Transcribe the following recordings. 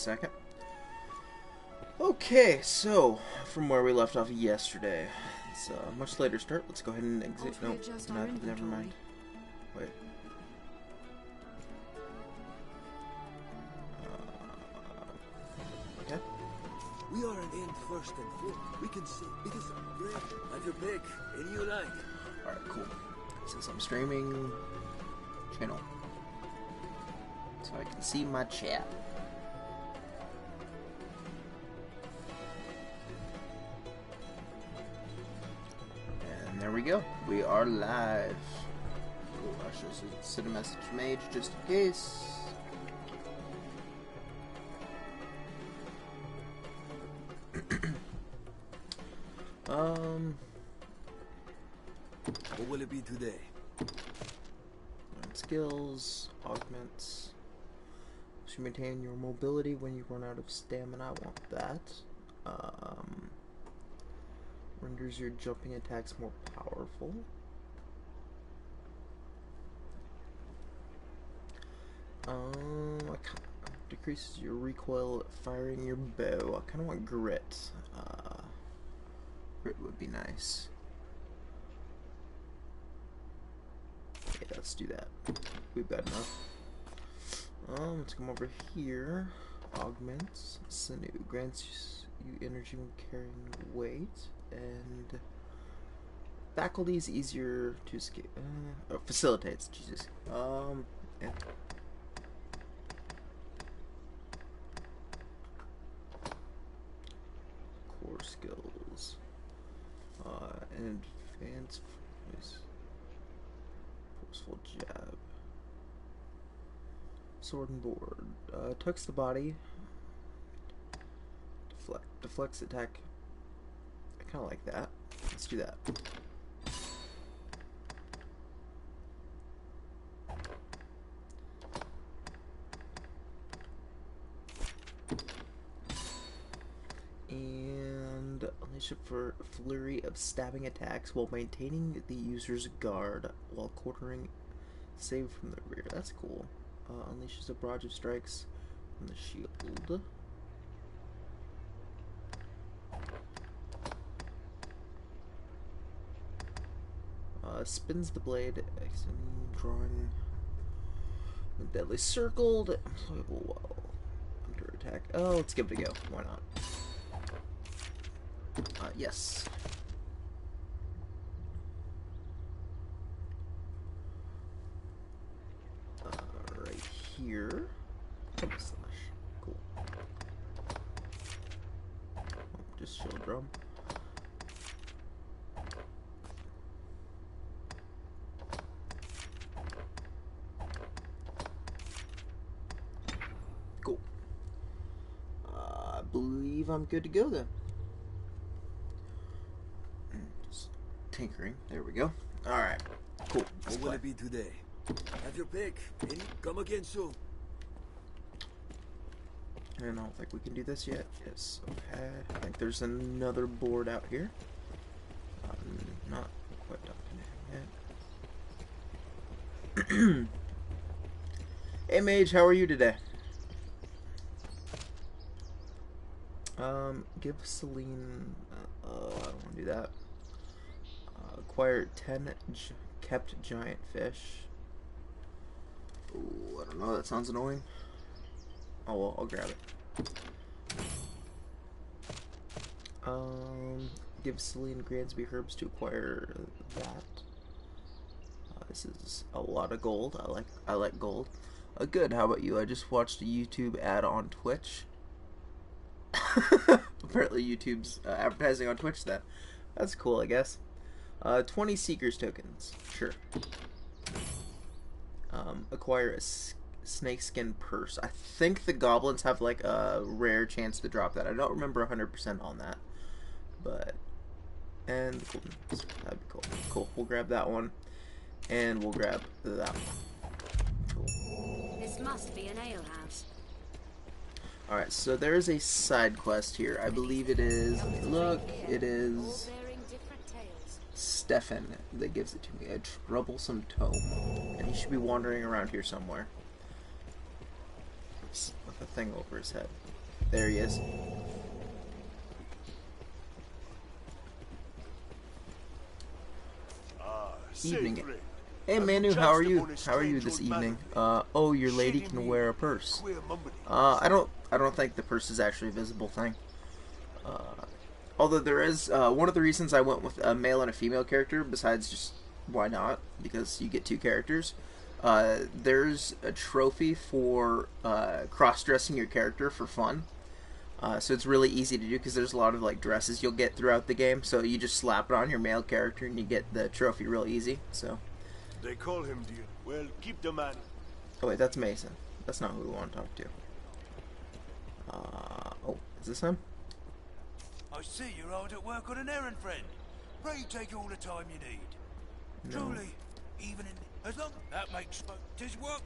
second. Okay, so from where we left off yesterday, it's a much later start. Let's go ahead and exit. No, never mind. Wait. Okay. We are an end first and full. We can see. It is great. Have your pick. Any you like. Alright, cool. Since I'm streaming channel, so I can see my chat. And there we go. We are live. Cool. I should send a message to Mage just in case. What will it be today? Learn skills, augments. Should maintain your mobility when you run out of stamina. I want that. Renders your jumping attacks more powerful. Decreases your recoil firing your bow. I kind of want grit. Grit would be nice. Okay, let's do that. We've got enough. Let's come over here. Augments. Sinew. Grants you energy when carrying weight. And faculty is easier to escape. Facilitates. Jesus. Yeah. Core skills. And advanced forceful jab. Sword and board. Tucks the body. Deflects attack. I kind of like that. Let's do that. And unleash it for a flurry of stabbing attacks while maintaining the user's guard while quartering save from the rear. That's cool. Unleashes a barrage of strikes from the shield. Spins the blade, drawing a deadly circled, employable while under attack. Oh, let's give it a go. Why not? Yes. Right here. Slash. Cool. Oh, just shield drum. Cool. I believe I'm good to go then. Just tinkering. There we go. Alright. Cool. What will it be today? Have your pick. Any? Come again soon. I don't think we can do this yet. Yes. Okay. I think there's another board out here. Not quite up to yet. Hey Mage, how are you today? Give Celine. I don't want to do that. Acquire 10 kept giant fish. Ooh, I don't know. That sounds annoying. Oh well, I'll grab it. Give Celine Gransby herbs to acquire that. This is a lot of gold. I like gold. Good. How about you? I just watched a YouTube ad on Twitch. Apparently YouTube's advertising on Twitch then. That's cool, I guess. 20 Seekers tokens. Sure. Acquire a snakeskin purse. I think the goblins have like a rare chance to drop that. I don't remember 100% on that. But... And the golden... That'd be cool. Cool. We'll grab that one. And we'll grab that one. Cool. This must be an alehouse. Alright, so there's a side quest here. I believe it is... Look, it is... Stefan that gives it to me. A troublesome tome. And he should be wandering around here somewhere. gloves with a thing over his head. There he is. Evening. Hey Manu, how are you? How are you this evening? Oh, your lady can wear a purse. I don't think the purse is actually a visible thing. Although there is one of the reasons I went with a male and a female character, besides just why not, because you get two characters. There's a trophy for cross-dressing your character for fun. So it's really easy to do because there's a lot of like dresses you'll get throughout the game. So you just slap it on your male character and you get the trophy real easy. So. They call him dear. Well, keep the man. Oh wait, that's Mason. That's not who we want to talk to. Oh, is this him? I see you're hard at work on an errand, friend. Pray take all the time you need. No. Truly, even in as long that makes tis work.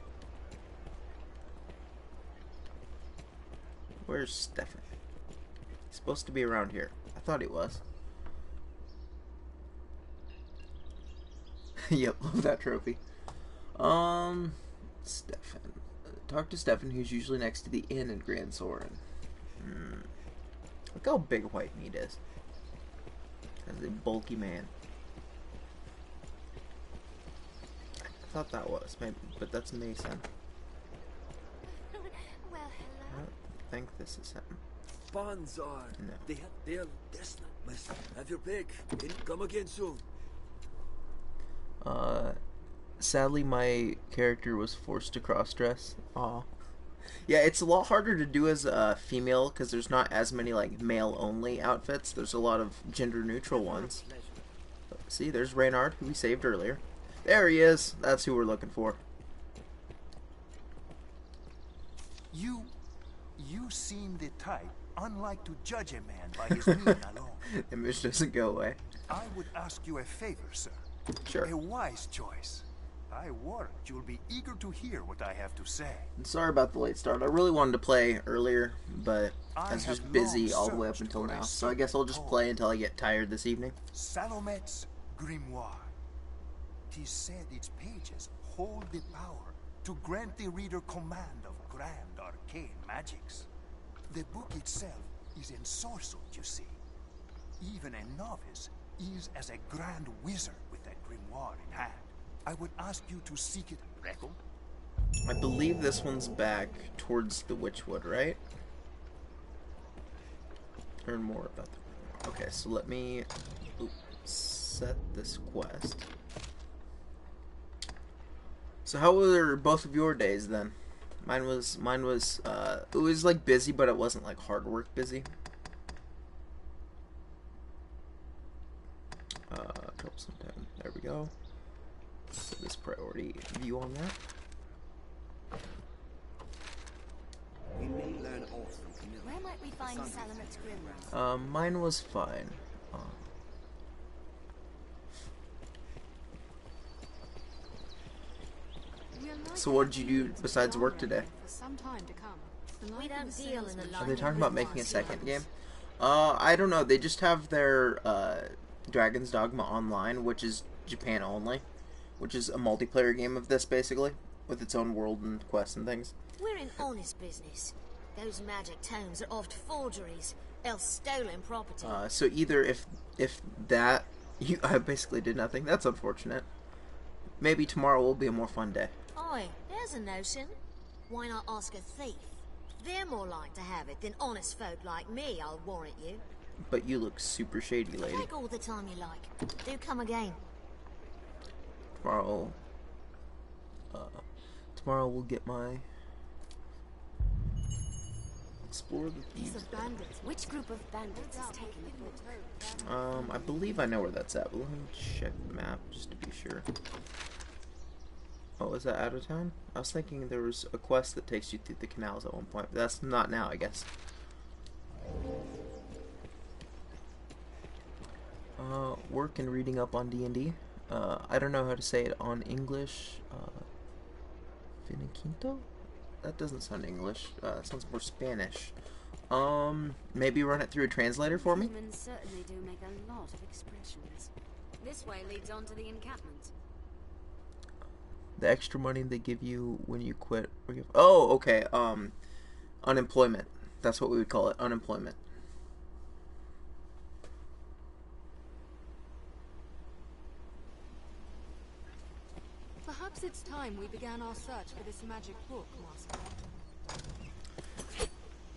Where's Stefan? He's supposed to be around here. I thought he was. Yep, love that trophy. Stefan. Talk to Stefan, who's usually next to the inn in Grand Soren. Look how big White Meat is. That's a bulky man. I thought that was, maybe, but that's Mason. Well, I don't think this is him. Bonds are. No. They're that's not my. Have your pick. Come again soon. Sadly, my character was forced to cross-dress. Aw. Yeah, it's a lot harder to do as a female because there's not as many like male-only outfits. There's a lot of gender-neutral ones. See, there's Reynard, who we saved earlier. There he is. That's who we're looking for. You seem the type, unlike to judge a man by his meaning alone. Image doesn't go away. I would ask you a favor, sir. Sure. A wise choice. I warrant you'll be eager to hear what I have to say. I'm sorry about the late start. I really wanted to play earlier, but I was just busy all the way up until now. So I guess I'll just play until I get tired this evening. Salomet's Grimoire. 'Tis said its pages hold the power to grant the reader command of grand arcane magics. The book itself is ensorcelled, you see. Even a novice is as a grand wizard with that grimoire in hand. I would ask you to seek it, Reckle. I believe this one's back towards the Witchwood, right? Learn more about the... Okay, so let me set this quest. So how were both of your days then? Mine was it was like busy, but it wasn't like hard work busy. Troublesome time. There we go. Set this priority view on that. We may learn all from Camilla. where might we find Salamet's Grimoire? Mine was fine. So what did you do besides work today? We don't deal in the Are they talking about making a second game? I don't know. They just have their Dragon's Dogma Online, which is Japan only, which is a multiplayer game of this basically, with its own world and quests and things. We're in honest business. Those magic tomes are oft forgeries, else stolen property. So either if that I basically did nothing. That's unfortunate. Maybe tomorrow will be a more fun day. Oi, there's a notion. Why not ask a thief? They're more like to have it than honest folk like me, I'll warrant you. But you look super shady, lady. Take all the time you like. Do come again. Tomorrow, tomorrow we'll get my explore the thieves. Which group of bandits is taking the boat? I believe I know where that's at, but let me check the map just to be sure. Oh, is that out of town? I was thinking there was a quest that takes you through the canals at one point, but that's not now, I guess. Work and reading up on D&D. I don't know how to say it on English. Finiquito? That doesn't sound English. It sounds more Spanish. Maybe run it through a translator for me? Humans certainly do make a lot of expressions. This way leads on to the encampment. The extra money they give you when you quit. Oh, okay. Unemployment. That's what we would call it. Unemployment. Perhaps it's time we began our search for this magic book, Master.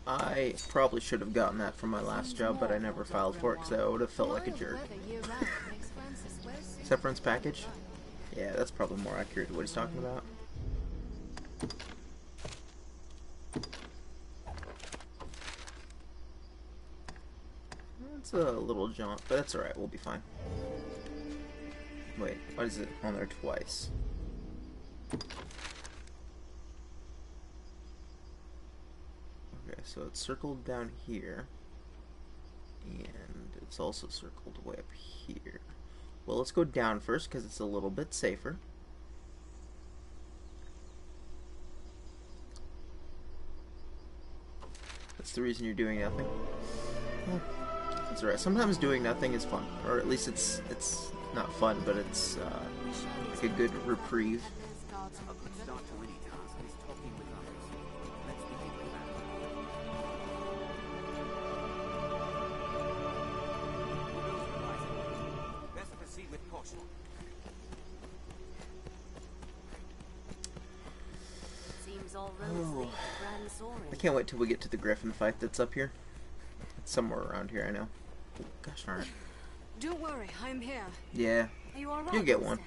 I probably should have gotten that from my last job, but I never filed for it because I would have felt like a jerk. Severance package? Yeah, that's probably more accurate to what he's talking about. It's a little jaunt, but that's alright, we'll be fine. Wait, why is it on there twice? Okay, so it's circled down here, and it's also circled way up here. Well, let's go down first because it's a little bit safer. That's the reason you're doing nothing. Well, that's alright. Sometimes doing nothing is fun, or at least it's not fun, but it's like a good reprieve. Oh, I can't wait till we get to the griffin fight that's up here. It's somewhere around here, I know. Gosh darn it. Don't worry, I'm here. Yeah, Are you all right, you'll get one.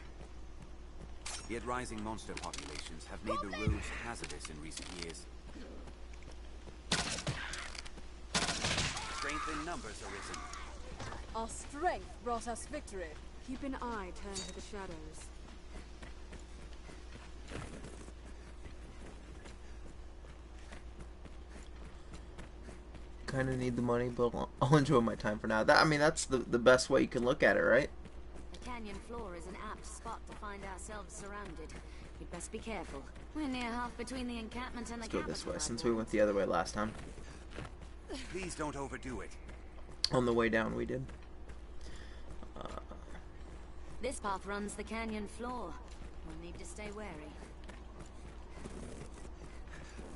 Yet rising monster populations have made the roads hazardous in recent years. Strength in numbers arisen. Our strength brought us victory. Keep an eye turned to the shadows. Kind of need the money, but I'll enjoy my time for now. I mean, that's the best way you can look at it, right? The canyon floor is an apt spot to find ourselves surrounded. We'd best be careful. We're near half between the encampment and the Let's go this way, since we went the other way last time. Please don't overdo it. On the way down, we did. This path runs the canyon floor. We'll need to stay wary.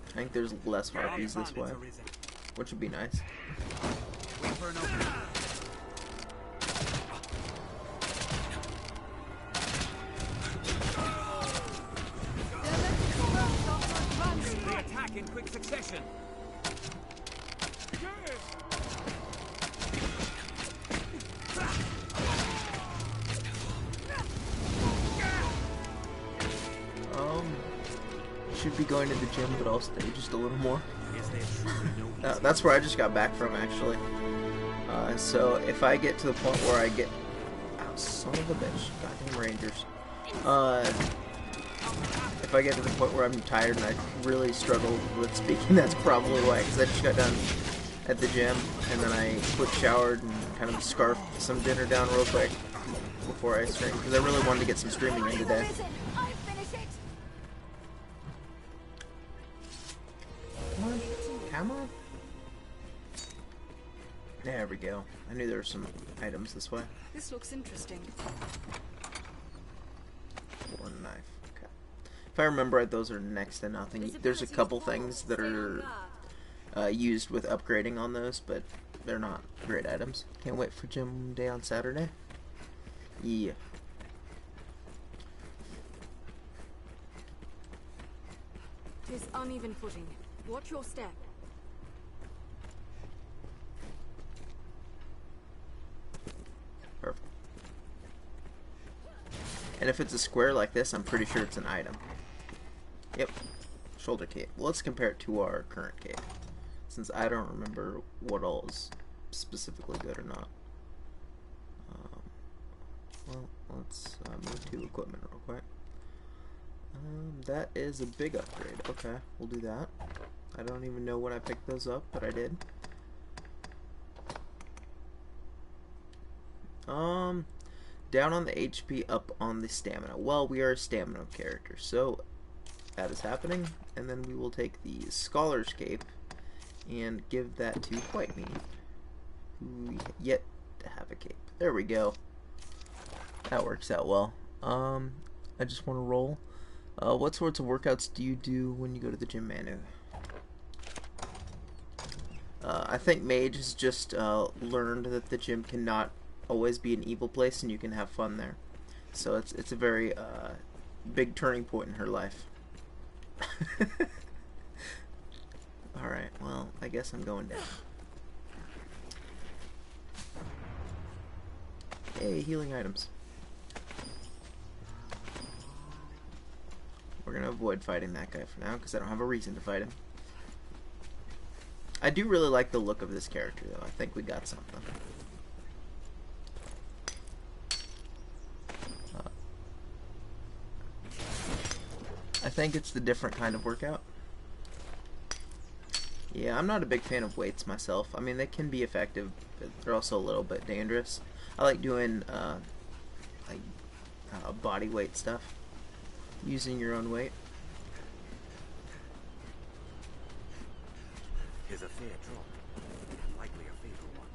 I think there's less harpies this way, which would be nice. Wait for an opening. They attack in quick succession. Should be going to the gym, but I'll stay just a little more. That's where I just got back from, actually. So if I get to the point where I get... Oh, son of a bitch. Goddamn Rangers. If I get to the point where I'm tired and I really struggle with speaking, that's probably why, because I just got done at the gym, and then I quick showered and kind of scarfed some dinner down real quick before I stream, because I really wanted to get some streaming in today. Come on. There we go. I knew there were some items this way. This looks interesting. One knife. Okay. If I remember right, those are next to nothing. There's a couple things that are used with upgrading on those, but they're not great items. Can't wait for gym day on Saturday. Yeah. Tis uneven footing. Watch your step. Perfect. And if it's a square like this, I'm pretty sure it's an item. Yep. Shoulder cape. Well, let's compare it to our current cape, since I don't remember what all is specifically good or not. Well, let's move to equipment real quick. That is a big upgrade. Okay, we'll do that. I don't even know when I picked those up, but I did. Down on the HP, up on the stamina. Well, we are a stamina character, so that is happening. And then we will take the Scholar's Cape and give that to White Meat, who yet to have a cape. There we go. That works out well. I just want to roll. What sorts of workouts do you do when you go to the gym, Manu? I think Mage has just learned that the gym cannot always be an evil place, and you can have fun there. So it's a very big turning point in her life. Alright, well, I guess I'm going down. Hey, healing items. We're gonna avoid fighting that guy for now, because I don't have a reason to fight him. I do really like the look of this character, though. I think we got something. I think it's the different kind of workout. Yeah, I'm not a big fan of weights myself. I mean, they can be effective, but they're also a little bit dangerous. I like doing body weight stuff, using your own weight. Here's a fair drop, and likely a fatal one.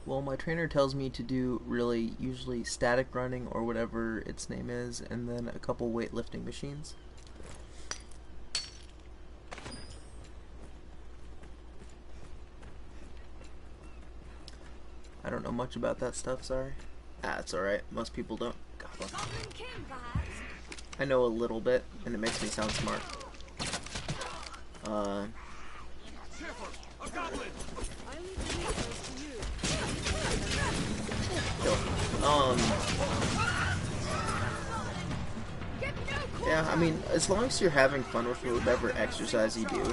Well, my trainer tells me to do really usually static running or whatever its name is, and then a couple weightlifting machines. I don't know much about that stuff, sorry. Ah, it's alright. Most people don't. Goblin. I know a little bit, and it makes me sound smart. Yeah, I mean, as long as you're having fun with whatever exercise you do,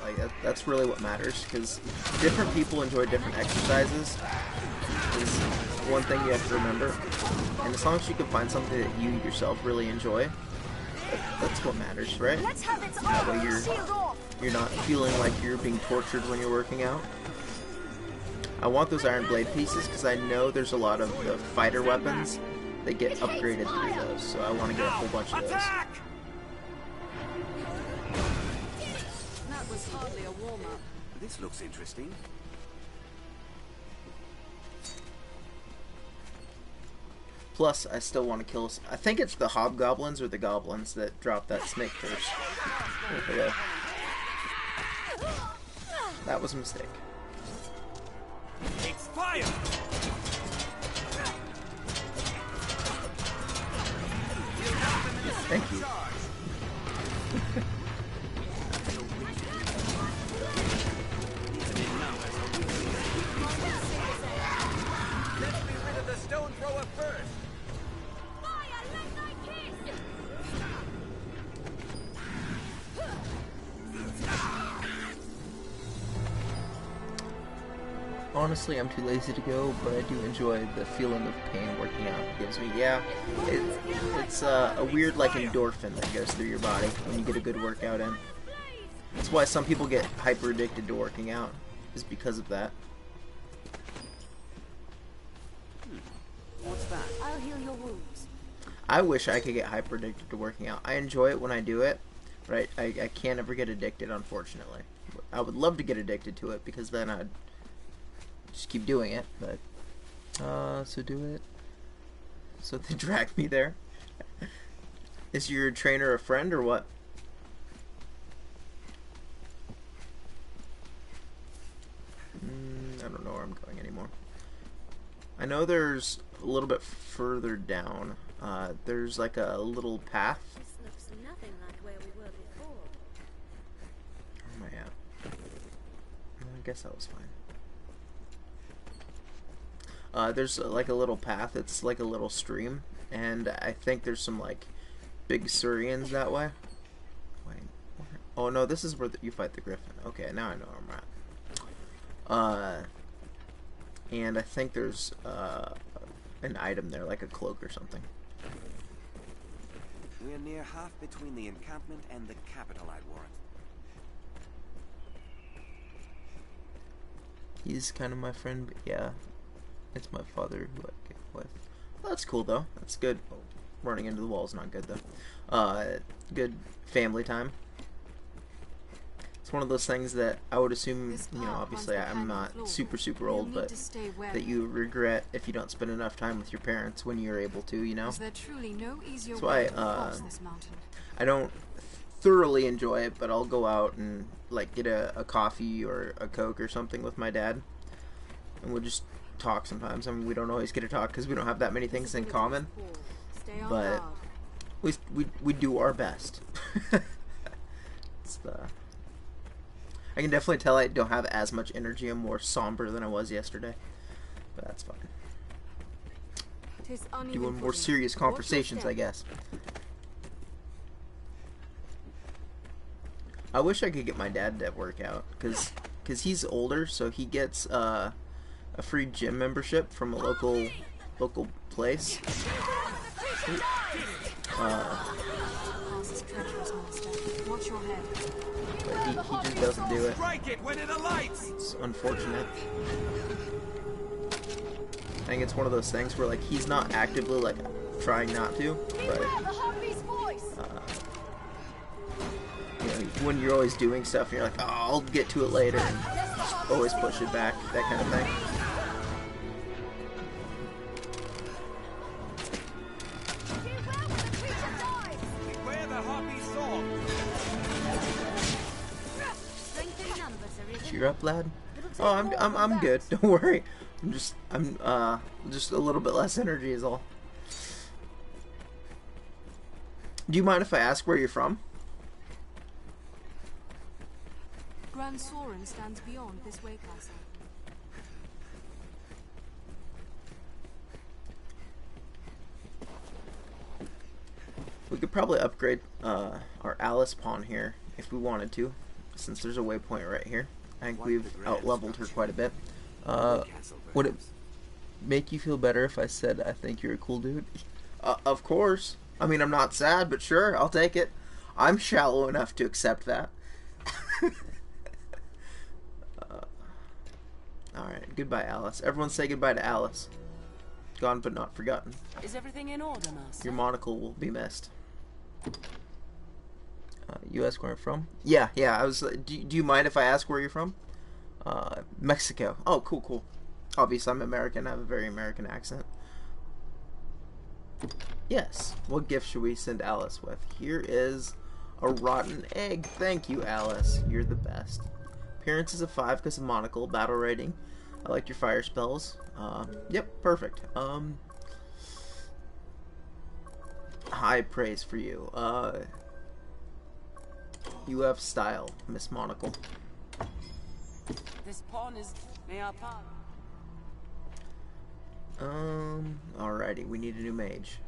like that's really what matters, because different people enjoy different exercises is one thing you have to remember. And as long as you can find something that you yourself really enjoy, that's what matters, right? That way you're not feeling like you're being tortured when you're working out. I want those iron blade pieces because I know there's a lot of the fighter weapons that get upgraded through those, so I want to get a whole bunch of those. That was hardly a warm-up. This looks interesting. Plus, I still want to kill... I think it's the hobgoblins or the goblins that drop that snake first. Okay. That was a mistake. It's fire! Thank you. Let's be rid of the stone thrower first! Honestly, I'm too lazy to go, but I do enjoy the feeling of pain working out it gives me. Yeah, it's a weird like endorphin that goes through your body when you get a good workout in. That's why some people get hyper addicted to working out, is because of that. What's that? I'll heal your wounds. I wish I could get hyper addicted to working out. I enjoy it when I do it, but I can't ever get addicted, unfortunately. I would love to get addicted to it because then I'd just keep doing it, but so do it. So they drag me there. Is your trainer a friend or what? I don't know where I'm going anymore. I know there's a little bit further down. There's like a little path. This looks nothing like where we were before. Where am I at? I guess that was fine. There's like a little path. It's like a little stream, and I think there's some like big Surians that way. Wait, where? Oh no, this is where you fight the Griffin. Okay, now I know where I'm at. And I think there's an item there, like a cloak or something. We're near half between the encampment and the capital, I'd warrant. He's kind of my friend, but yeah. It's my father who I get with. Well, that's cool though. That's good. Oh, running into the wall is not good though. Good family time. It's one of those things that I would assume, This you know, path obviously runs the I'm canyon not floor. super You'll old, need but to stay wary. that you regret if you don't spend enough time with your parents when you're able to, you know? Is there truly no easier That's way why, to cross this mountain? I don't thoroughly enjoy it, but I'll go out and, like, get a coffee or a Coke or something with my dad, and we'll just talk sometimes. I mean, we don't always get to talk because we don't have that many things in common, Stay on but guard. we do our best. It's I can definitely tell I don't have as much energy. I'm more somber than I was yesterday, but that's fine. 'Tis uneven Doing more footing. serious Watch your conversations, step. I guess. I wish I could get my dad to work out, cause he's older, so he gets a free gym membership from a local place. Past is treacherous, master. Watch your head. But he just doesn't do it. Strike it when it alights! It's unfortunate. I think it's one of those things where, like, he's not actively, like, trying not to, but you know, when you're always doing stuff and you're like, oh, I'll get to it later, and just always push it back, that kind of thing. Beware the harpy sword! Strength in numbers, Arisen. Cheer up, lad. Oh, I'm good. Don't worry. I'm just a little bit less energy is all. Do you mind if I ask where you're from? Grand Soren stands beyond this way castle. We could probably upgrade our Alice pawn here if we wanted to, since there's a waypoint right here. I think we've out-leveled her quite a bit. Would it make you feel better if I said I think you're a cool dude? Of course. I mean, I'm not sad, but sure, I'll take it. I'm shallow enough to accept that. Alright, goodbye, Alice. Everyone say goodbye to Alice. Gone but not forgotten. Is everything in order, Master? Your monocle will be missed. You ask where I'm from? Yeah. I was. Do you mind if I ask where you're from? Mexico. Oh, cool. Obviously, I'm American. I have a very American accent. Yes. What gift should we send Alice with? Here is a rotten egg. Thank you, Alice. You're the best. Appearance is a 5 because of monocle. Battle rating. I like your fire spells. Yep, perfect. High praise for you. You have style, Miss Monocle. This pawn is near pawn. Alrighty, we need a new mage.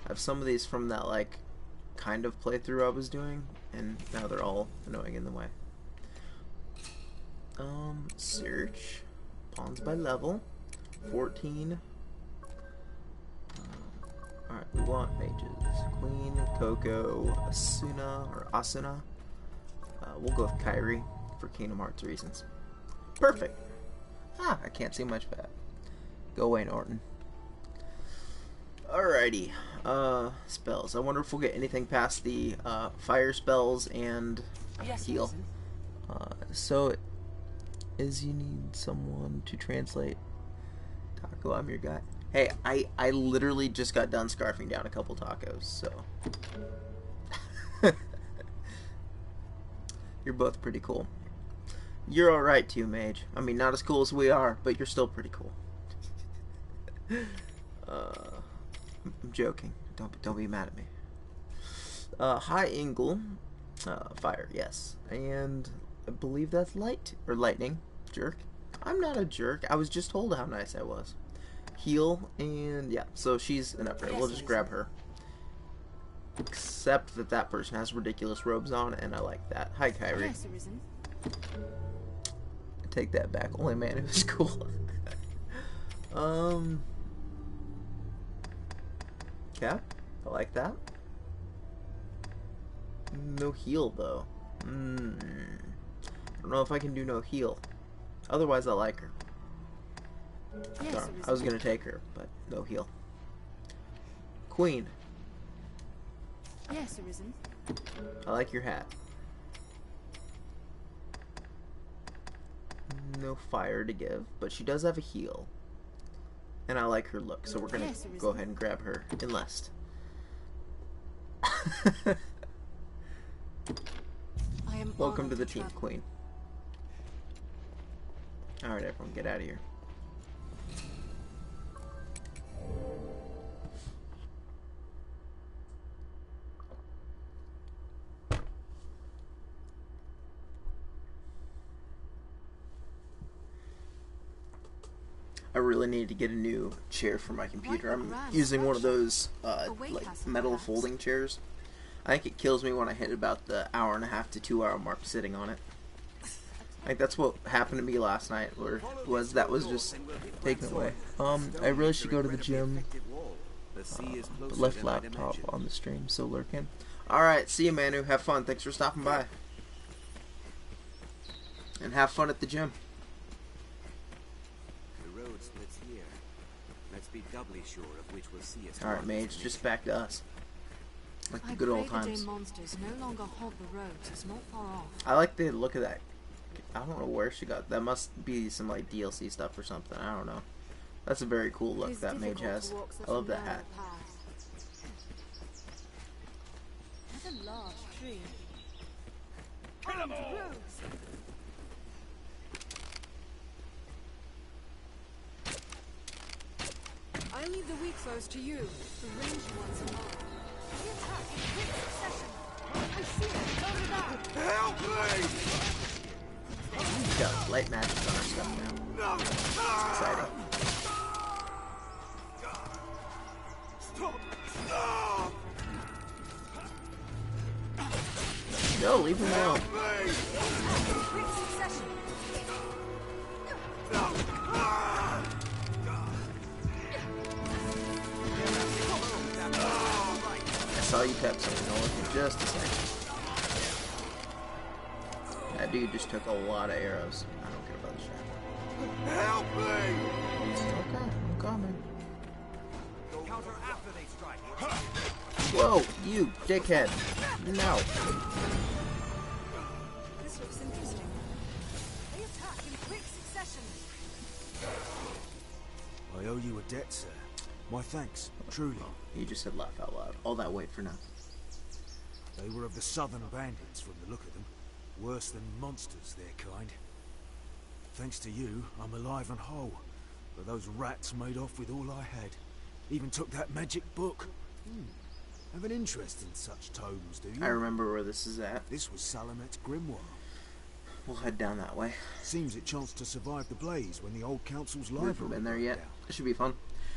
I have some of these from that, like, kind of playthrough I was doing, and now they're all annoying in the way. Search. Pawns by level. 14. Alright, we want mages. Queen, Coco, Asuna. We'll go with Kyrie for Kingdom Hearts reasons. Perfect! I can't see much bad. Go away, Norton. Alrighty. Spells. I wonder if we'll get anything past the fire spells and Yes, heal. Arisen. So it is you need someone to translate. Taco, I'm your guy. Hey, I literally just got done scarfing down a couple tacos, so you're both pretty cool. You're alright too, Mage. I mean, not as cool as we are, but you're still pretty cool. I'm joking. Don't be mad at me. Hi, Ingle. Fire, yes. And I believe that's lightning. Jerk. I'm not a jerk. I was just told how nice I was. Heal, and yeah, so she's an upgrade. We'll just grab her. Except that person has ridiculous robes on, and I like that. Hi, Kyrie. Yes, Arisen. I take that back. Only man who was cool. Cap? I like that. No heal, though. I don't know if I can do no heal. Otherwise, I like her. Yes, Darn, Arisen. I was gonna take her, but no heal. Queen. Yes, Arisen. I like your hat. No fire to give, but she does have a heal. And I like her look, so we're gonna go ahead and grab her. Enlist. Welcome to the team, Queen. Alright, everyone, get out of here. I really need to get a new chair for my computer. I'm using one of those like metal folding chairs. I think it kills me when I hit about the hour and a half to 2 hour mark sitting on it. I think that's what happened to me last night, was just taken away. I really should go to the gym. Left laptop on the stream, so lurking. Alright, see you, Manu. Have fun. Thanks for stopping by. And have fun at the gym. The road splits here. Let's be doubly sure of which will see us. Alright, mage, just back to us. Like the good old times. Monsters no longer haunt the roads. It's not far off. I like the look of that. I don't know where she got that. Must be some like DLC stuff or something. I don't know. That's a very cool look that mage has. I love that hat. That's a large tree. Kill 'em all! I leave the weak foes to you. The ranged ones are mine. The attack in quick succession. I see it. Over there. Help me! We've got light magic on our stuff now. No! Exciting. Stop! Stop! No, leave him alone. Quick succession. I saw you tap something. I'll look in just a second. That dude just took a lot of arrows. I don't care about the shot. Help me! Okay, I'm coming. Counter after they strike. Whoa, you dickhead. No. This looks interesting. They attack in quick succession. I owe you a debt, sir. My thanks, truly. You just said laugh out loud. All that wait for nothing. They were of the southern bandits from the look of them. Worse than monsters, their kind. Thanks to you, I'm alive and whole. But those rats made off with all I had. Even took that magic book. Have an interest in such tomes, do you? I remember where this is at. This was Salamet's grimoire. We'll head down that way. Seems it chanced to survive the blaze when the old council's We library haven't been there burned yet. down. It should be fun.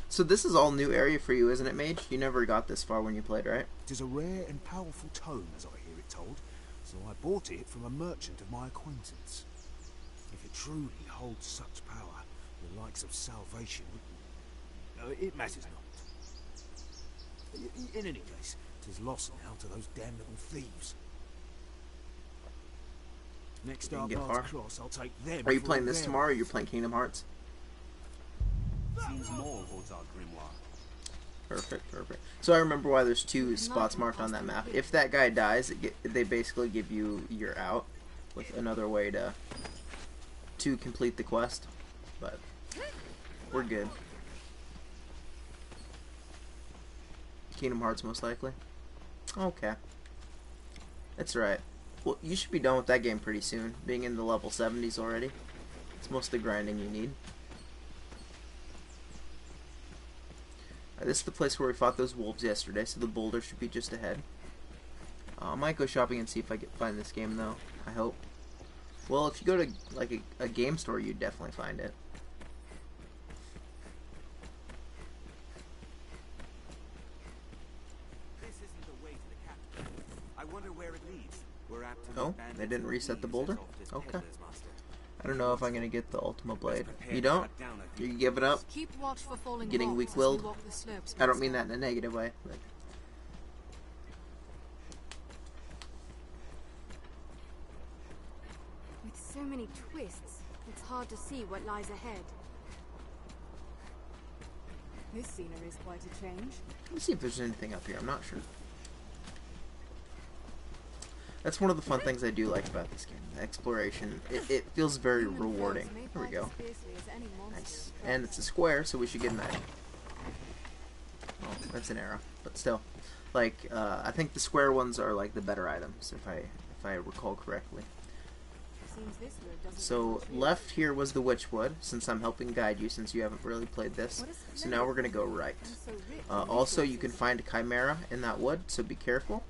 So this is all new area for you, isn't it, Mage? You never got this far when you played, right? It is a rare and powerful tome, as I hear it told, so I bought it from a merchant of my acquaintance. If it truly holds such power, the likes of salvation would... it matters not. In any case, it is lost now to those damnable thieves. Next You can our get paths far. cross, I'll take them. Are you for playing all this their tomorrow or worth. you're playing Kingdom Hearts? Seems more holds our grimoire. Perfect, perfect. So I remember why there's two spots marked on that map. If that guy dies, they basically give you your out with another way to complete the quest. But we're good. Kingdom Hearts most likely. Okay. That's right. Well, you should be done with that game pretty soon. Being in the level 70s already. It's most of the grinding you need. This is the place where we fought those wolves yesterday, so the boulder should be just ahead. I might go shopping and see if I can find this game, though. I hope. Well, if you go to like a game store, you'd definitely find it. This isn't the way to the capital. I wonder where it leads. We're apt to Oh, meet bandits they didn't or reset the thieves boulder? as oft as Okay. peddlers, Master. I don't know if I'm gonna get the Ultima Blade. Prepare You to don't? cut down a You give it up? Keep watch for falling Getting rocks weak-willed? as we walk the slopes I don't past mean that town. in a negative way. But With so many twists, it's hard to see what lies ahead. This scenery is quite a change. let me see if there's anything up here. I'm not sure. That's one of the fun things I do like about this game. The exploration. It feels very rewarding. There we go. Nice. And it's a square, so we should get an item. Oh, that's an arrow, but still. Like, I think the square ones are like the better items, if I recall correctly. So left here was the Witchwood, since I'm helping guide you, since you haven't really played this. So now we're gonna go right. Also, you can find a Chimera in that wood, so be careful.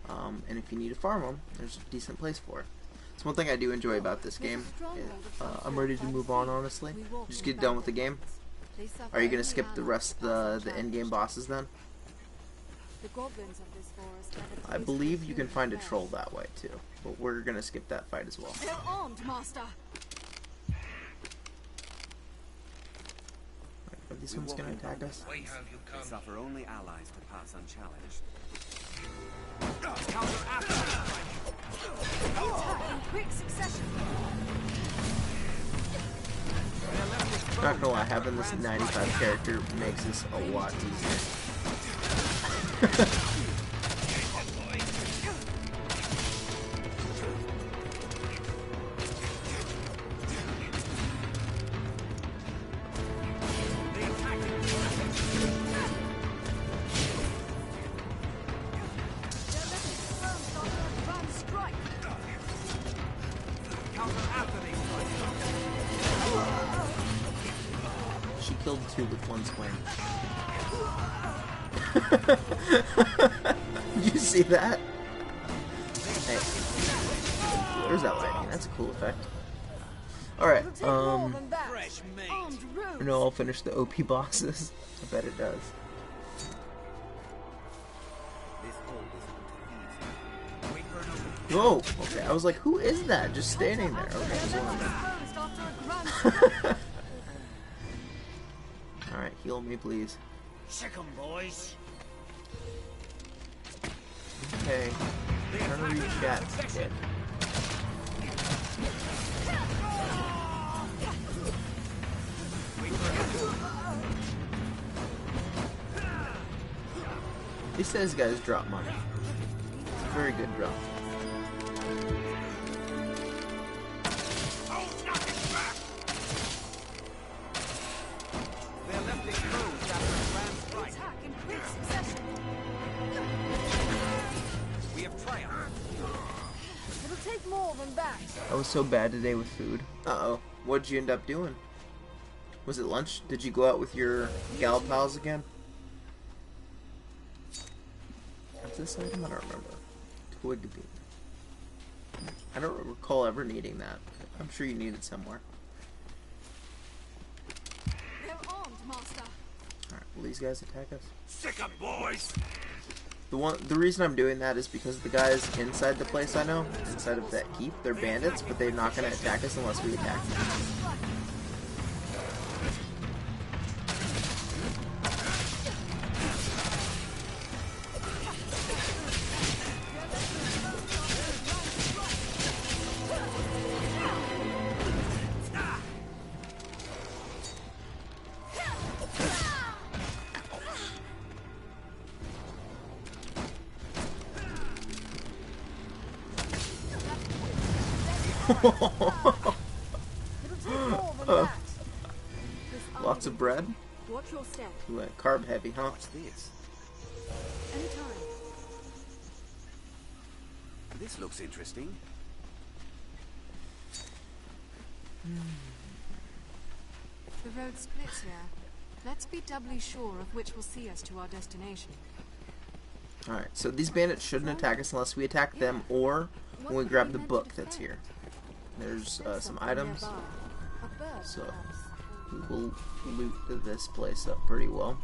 And if you need to farm them, there's a decent place for it. It's one thing I do enjoy about this game. I'm ready to move on, honestly. Just get done with the game. Are you gonna skip the rest of the in-game bosses then? I believe you can find a troll that way too, but we're gonna skip that fight as well. They're armed, Master. Are these ones gonna attack us? They suffer only allies to pass unchallenged. Counter Attack in quick succession. Not gonna lie, having this 95 character makes this a lot easier. She killed two with one swing. Did you see that? Hey. There's that lightning. That's a cool effect. Alright, no, I'll finish the OP bosses. I bet it does. Whoa! Okay, I was like, who is that? Just standing there. Okay, there's one there. Alright, heal me, please. Sick 'em, boys. Okay. Trying to reach that. Dead. He says guys drop money. Very good drop. I was so bad today with food. Uh-oh. What'd you end up doing? Was it lunch? Did you go out with your gal pals again? What's this item? I don't remember. Twig bean. I don't recall ever needing that. I'm sure you need it somewhere. They're armed, Master. Alright, will these guys attack us? Sick 'em, boys. The reason I'm doing that is because the guys inside the place I know, inside of that keep, they're bandits, but they're not going to attack us unless we attack them. Lots of bread? Watch your step. You went carb heavy, huh? What's this? Anytime. This looks interesting. The road splits here. Let's be doubly sure of which will see us to our destination. Alright, so these bandits shouldn't attack us unless we attack them or when we grab the book that's here. There's some items, so we will loot this place up pretty well.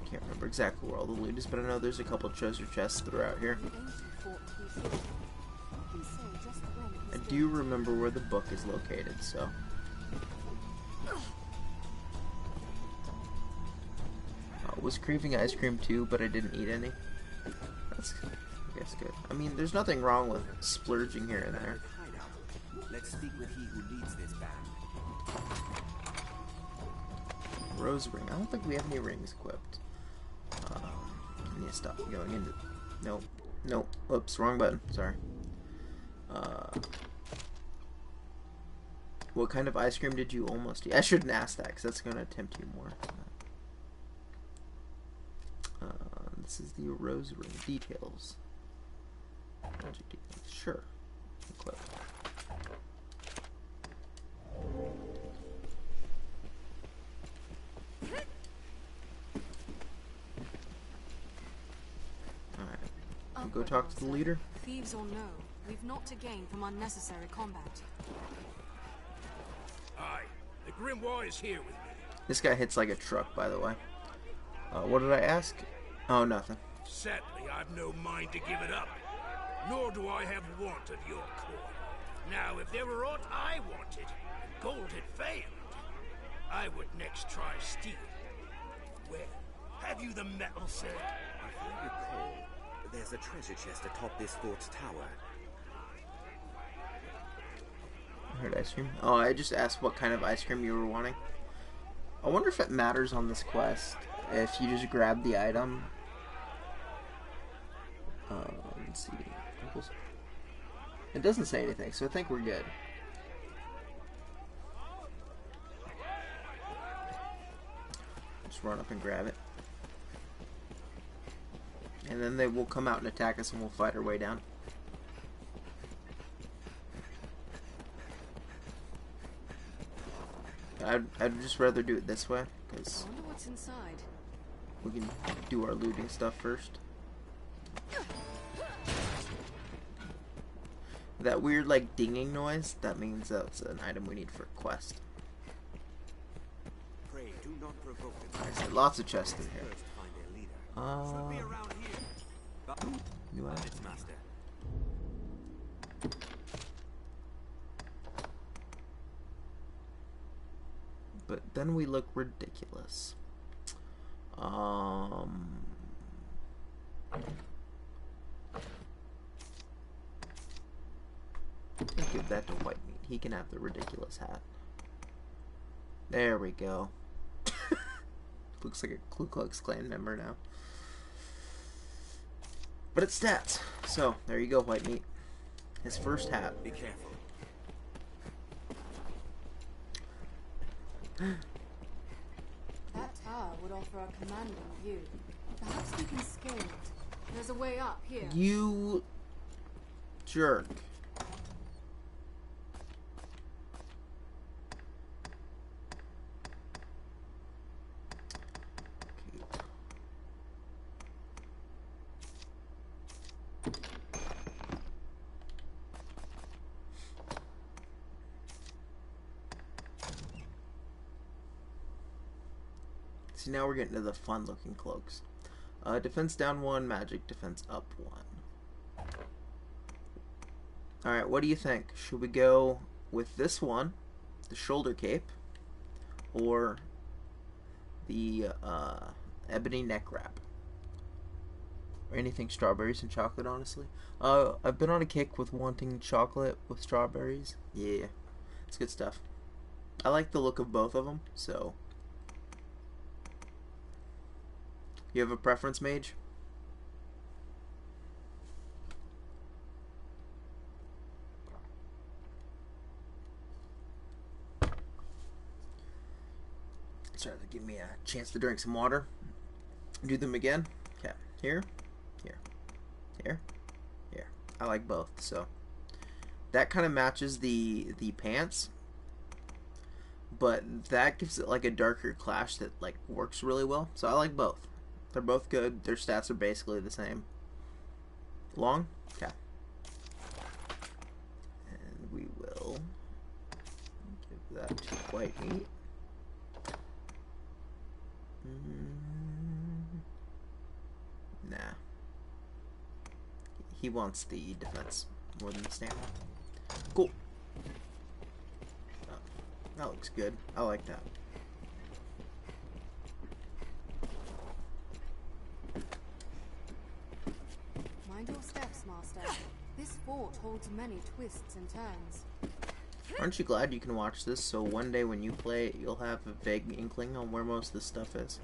I can't remember exactly where all the loot is, but I know there's a couple treasure chests throughout here. I do remember where the book is located, so. I was craving ice cream too, but I didn't eat any. That's, I guess, good. I mean, there's nothing wrong with splurging here and there. Let's speak with he who leads this band. Rose ring. I don't think we have any rings equipped. I need to stop going into. Nope. Nope. Oops, wrong button. Sorry. What kind of ice cream did you almost eat? I shouldn't ask that because that's going to tempt you more. This is the rose ring details. Sure. Equip. Alright. We'll go talk to the leader. Thieves or no, we've not to gain from unnecessary combat. Aye, the Grimoire is here with me. This guy hits like a truck, by the way. What did I ask? Oh, nothing. Sadly, I've no mind to give it up, nor do I have want of your coin. Now, if there were aught I wanted, and gold had failed, I would next try steel. Well, have you the metal, sir? If I recall, there's a treasure chest atop this fort's tower. I heard ice cream. Oh, I just asked what kind of ice cream you were wanting. I wonder if it matters on this quest if you just grab the item. Let's see. It doesn't say anything, so I think we're good. Just run up and grab it. And then they will come out and attack us and we'll fight our way down. I'd just rather do it this way, because I wonder what's inside. we can do our looting stuff first. That weird, like, dinging noise, that means that's an item we need for a quest. Pray do not provoke them. I said lots of chests in here. First find their leader. Should be around here. New item. Its master. But then we look ridiculous. Give that to White Meat. He can have the ridiculous hat. There we go. Looks like a Ku Klux Klan member now. But it's stats. So, there you go, White Meat. His first hat. Be careful. That tower would offer a commanding view. Perhaps we can scale it. There's a way up here. You jerk. See, now we're getting to the fun looking cloaks. Defense down 1, magic defense up 1. Alright, what do you think? Should we go with this one, the shoulder cape, or the ebony neck wrap? Or anything strawberries and chocolate, honestly. I've been on a kick with wanting chocolate with strawberries. Yeah, it's good stuff. I like the look of both of them, so... You have a preference, Mage? Sorry, give me a chance to drink some water. Do them again. Okay, here, here, here, here. I like both, so that kind of matches the pants, but that gives it like a darker clash that like works really well. So I like both. They're both good. Their stats are basically the same. Long? Okay. And we will give that to White Meat. Nah. He wants the defense more than the stamina. Cool. Oh, that looks good. I like that. Mind your steps, Master. This fort holds many twists and turns. Aren't you glad you can watch this so one day when you play it, you'll have a vague inkling on where most of this stuff is?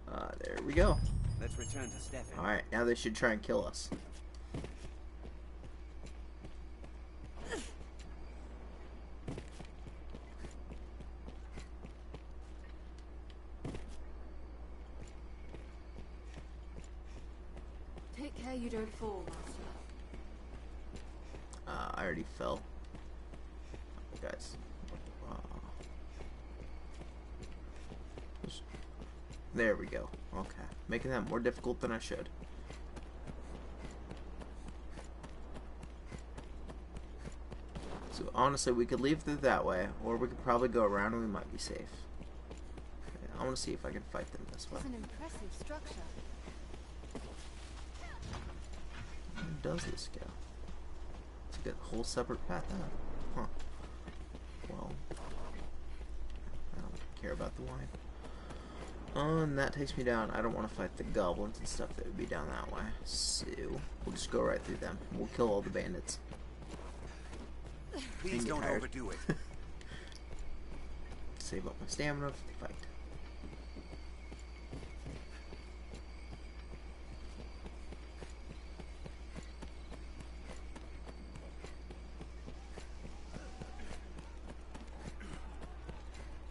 There we go. Let's return to Stefan. Alright, now they should try and kill us. Take care you don't fall, Master. I already fell. Guys. There we go. Okay. Making that more difficult than I should. So honestly, we could leave it that way, or we could probably go around and we might be safe. Okay, I want to see if I can fight them this way. It's an impressive structure. Where does this go? It's got a whole separate path out. Huh. Well, I don't care about the wine. And that takes me down. I don't want to fight the goblins and stuff that would be down that way. So, we'll just go right through them. We'll kill all the bandits. Please don't overdo it. Save up my stamina for the fight.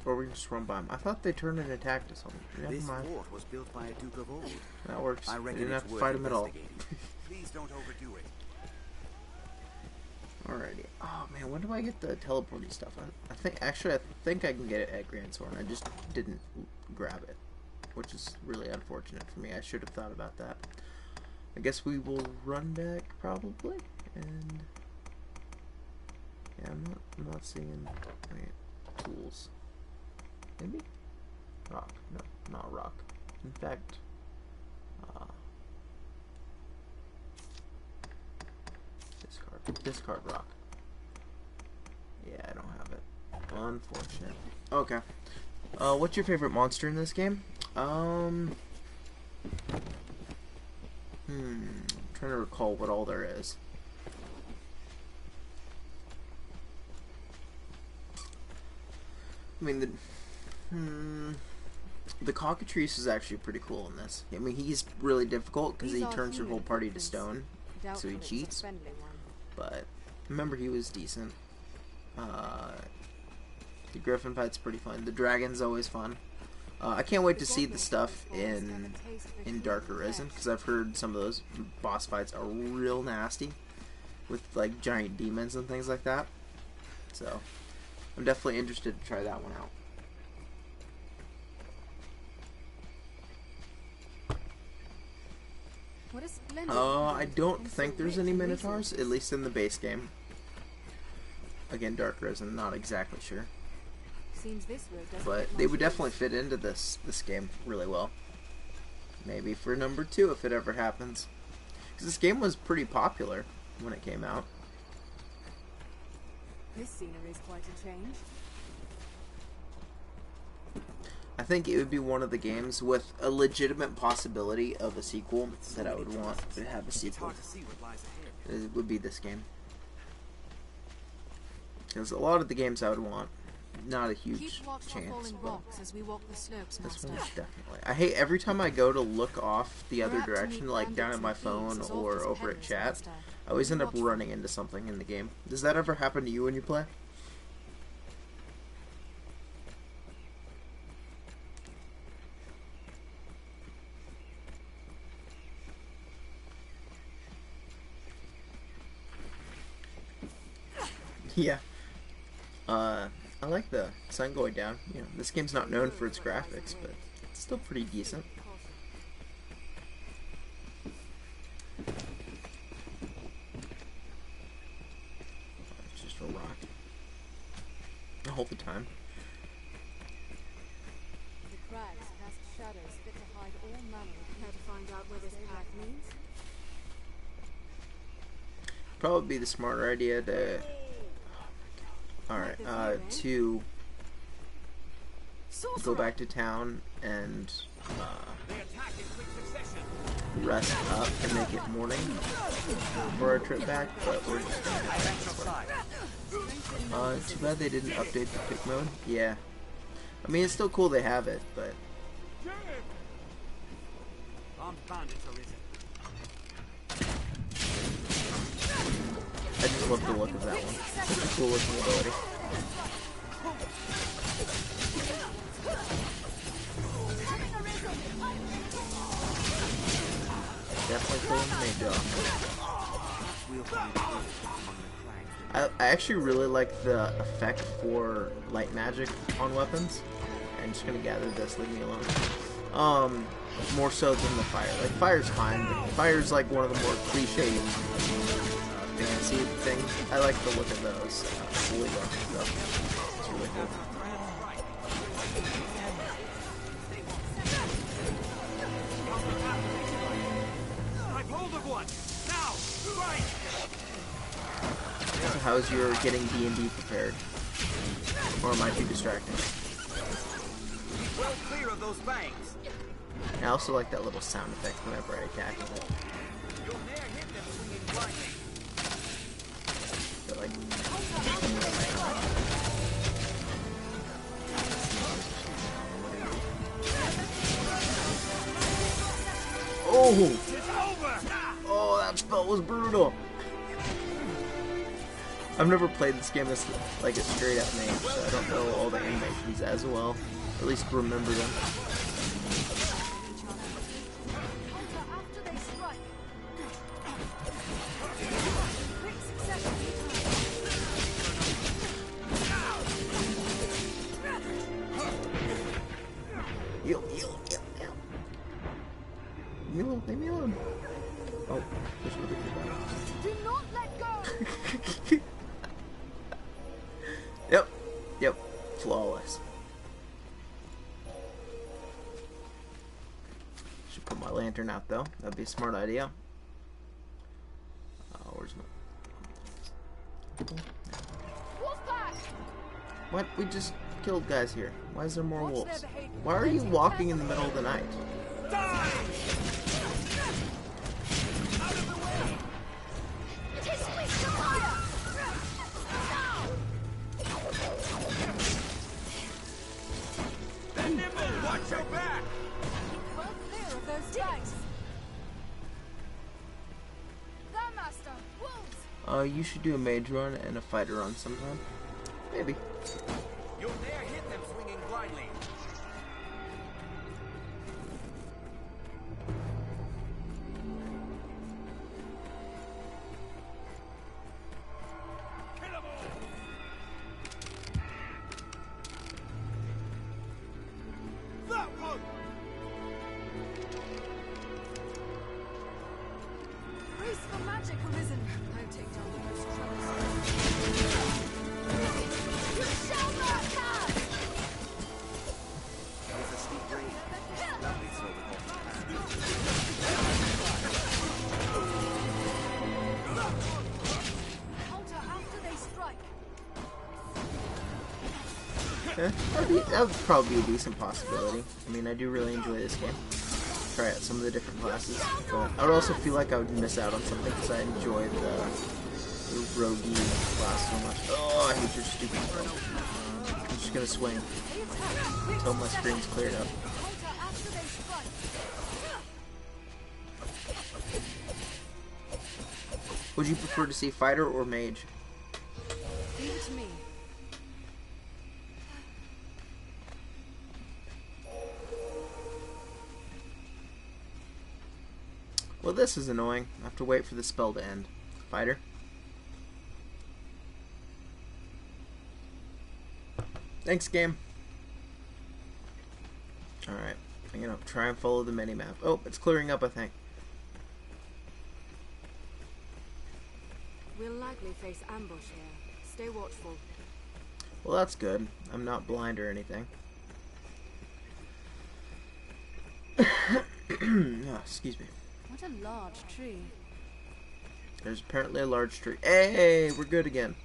Or we can just run by them. I thought they turned and attacked us. Never This mind. fort was built by a Duke of Old. That works. I We reckon didn't it's have to worth fight them at all. investigating. Please don't overdo it. Alrighty. Oh man, when do I get the teleporting stuff? I think I think I can get it at Grand Sword. I just didn't grab it, which is really unfortunate for me. I should have thought about that. I guess we will run back probably, and yeah, I'm not seeing any tools. Maybe rock? No, not rock. In fact, discard rock. Yeah, I don't have it. Unfortunate. Okay. What's your favorite monster in this game? Trying to recall what all there is. I mean, the cockatrice is actually pretty cool in this. I mean, he's really difficult because he turns your whole party to stone, so he cheats. But remember, he was decent. The griffin fight's pretty fun. The dragon's always fun. I can't wait to see the stuff in Dark Arisen, because I've heard some of those boss fights are real nasty with like giant demons and things like that. So I'm definitely interested to try that one out. I don't think there's any minotaurs, at least in the base game. Again, Dark Arisen, not exactly sure. But they would definitely fit into this game really well. Maybe for number 2 if it ever happens. Because this game was pretty popular when it came out. This scenery is quite a change. I think it would be one of the games with a legitimate possibility of a sequel that I would want to have a sequel. It would be this game. Because a lot of the games I would want, not a huge chance. But this one definitely. I hate every time I go to look off the other direction, like down at my phone or over at chat, I always end up running into something in the game. Does that ever happen to you when you play? Yeah. I like the sun going down. You know, this game's not known for its graphics, but it's still pretty decent. It's just a rock. All the time. The crags cast shadows fit to hide all manner of how to find out where this path leads. Probably be the smarter idea to to go back to town and rest up and make it morning for our trip back, but we're just gonna head back this way. Too bad they didn't update the quick mode. Yeah. I mean, it's still cool they have it, but Armed bandits are risen. I just love the look of that one. Such a cool looking ability. Definitely pulling the mage off. We'll find among the crags. I actually really like the effect for light magic on weapons. I'm just gonna gather this, leave me alone. More so than the fire. Like, fire's fine, but fire's like one of the more cliche fancy things. I like the look of those. Holy rock stuff. It's really cool. I've hold of one. Now, strike! So how's your getting D&D prepared? Or am I too distracting? Well clear of those fangs. I also like that little sound effect whenever I attack with it. You'll ne'er hit them swinging blindly. But like, oh! Oh, that spell was brutal! I've never played this game as like a straight up mage, so I don't know all the animations as well. At least remember them. Leave me alone. Oh, there's another kid. Do not let go! Yep. Flawless. Should put my lantern out though. That'd be a smart idea. Where's my... Wolfpack! What? We just killed guys here. Why is there more wolves? Why are you walking in the middle of the night? Watch your back! Well clear of those fangs. There, Master! Wolves! You should do a mage run and a fighter run sometime. Maybe. You'll ne'er hit them swinging blindly. Graceful magic arisen. I take down the most troublesome. You shall not pass! It's a steep grade. Lovely so with Counter after they strike. That would probably be a decent possibility. I mean, I do really enjoy this game. Try out some of the different classes, but I would also feel like I would miss out on something because I enjoy the roguey class so much. Oh, I hate your stupid spell. I'm just gonna swing until my screen's cleared up. Counter after they strike. Would you prefer to see fighter or mage? Leave it to me. Well, this is annoying. I have to wait for the spell to end. Fighter. Thanks, game. Alright. I'm gonna try and follow the mini-map. Oh, it's clearing up, I think. We'll likely face ambush here. Stay watchful. Well, that's good. I'm not blind or anything. Oh, excuse me. What a large tree. There's apparently a large tree. Hey, we're good again.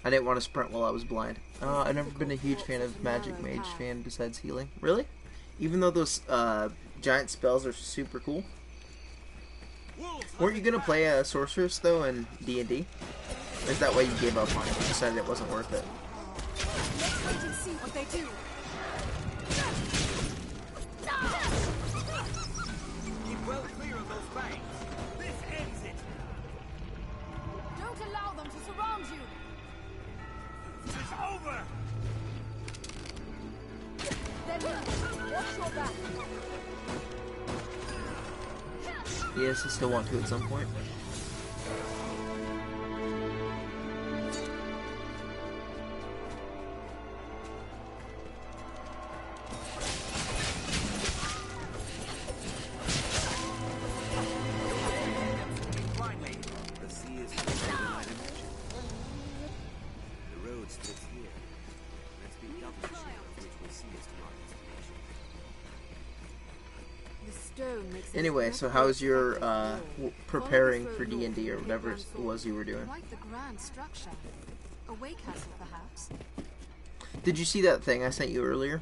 I didn't want to sprint while I was blind. I've never been a huge fan of Magic Mage fan besides healing. Really? Even though those giant spells are super cool? Weren't you going to play a Sorceress, though, in D&D? Or is that why you gave up on it? You decided it wasn't worth it? Let's wait and see what they do. well clear of those banks. This ends it. Don't allow them to surround you! This is over. Then watch your back. Yes, I still want to at some point. Finally, the sea is closer than I'd imagined. The road splits here. Let's be doubly sure of which will see us to our destination. The stone makes it Anyway, so how's your preparing for D&D or whatever it was you were doing? Quite the grand structure. A way castle, perhaps. Did you see that thing I sent you earlier?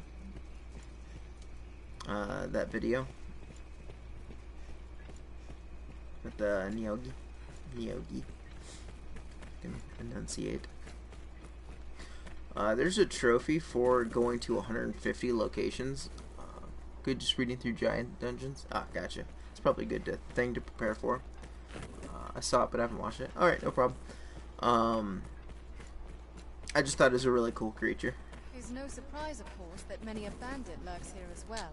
That video with the Nyogi. Can enunciate. There's a trophy for going to 150 locations. Good, just reading through giant dungeons. Ah, gotcha. It's probably a good thing to prepare for. I saw it, but I haven't watched it. All right, no problem. I just thought it was a really cool creature. It's no surprise, of course, that many a bandit lurks here as well.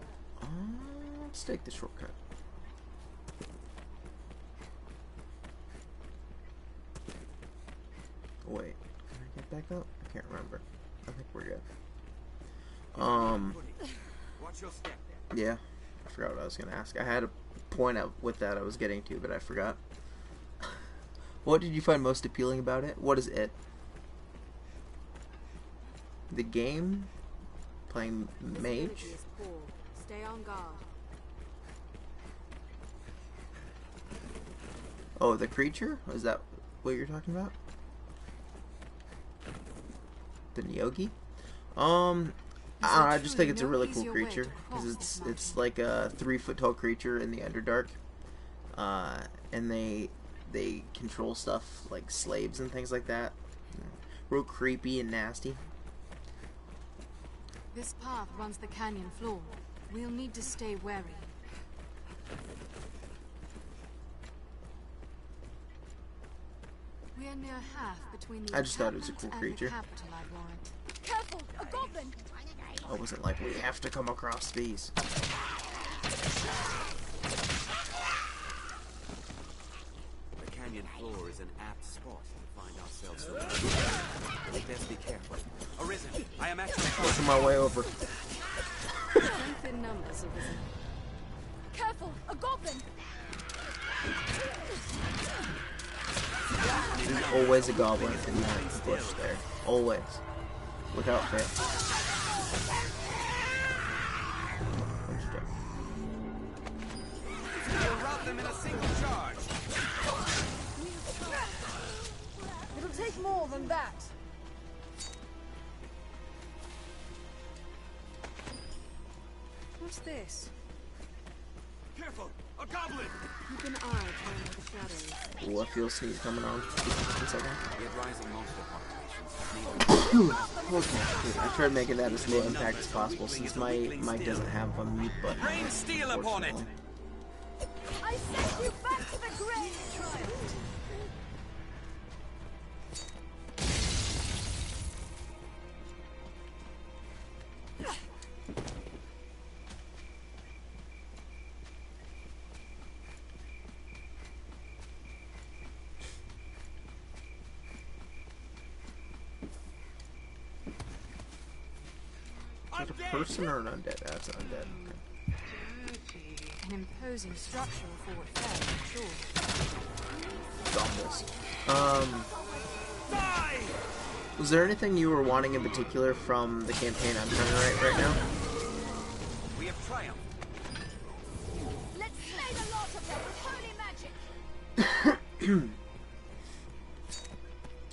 Let's take the shortcut. Wait, can I get back up? I can't remember. I think we're good. Watch your step. Yeah, I forgot what I was gonna ask. I had a point out with that I was getting to, but I forgot. What did you find most appealing about it? What is it? The game? Playing mage? Stay on guard. Oh, the creature? Is that what you're talking about? The Nyogi? I just think it's a really cool creature because it's like a 3-foot tall creature in the Underdark, and they control stuff like slaves and things like that. Real creepy and nasty. This path runs the canyon floor. We'll need to stay wary. We are near half between the I just thought it was a cool encampment and the creature. capital, I warrant. Careful, a goblin! I wasn't like, we have to come across these. The canyon floor is an apt spot to find ourselves surrounded. We best be careful. Arisen, I am at your Pushing my way over. Strength in numbers, Arisen. Careful, a goblin! There's always a goblin in that bush there. Always. Without fail. We'll rout them in a single charge. It'll take more than that. What's this? Careful, a goblin. Keep an eye playing with the shadows. Ooh, I feel a sneeze coming on. 1 second. Yet rising monster populations have Okay, I tried making that as low impact as possible since my mic doesn't have a mute button. rain steel upon it. I sent you back to the grave, child! Is that a person or an undead? That's an undead. An imposing structure for what fell, sure. Zombies. Was there anything you were wanting in particular from the campaign I'm trying to write right now? We have triumphed. Let's slay the lot of them with holy magic!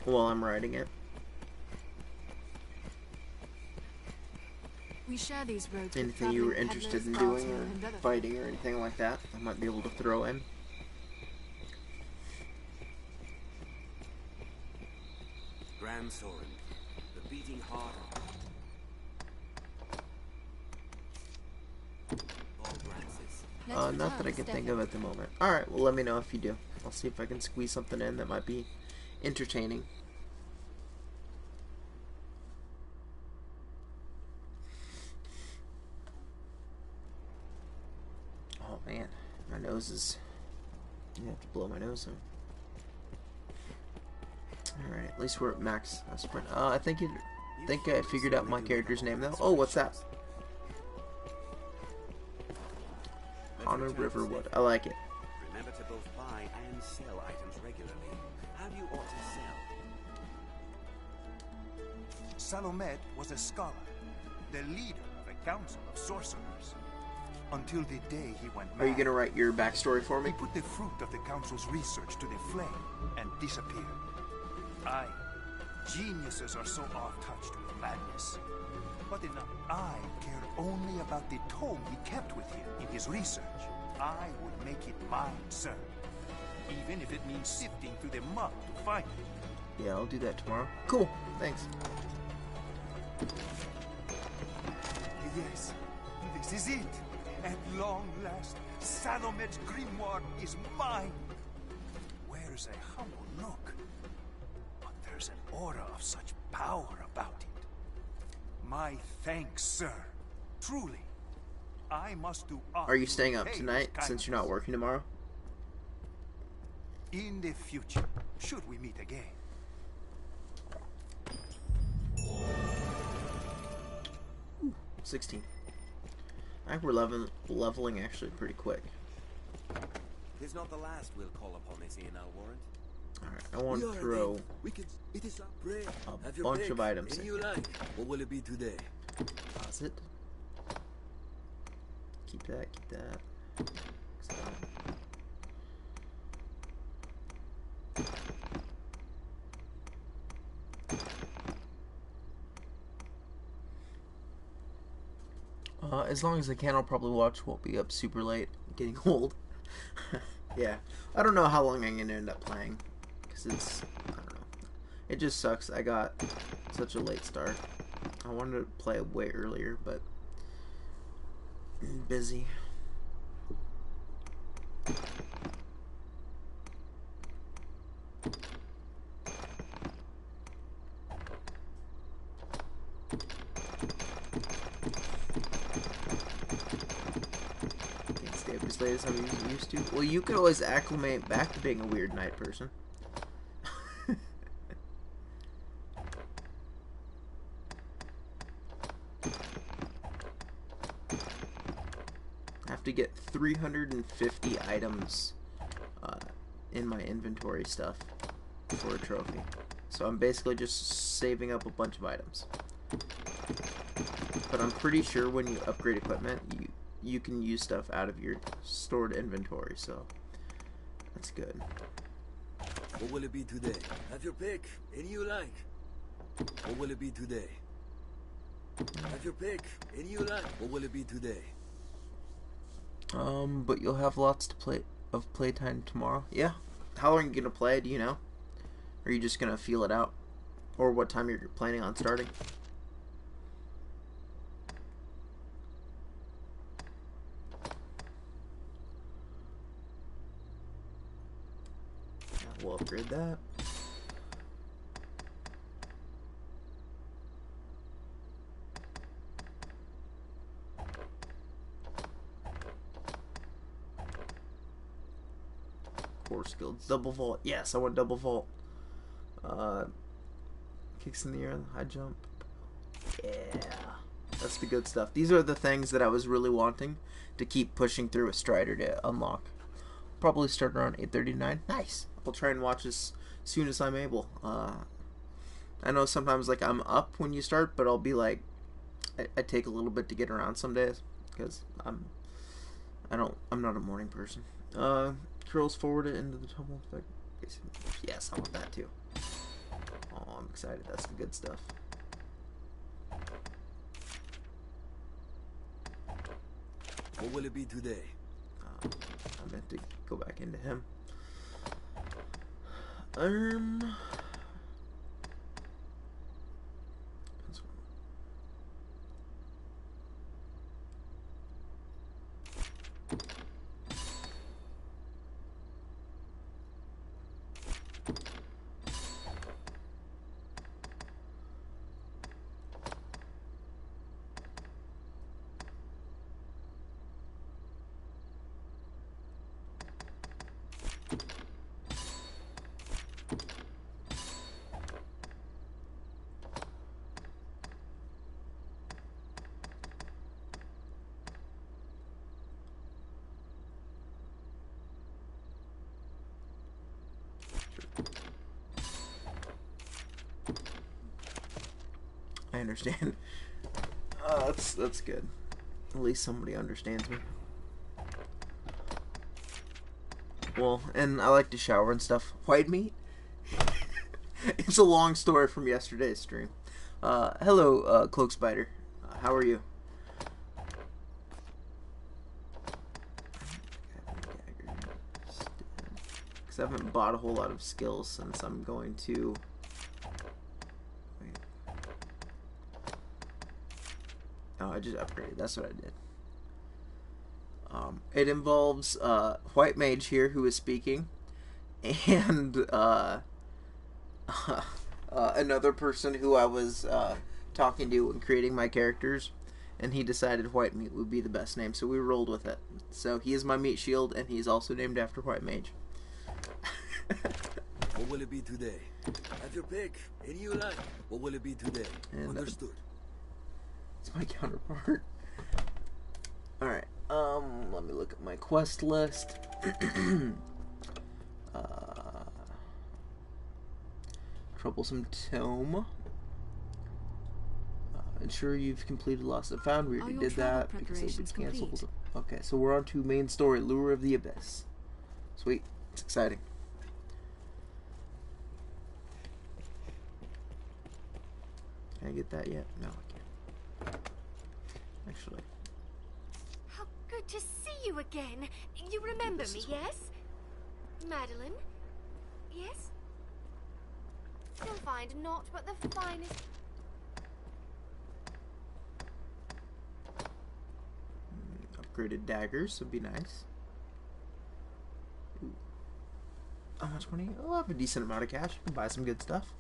While I'm writing it. We share these roads. Anything you were interested in doing or fighting or anything like that, I might be able to throw in. Grand Soren, the beating heart of All Francis, Let's Not that I return can to think Stefan. of at the moment. Alright, well, let me know if you do. I'll see if I can squeeze something in that might be entertaining. Oh man, my nose is. You have to blow my nose in. Alright, at least we're at max sprint. I think I figured out my character's name though. Oh, what's that? Honor Riverwood. I like it. Remember to both buy and sell items regularly. Have you ought to sell? Salomet was a scholar, the leader of a council of sorcerers. Until the day he went mad. Are you gonna write your backstory for me? He put the fruit of the council's research to the flame and disappeared. Aye, geniuses are so off-touched with madness. But enough. I cared only about the tome he kept with him in his research. I would make it mine, sir. Even if it means sifting through the mud to find it. Yeah, I'll do that tomorrow. Cool, thanks. Yes, this is it. At long last, Salomet's grimoire is mine. Wears a humble look, but there's an aura of such power about it. My thanks, sir. Truly, I must do. Are you staying up tonight since you're not working tomorrow? In the future, should we meet again. 16. I think we're leveling actually pretty quick. Tis not the last we'll call upon this here now, Warrant. Alright, I want to throw It is our prayer. a bunch of items in. You like? What will it be today? Deposit. Keep that, keep that. As long as I can, I'll probably watch. Won't be up super late. Getting old. Yeah. I don't know how long I'm going to end up playing. Because it's... I don't know. It just sucks. I got such a late start. I wanted to play way earlier, but... I'm busy. As late as I'm used to. Well, you could always acclimate back to being a weird night person. I have to get 350 items in my inventory stuff for a trophy. So I'm basically just saving up a bunch of items. But I'm pretty sure when you upgrade equipment, you can use stuff out of your stored inventory, so that's good. What will it be today? Have your pick. Any you like. What will it be today? Have your pick. Any you like. What will it be today? But you'll have lots to playtime tomorrow. Yeah. How long are you gonna play? Do you know? Or are you just gonna feel it out? Or what time you're planning on starting? We'll upgrade that. Core skills. Double vault. Yes, I want double vault. Kicks in the air, high jump. Yeah. That's the good stuff. These are the things that I was really wanting to keep pushing through a Strider to unlock. Probably start around 8:39. Nice. I'll try and watch as soon as I'm able. I know sometimes like I'm up when you start, but I'll be like, I take a little bit to get around some days because I'm not a morning person. Curls forward into the tumble effect. Yes, I want that too. Oh, I'm excited. That's the good stuff. What will it be today? I meant to go back into him. I understand. That's good. At least somebody understands me. Well, and I like to shower and stuff. White meat? It's a long story from yesterday's stream. Hello, Cloak Spider. How are you? Because I haven't bought a whole lot of skills since I'm going to... Wait. Oh, I just upgraded. That's what I did. It involves White Mage here who is speaking, and another person who I was talking to and creating my characters, and he decided White Meat would be the best name, so we rolled with it. So he is my meat shield, and he's also named after White Mage. What will it be today? Have your pick. Any you like. What will it be today? And, Understood. It's my counterpart. Alright, let me look at my quest list. Troublesome Tome. Ensure you've completed Lost and Found. We already did that because it was canceled. Okay, so we're on to main story, Lure of the Abyss. Sweet. It's exciting. Can I get that yet? No, I can't. Actually. How good to see you again. You remember me, yes? Madeline? Yes? Still find naught but the finest... Upgraded daggers would be nice. Ooh. How much money? I'll have a decent amount of cash. I can buy some good stuff.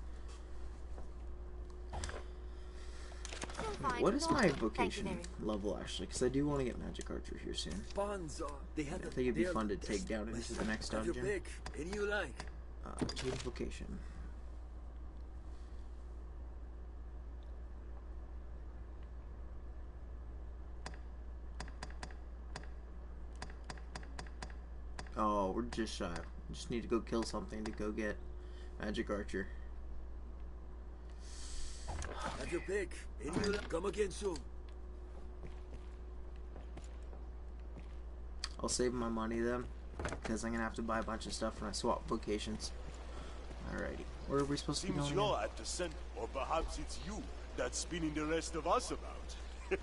Wait, what is my vocation level actually? Because I do want to get Magic Archer here soon. I think it'd be fun to take down into the next dungeon. Any you like. Change vocation. Oh, we're just shy. We just need to go kill something to go get Magic Archer. Have your pick. Any you like. Come again soon. I'll save my money then, because I'm gonna have to buy a bunch of stuff when I swap vocations. Alrighty, where are we supposed to be going? Seems you're at the center, or perhaps it's you that's spinning the rest of us about.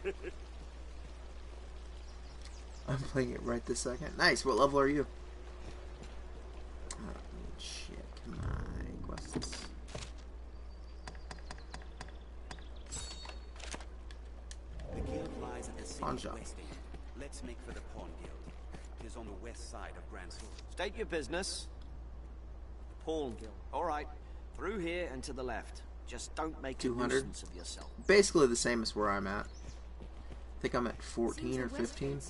I'm playing it right this second. Nice. What level are you? Let me check my quests. The guild lies at the city Pawn of shop. West End. Let's make for the Pawn Guild. It is on the west side of Grand Sword. State your business. The Pawn Guild. All right. Through here and to the left. Just don't make a 200. nuisance of yourself. Basically the same as where I'm at. I think I'm at 14 or 15.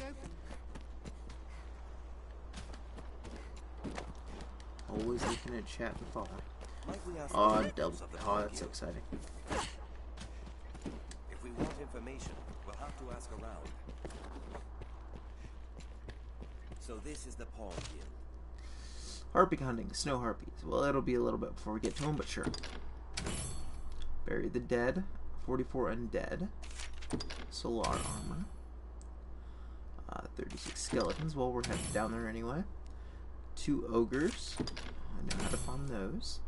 Always looking at chat and following. Oh, double. Oh, that's so exciting. If we want information, we'll have to ask around. So this is the Pawn Guild. Harpy hunting, snow harpies. Well, it'll be a little bit before we get to them, but sure. Bury the dead. 44 undead. Solar armor. 36 skeletons. Well, we're headed down there anyway. 2 ogres. I know how to farm those.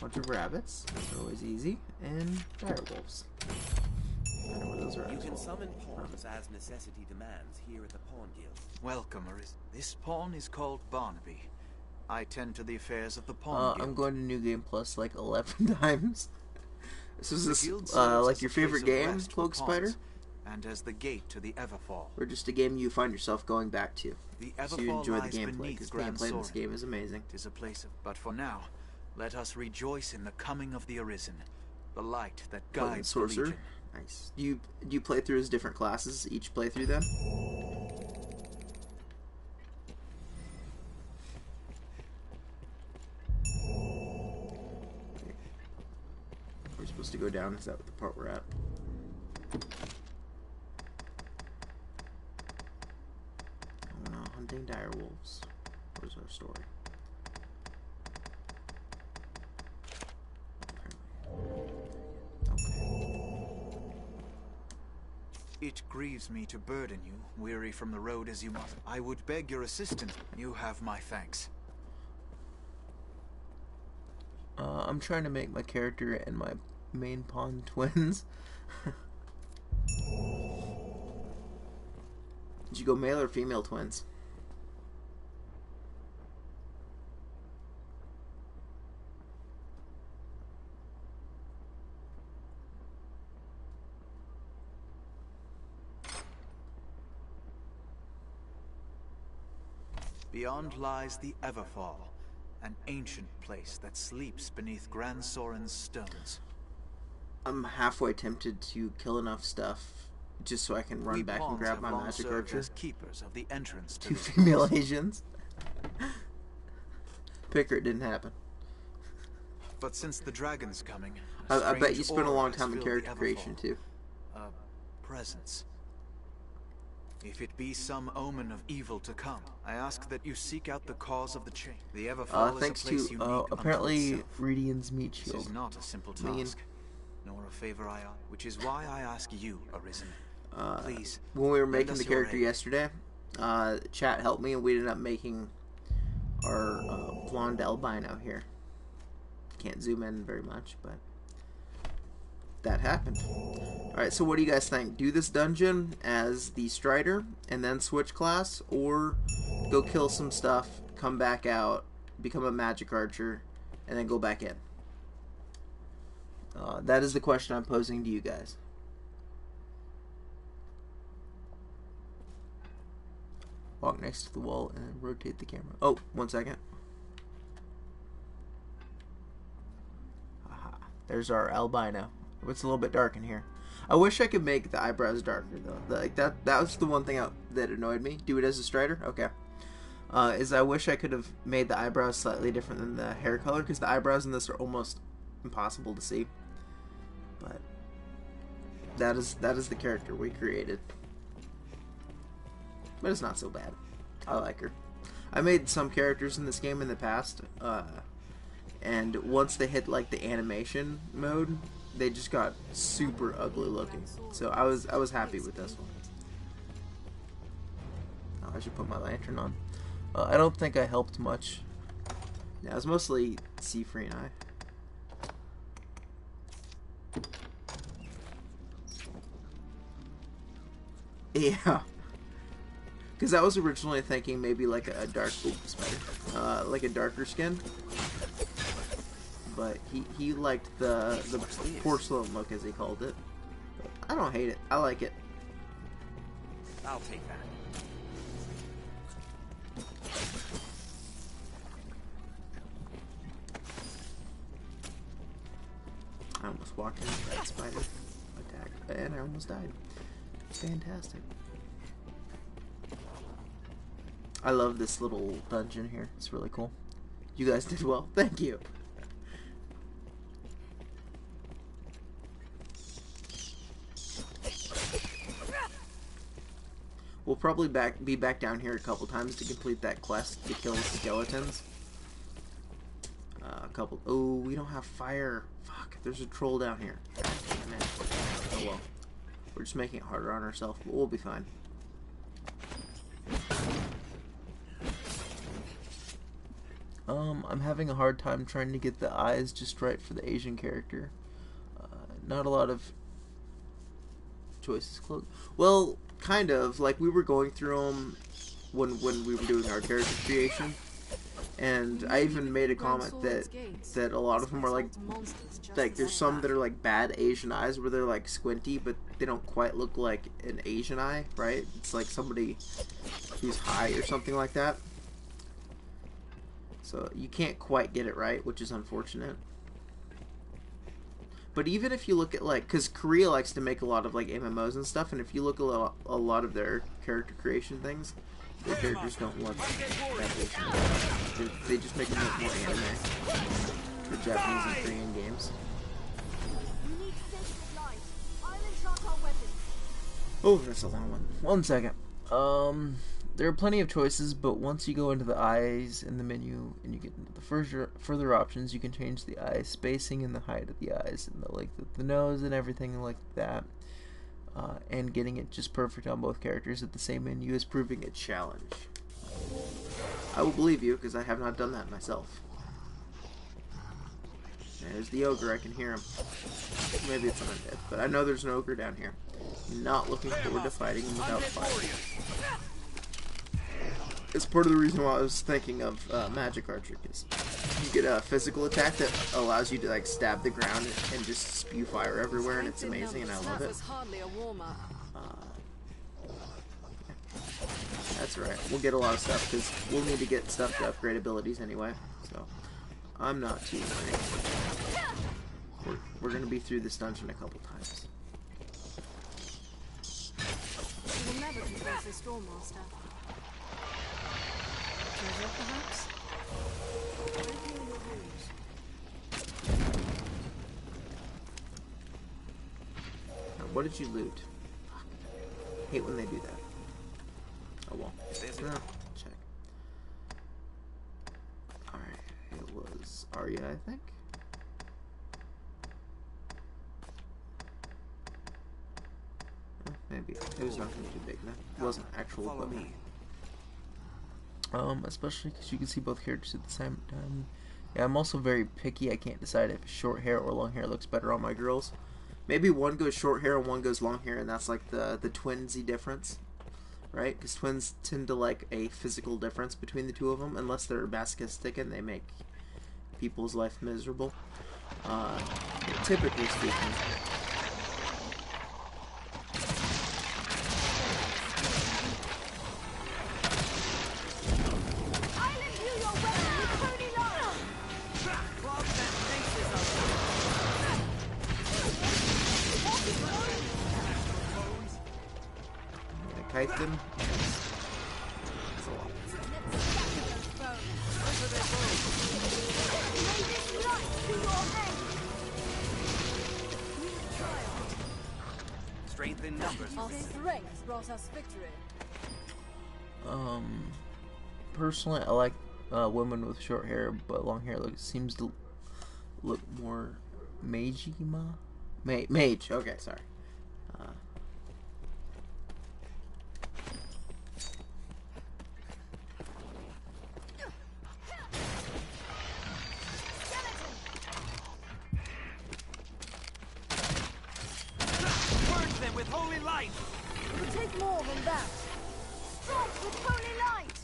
Bunch of rabbits. Those are always easy. And direwolves. I know where those are. You can summon pawns as necessity demands here at the Pawn Guild. Welcome, Aris. This pawn is called Barnaby. I tend to the affairs of the Pawn Guild. I'm going to New Game Plus like 11 times. This is like your favorite game, Cloak Spider? And as the gate to the Everfall. Or just a game you find yourself going back to. The so you enjoy the lies gameplay, because the gameplay in this game is amazing. It is a place of... But for now, let us rejoice in the coming of the Arisen, the light that guides the Sorcerer. Legion. Nice. Do you play through as different classes each playthrough then? We're supposed to go down. Is that the part we're at? Oh no, hunting direwolves. Where's our story? Okay. it grieves me to burden you, weary from the road as you must. I would beg your assistance. You have my thanks. I'm trying to make my character and my main pawn twins. Did you go male or female twins? Beyond lies the Everfall, an ancient place that sleeps beneath Grand Soren's stones. I'm halfway tempted to kill enough stuff just so I can run back and grab my magic archer. As keepers of the entrance to 2 female Asians. Picker, it didn't happen. But since the dragon's coming, I bet you spent a long time in character creation too. A presence. If it be some omen of evil to come, I ask that you seek out the cause of the change. The Everfall thanks is a place to unique apparently unto itself. Radiant's meat shield. This is not a simple task, nor a favor I ask, which is why I ask you, Arisen. Please. When we were making the character yesterday, chat helped me and we ended up making our blonde albino here. Can't zoom in very much, but that happened. Alright, so what do you guys think? Do this dungeon as the Strider and then switch class, or go kill some stuff, come back out, become a magic archer, and then go back in? That is the question I'm posing to you guys. Walk next to the wall and rotate the camera. Oh, 1 second. Aha. There's our albino. It's a little bit dark in here. I wish I could make the eyebrows darker though. Like that was the one thing that annoyed me. Do it as a Strider? Okay. Is I wish I could have made the eyebrows slightly different than the hair color, because the eyebrows in this are almost impossible to see. But that is the character we created. But it's not so bad. I like her. I made some characters in this game in the past, and once they hit like the animation mode, they just got super ugly looking. So I was happy with this one. Oh, I should put my lantern on. I don't think I helped much. Yeah, it was mostly Seafree and I. Yeah. Because I was originally thinking maybe like a dark, like a darker skin. But he liked the porcelain look, as he called it. But I don't hate it. I like it. I'll take that. I almost walked into that spider attack, and I almost died. Fantastic. I love this little dungeon here. It's really cool. You guys did well. Thank you. We'll probably be back down here a couple times to complete that quest to kill skeletons. Oh, we don't have fire. Fuck, there's a troll down here. Oh well. We're just making it harder on ourselves, but we'll be fine. I'm having a hard time trying to get the eyes just right for the Asian character. Not a lot of choices. Well, kind of. Like, we were going through them when we were doing our character creation. And I even made a comment that a lot of them are like there's some that are like bad Asian eyes where they're like squinty, but they don't quite look like an Asian eye, right? It's like somebody who's high or something like that. So you can't quite get it right, which is unfortunate. But even if you look at like, because Korea likes to make a lot of like MMOs and stuff, and if you look at a lot of their character creation things, their characters don't look that Asian. They just make them look more anime for Japanese and Korean games. Oh, that's a long one. 1 second. There are plenty of choices, but once you go into the eyes in the menu and you get into the further options, you can change the eye spacing and the height of the eyes and the length of the nose and everything like that. and getting it just perfect on both characters at the same menu is proving a challenge. I will believe you, because I have not done that myself. There's the ogre, I can hear him. Maybe it's undead, but I know there's an ogre down here. Not looking forward to fighting him without fire. It's part of the reason why I was thinking of magic archer, because you get a physical attack that allows you to like stab the ground and just spew fire everywhere, and it's amazing, and I love it. That's right. We'll get a lot of stuff, because we'll need to get stuff to upgrade abilities anyway, so I'm not too worried. We're going to be through this dungeon a couple times. You will never confess a storm master. Treasure, perhaps? I hear your rules. Now, what did you loot? Fuck. Hate when they do that. Oh well. No, check. Alright, it was Arya, I think. Maybe. It was nothing too big, man. It wasn't actual equipment. Especially because you can see both characters at the same time. Yeah, I'm also very picky. I can't decide if short hair or long hair looks better on my girls. Maybe one goes short hair and one goes long hair, and that's like the twinsy difference. Right? Because twins tend to like a physical difference between the two of them, unless they're masochistic and they make people's life miserable. Typically speaking. Kite them. That's a lot. Strength in numbers. Our strength brought us victory. Personally, I like women with short hair, but long hair seems to look more magey. Mage. Okay, sorry. With holy light! It will take more than that. Strike with holy light!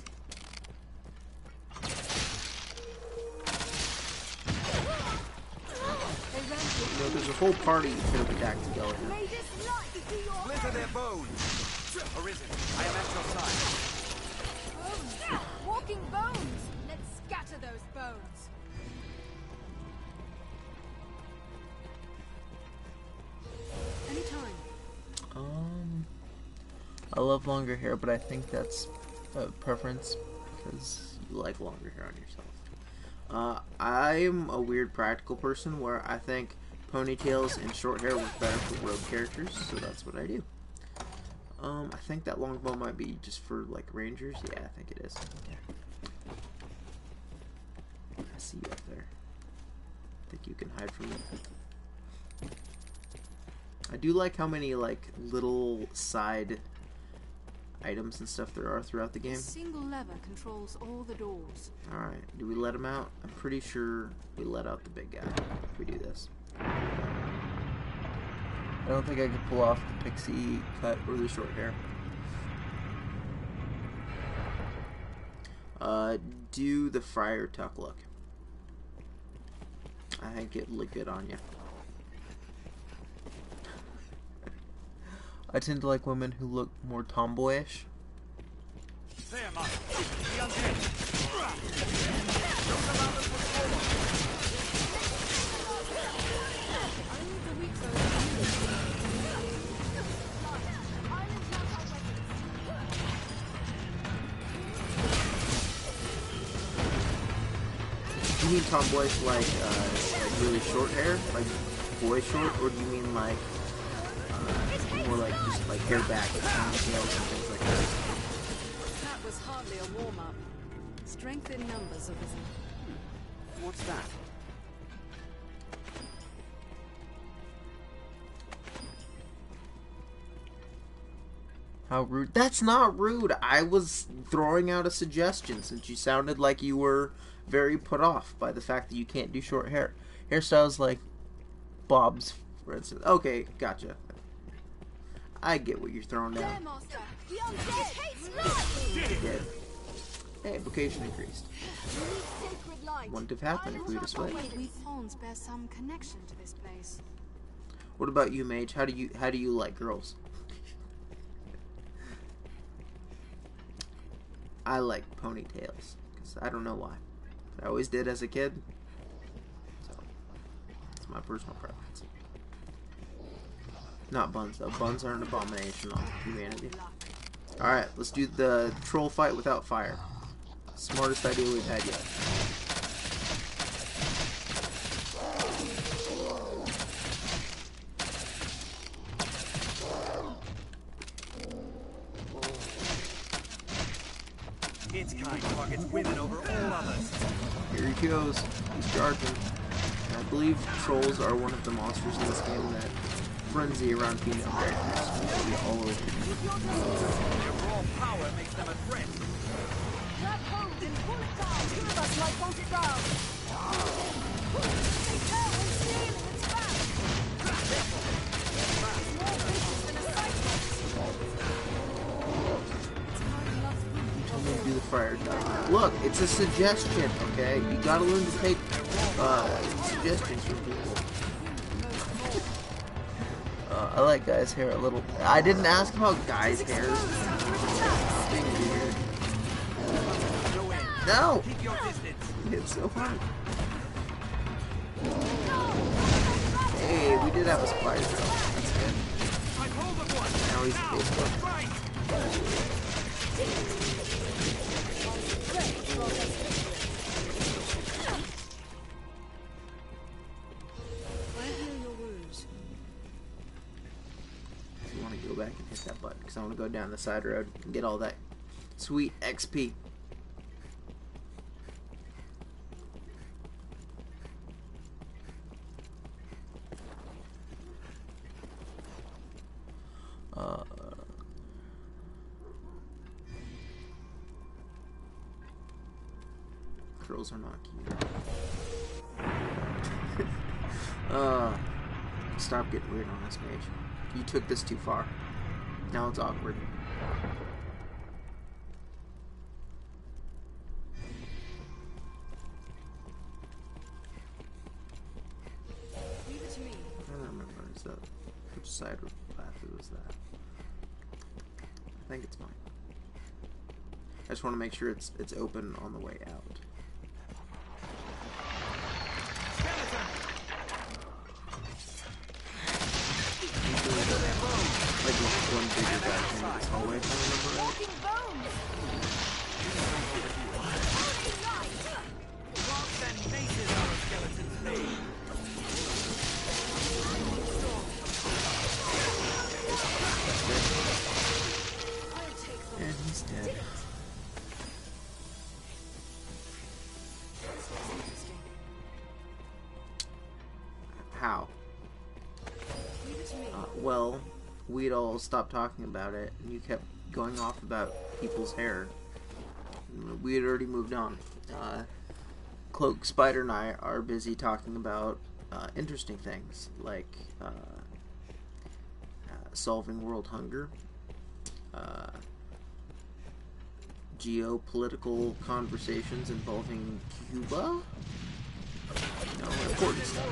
You know, there's a whole party you could have attacked together. May this light be your Splinter their bones! Arisen, I am at your side. bones! Walking bones! Let's scatter those bones! Anytime. I love longer hair, but I think that's a preference because you like longer hair on yourself. I'm a weird practical person where I think ponytails and short hair work better for rogue characters, so that's what I do. I think that longbow might be just for like rangers. Yeah, I think it is. Okay. I see you up there. I think you can hide from me. I do like how many like little side items and stuff there are throughout the game. A single lever controls all the doors. Alright, do we let him out? I'm pretty sure we let out the big guy if we do this. I don't think I could pull off the pixie cut or the short hair. Do the friar tuck look. I think it'd look good on you. I tend to like women who look more tomboyish. There, Master. The undead. Do you mean tomboyish like really short hair, like boy short, or do you mean like more like just like hair back and things like that? That was hardly a warm-up. Strength in numbers, Arisen. What's that? How rude. That's not rude. I was throwing out a suggestion since you sounded like you were very put off by the fact that you can't do short hair. Hairstyles like Bob's, for instance. Okay, gotcha. I get what you're throwing down. Dead. Hey, vocation increased. Wouldn't have happened if we would have switched. We pawns bear some connection to this place. What about you, Mage? How do you like girls? I like ponytails because I don't know why. I always did as a kid. So it's my personal preference. Not buns though. Buns are an abomination on humanity. All right, let's do the troll fight without fire. Smartest idea we've had yet. Its kind targets women over all others. Here he goes. He's charging. And I believe trolls are one of the monsters in this game that frenzy around female characters. They'll be all over. Their raw power makes them a threat. Grab hold and pull it down. Two of us might bolt it down. Take care when stealing its back. Careful. It's more vicious than a cyclops. Do the fire dodge. Look, it's a suggestion, okay? You gotta learn to take suggestions from people. I like guys' hair a little. I didn't ask about guys' hair. Being weird. No! It's so hard. Hey, we did have a spider though. That's good. Now he's Facebook. If you want to go back and hit that button, because I want to go down the side road and get all that sweet XP. Girls are not cute. Stop getting weird on this, Mage. You took this too far. Now it's awkward. Leave it to me. I don't remember. Is that which side path was that? I think it's mine. I just want to make sure it's open on the way out. Like one bigger guy came this hallway, if I remember right. Rocks and maces are a skeleton's name. And he's dead. How? Well, we'd all stopped talking about it, and you kept going off about people's hair. We had already moved on. Cloak, Spider, and I are busy talking about interesting things, like solving world hunger, geopolitical conversations involving Cuba. No, important stuff.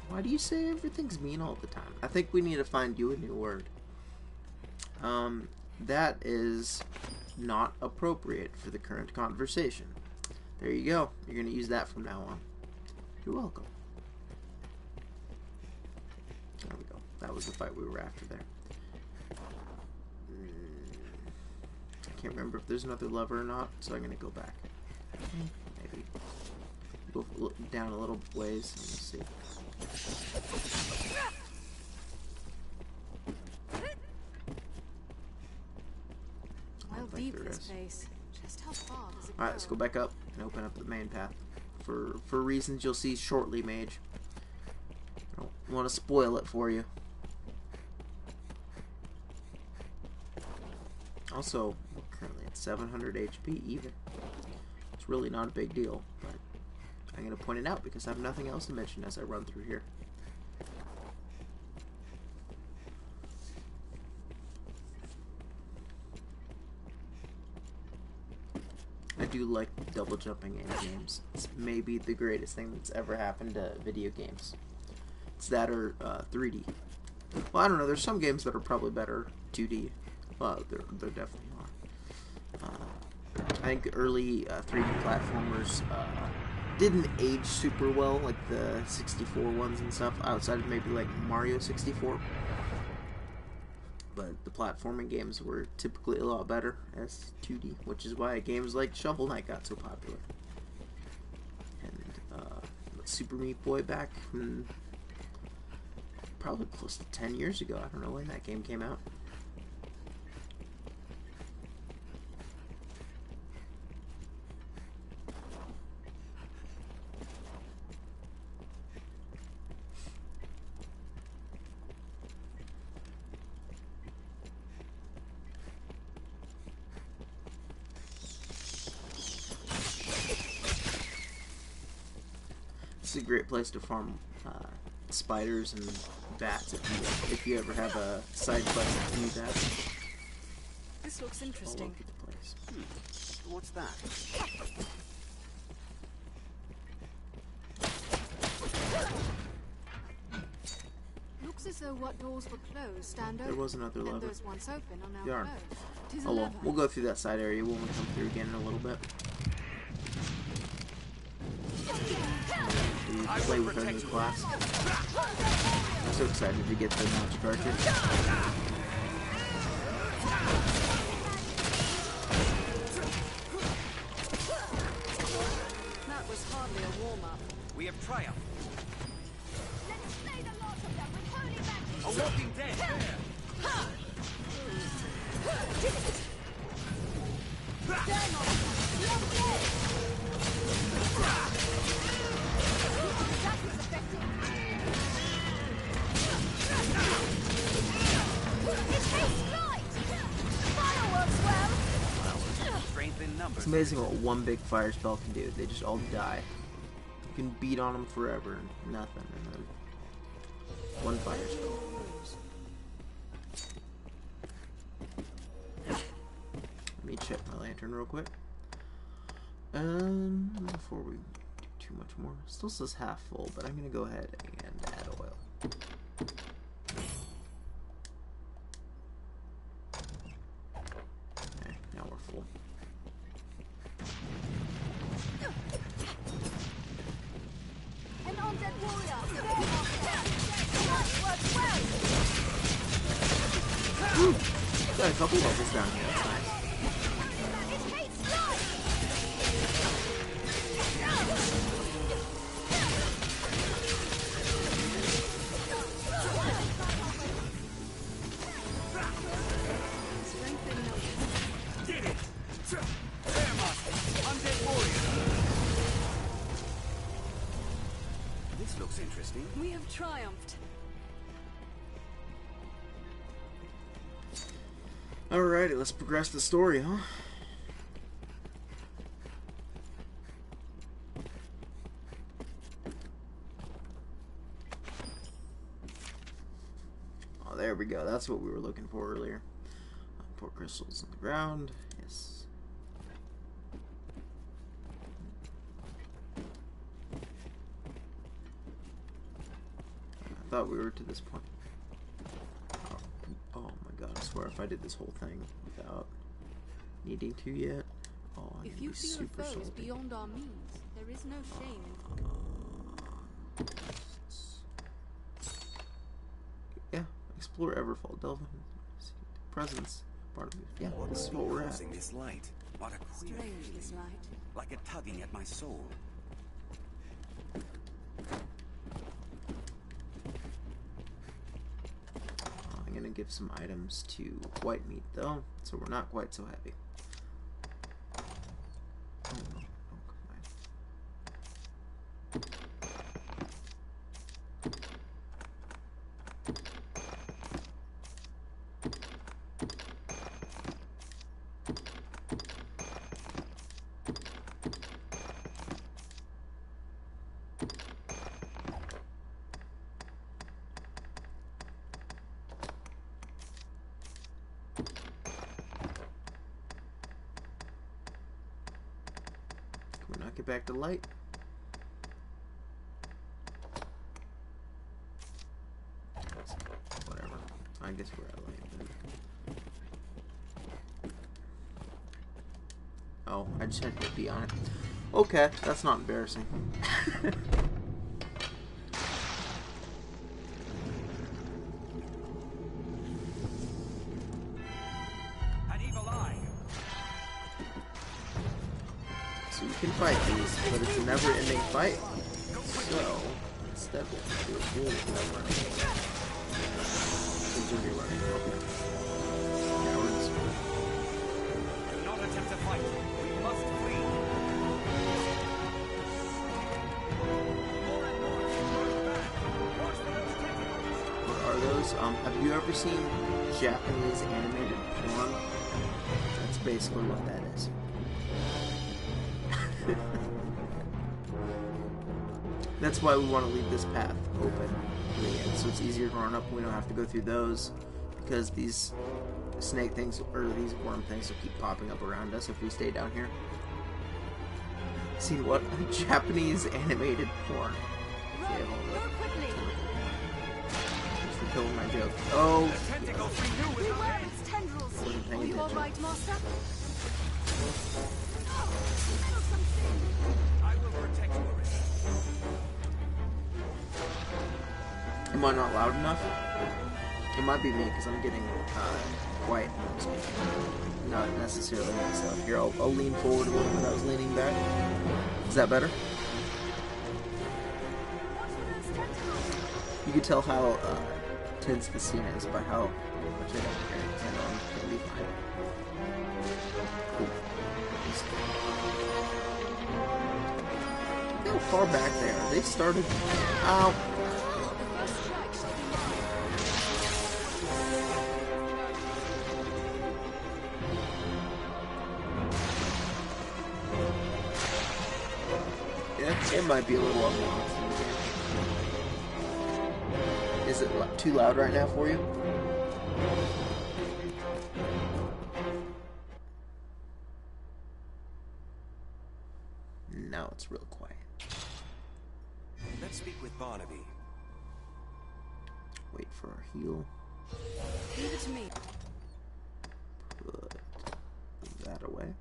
Why do you say everything's mean all the time? I think we need to find you a new word. That is not appropriate for the current conversation. There you go. You're going to use that from now on. You're welcome. There we go. That was the fight we were after there. I can't remember if there's another lever or not, so I'm going to go back. Maybe. Go down a little ways and we'll see. Well, deep this space. Just how far does it go? Alright, let's go back up and open up the main path. For reasons you'll see shortly, Mage. I don't want to spoil it for you. Also, we're currently at 700 HP even. It's really not a big deal, but I'm going to point it out because I have nothing else to mention as I run through here. I do like double jumping in games. It's maybe the greatest thing that's ever happened to video games. It's that or 3D. Well, I don't know. There's some games that are probably better 2D. Well, there definitely are. I think early 3D platformers didn't age super well, like the 64 ones and stuff, outside of maybe like Mario 64. But the platforming games were typically a lot better as 2D, which is why games like Shovel Knight got so popular. And Super Meat Boy back probably close to 10 years ago. I don't know when that game came out. It's a great place to farm spiders and bats if you ever have a side quest to do that. This looks interesting. All over the place. What's that? Looks as though what doors were closed stand open. There was another lever. And those ones open are now Yarn. closed. 'Tis a Oh well, lever. we'll go through that side area when we come through again in a little bit. We play with our new class. I'm so excited to get the match cartridge. That was hardly a warm-up. We have triumphed. Let's slay the lot of them with holy magic. A walking dead. Strength in numbers. It's amazing what one big fire spell can do. They just all die. You can beat on them forever and nothing. And then one fire spell. Let me check my lantern real quick. Before we do too much more. Still says half full, but I'm gonna go ahead and add oil. Okay, now we're full. An undead warrior. Works well. Woo! Got a couple levels down here. That's nice. It hates life. Did it! There, Master! Undead warrior! This looks interesting. We have triumphed. Alrighty, let's progress the story, huh? Oh, there we go. That's what we were looking for earlier. Pour crystals on the ground. Yes. I thought we were to this point. Oh my god, I swear if I did this whole thing without needing to yet, oh, I'm If gonna you be feel super foes salty. beyond our means, there is no shame in Yeah, explore Everfall, delve into presence. Part of it. Yeah, What this is could be what we're at. causing this light? What a queer strange, this feeling. light. Like a tugging at my soul. gonna give some items to white meat though, so we're not quite so happy. Oh, no. Oh, come on. Can we not get back to light? Whatever. I guess we're at light then. Oh, I just had to be on it. Okay, that's not embarrassing. An evil eye. So you can fight these, but it's a never-ending fight. So instead, we'll do a duel never ending. Continue running. Okay. Yeah, we're in this one. Do not attempt to fight. We must flee. What are those? Have you ever seen Japanese animated porn? That's basically what that is. That's why we want to leave this path open, so it's easier to run up. We don't have to go through those because these snake things or these worm things will keep popping up around us if we stay down here. See what? Japanese animated porn. Run, go quickly. Thanks for killing my joke. Oh, Beware its tendrils. Wasn't paying Are you all attention. right, Master? I will protect you. am I not loud enough? It might be me because I'm getting quiet. Not necessarily myself. Here, I'll lean forward a little bit. I was leaning back. Is that better? You can tell how tense the scene is by how much I don't care. I know I'm gonna be fine. Cool. Look how far back they are. They started. Ow. Yeah, it might be a little unbalanced. Is it too loud right now for you? Now it's real quiet. Let's speak with Barnaby. Wait for our heal. Leave it to me. Put that away.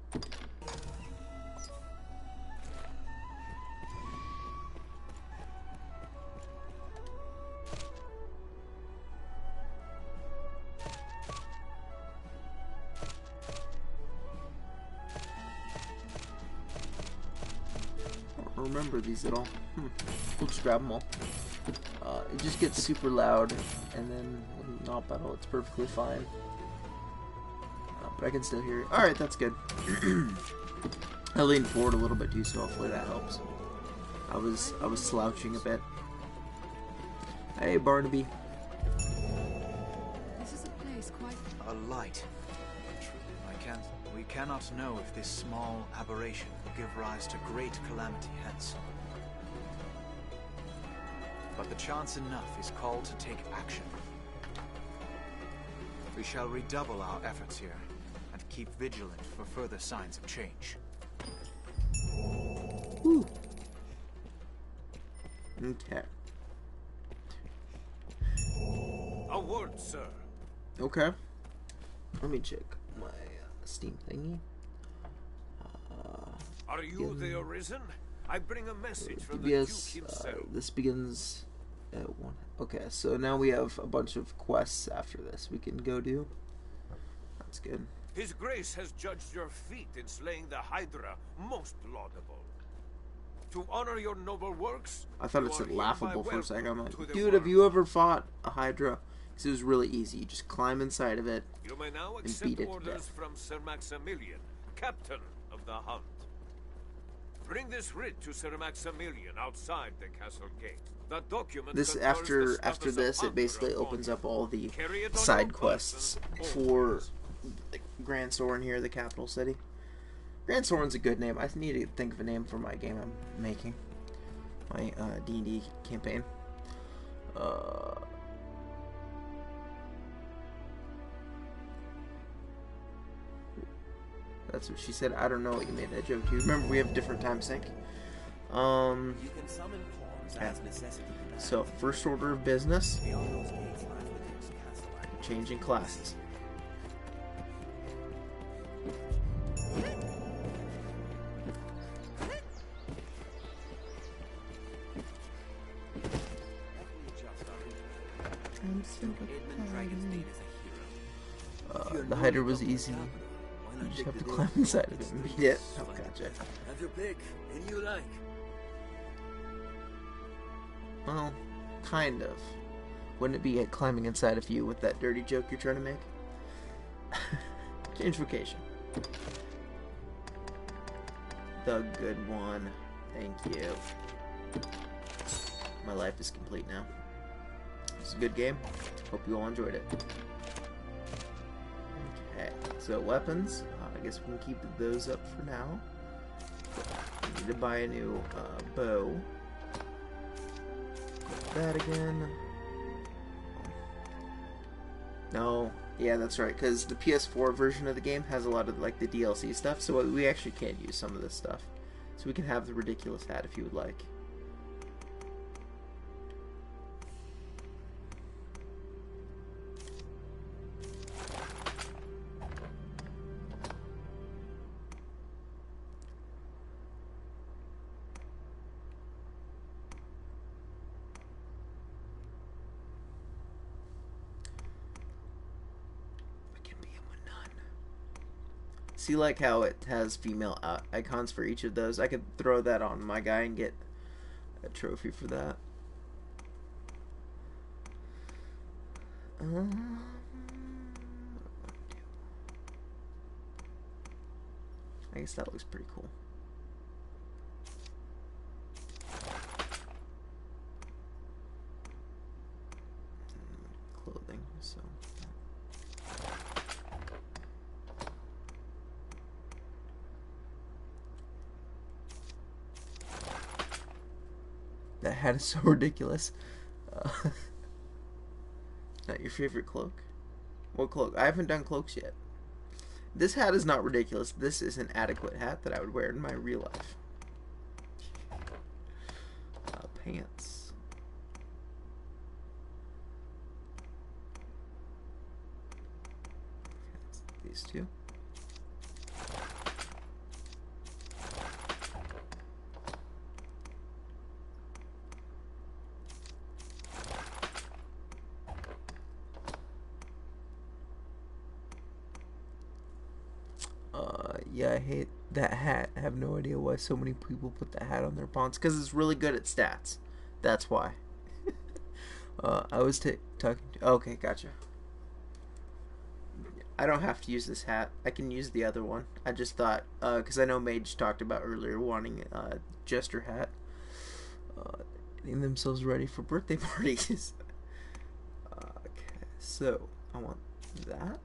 Remember these at all. We'll just grab them all. It just gets super loud, and then when not battle, it's perfectly fine. But I can still hear it. Alright, that's good. I leaned forward a little bit too, so hopefully that helps. I was slouching a bit. Hey, Barnaby. This is a place quite... A light. We cannot know if this small aberration will give rise to great calamity hence. But the chance enough is called to take action. We shall redouble our efforts here, and keep vigilant for further signs of change. Whew. Okay. A word, sir. Okay. Let me check my Steam thingy. Are you the Arisen? I bring a message from the DBS, Duke himself. this begins at 1. Okay, so now we have a bunch of quests after this we can go do. That's good. His Grace has judged your feat in slaying the Hydra most laudable. To honor your noble works, I thought you it said are hereby laughable for a second. I'm welcomed like, to the dude, have world. you ever fought a Hydra? Because it was really easy. You just climb inside of it You may now and accept beat it to orders death. from Sir Maximilian, captain of the hunt. Bring this writ to Sir Maximilian outside the castle gate. The document This confers the after status this, of it basically hunter opens upon up all the Carry it on side your quests person, for like, Grand Soren here, the capital city. Grand Soren's a good name. I need to think of a name for my game I'm making. My D&D campaign. That's what she said. I don't know what you made that joke to. Remember, we have different time sync. You can summon pawns as necessity demands. So, first order of business. Beyond those gates lies within castle. Changing classes. I'm so the hider was easy. You just have to climb inside of it and beat it. Oh, gotcha. Have your pick. Any you like. Well, kind of. Wouldn't it be climbing inside of you with that dirty joke you're trying to make? Change vocation. The good one. Thank you. My life is complete now. It's a good game. Hope you all enjoyed it. Okay, so weapons. I guess we can keep those up for now. I need to buy a new bow. That again. No, yeah, that's right, because the PS4 version of the game has a lot of like the DLC stuff, so we actually can use some of this stuff. So we can have the ridiculous hat if you would like. See, like how it has female icons for each of those? I could throw that on my guy and get a trophy for that. I guess that looks pretty cool. Clothing, so... That hat is so ridiculous. Not your favorite cloak? What cloak? I haven't done cloaks yet. This hat is not ridiculous. This is an adequate hat that I would wear in my real life. Pants. These two. Yeah, I hate that hat. I have no idea why so many people put that hat on their pawns. Because it's really good at stats. That's why. I was talking to... Okay, gotcha. I don't have to use this hat. I can use the other one. I just thought... Because I know Mage talked about earlier wanting a Jester hat. Getting themselves ready for birthday parties. Okay, so... I want that.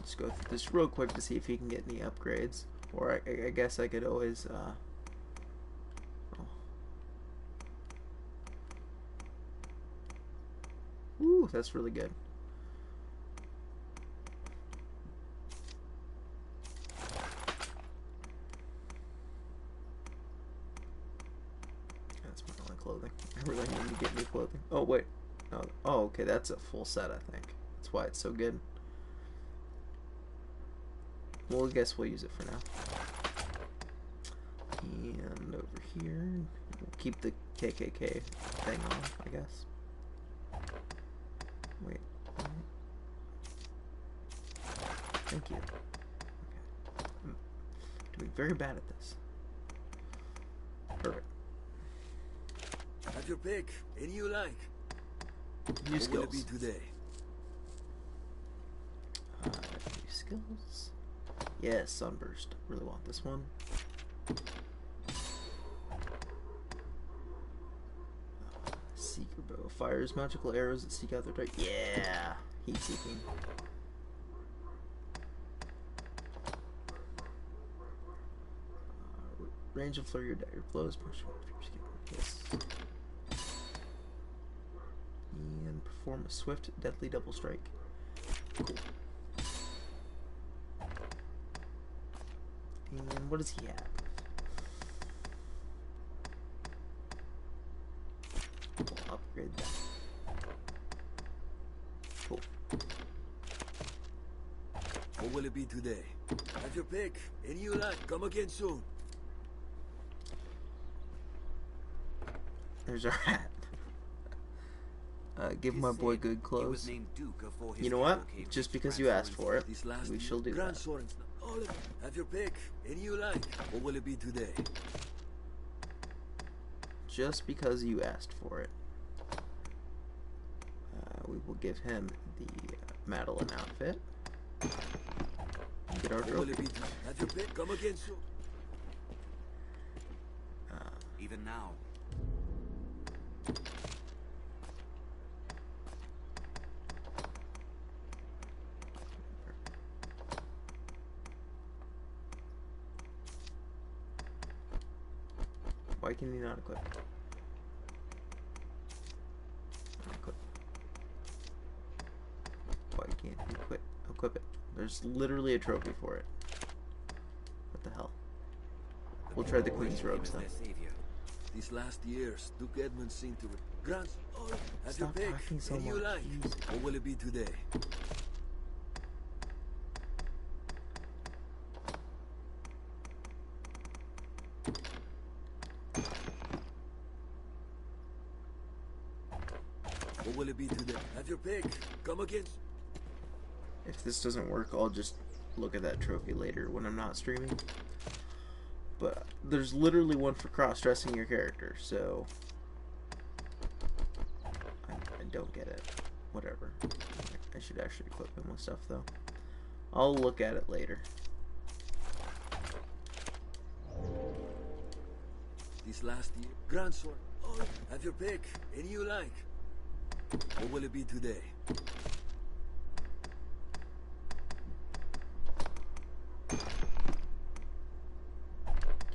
Just go through this real quick to see if he can get any upgrades. Or I guess I could always... Ooh, that's really good. That's my only clothing. I really need to get new clothing. Oh, wait. Oh, okay, that's a full set, I think. That's why it's so good. Well, I guess we'll use it for now. And over here, we'll keep the KKK thing on, I guess. Wait. Thank you. Okay. I'm doing very bad at this. Perfect. Have your pick. Any you like. New What will it be skills. today? New skills. Yes, Sunburst. Really want this one. Seeker bow. Fires magical arrows that seek out their target. Yeah! Heat seeking. Range of flurry or dagger blows. Yes. And perform a swift, deadly double strike. Cool. And what does he have? We'll upgrade that. Cool. What will it be today? Have your pick. Any you like. Come again soon. There's our hat. Give my boy good clothes. You know what? Just because you asked for it, we shall do that. Have your pick. Any you like. What will it be today? Just because you asked for it. We will give him the Madeline outfit. Get our trophy. Have your pick. Come again soon. Even now. Why can you not equip? Equip. Why can't you equip it? There's literally a trophy for it. What the hell? We'll try the Queen's robes then. These last years, Duke Edmund seemed to grant. Have your Stop pick. talking so Any you much. like. What will it be today? What will it be today? Have your pick. Come again. If this doesn't work, I'll just look at that trophy later when I'm not streaming. But there's literally one for cross-dressing your character, so I don't get it. Whatever. I should actually equip him with stuff, though. I'll look at it later. This last year, Grand Sword. Have your pick. Any you like. What will it be today?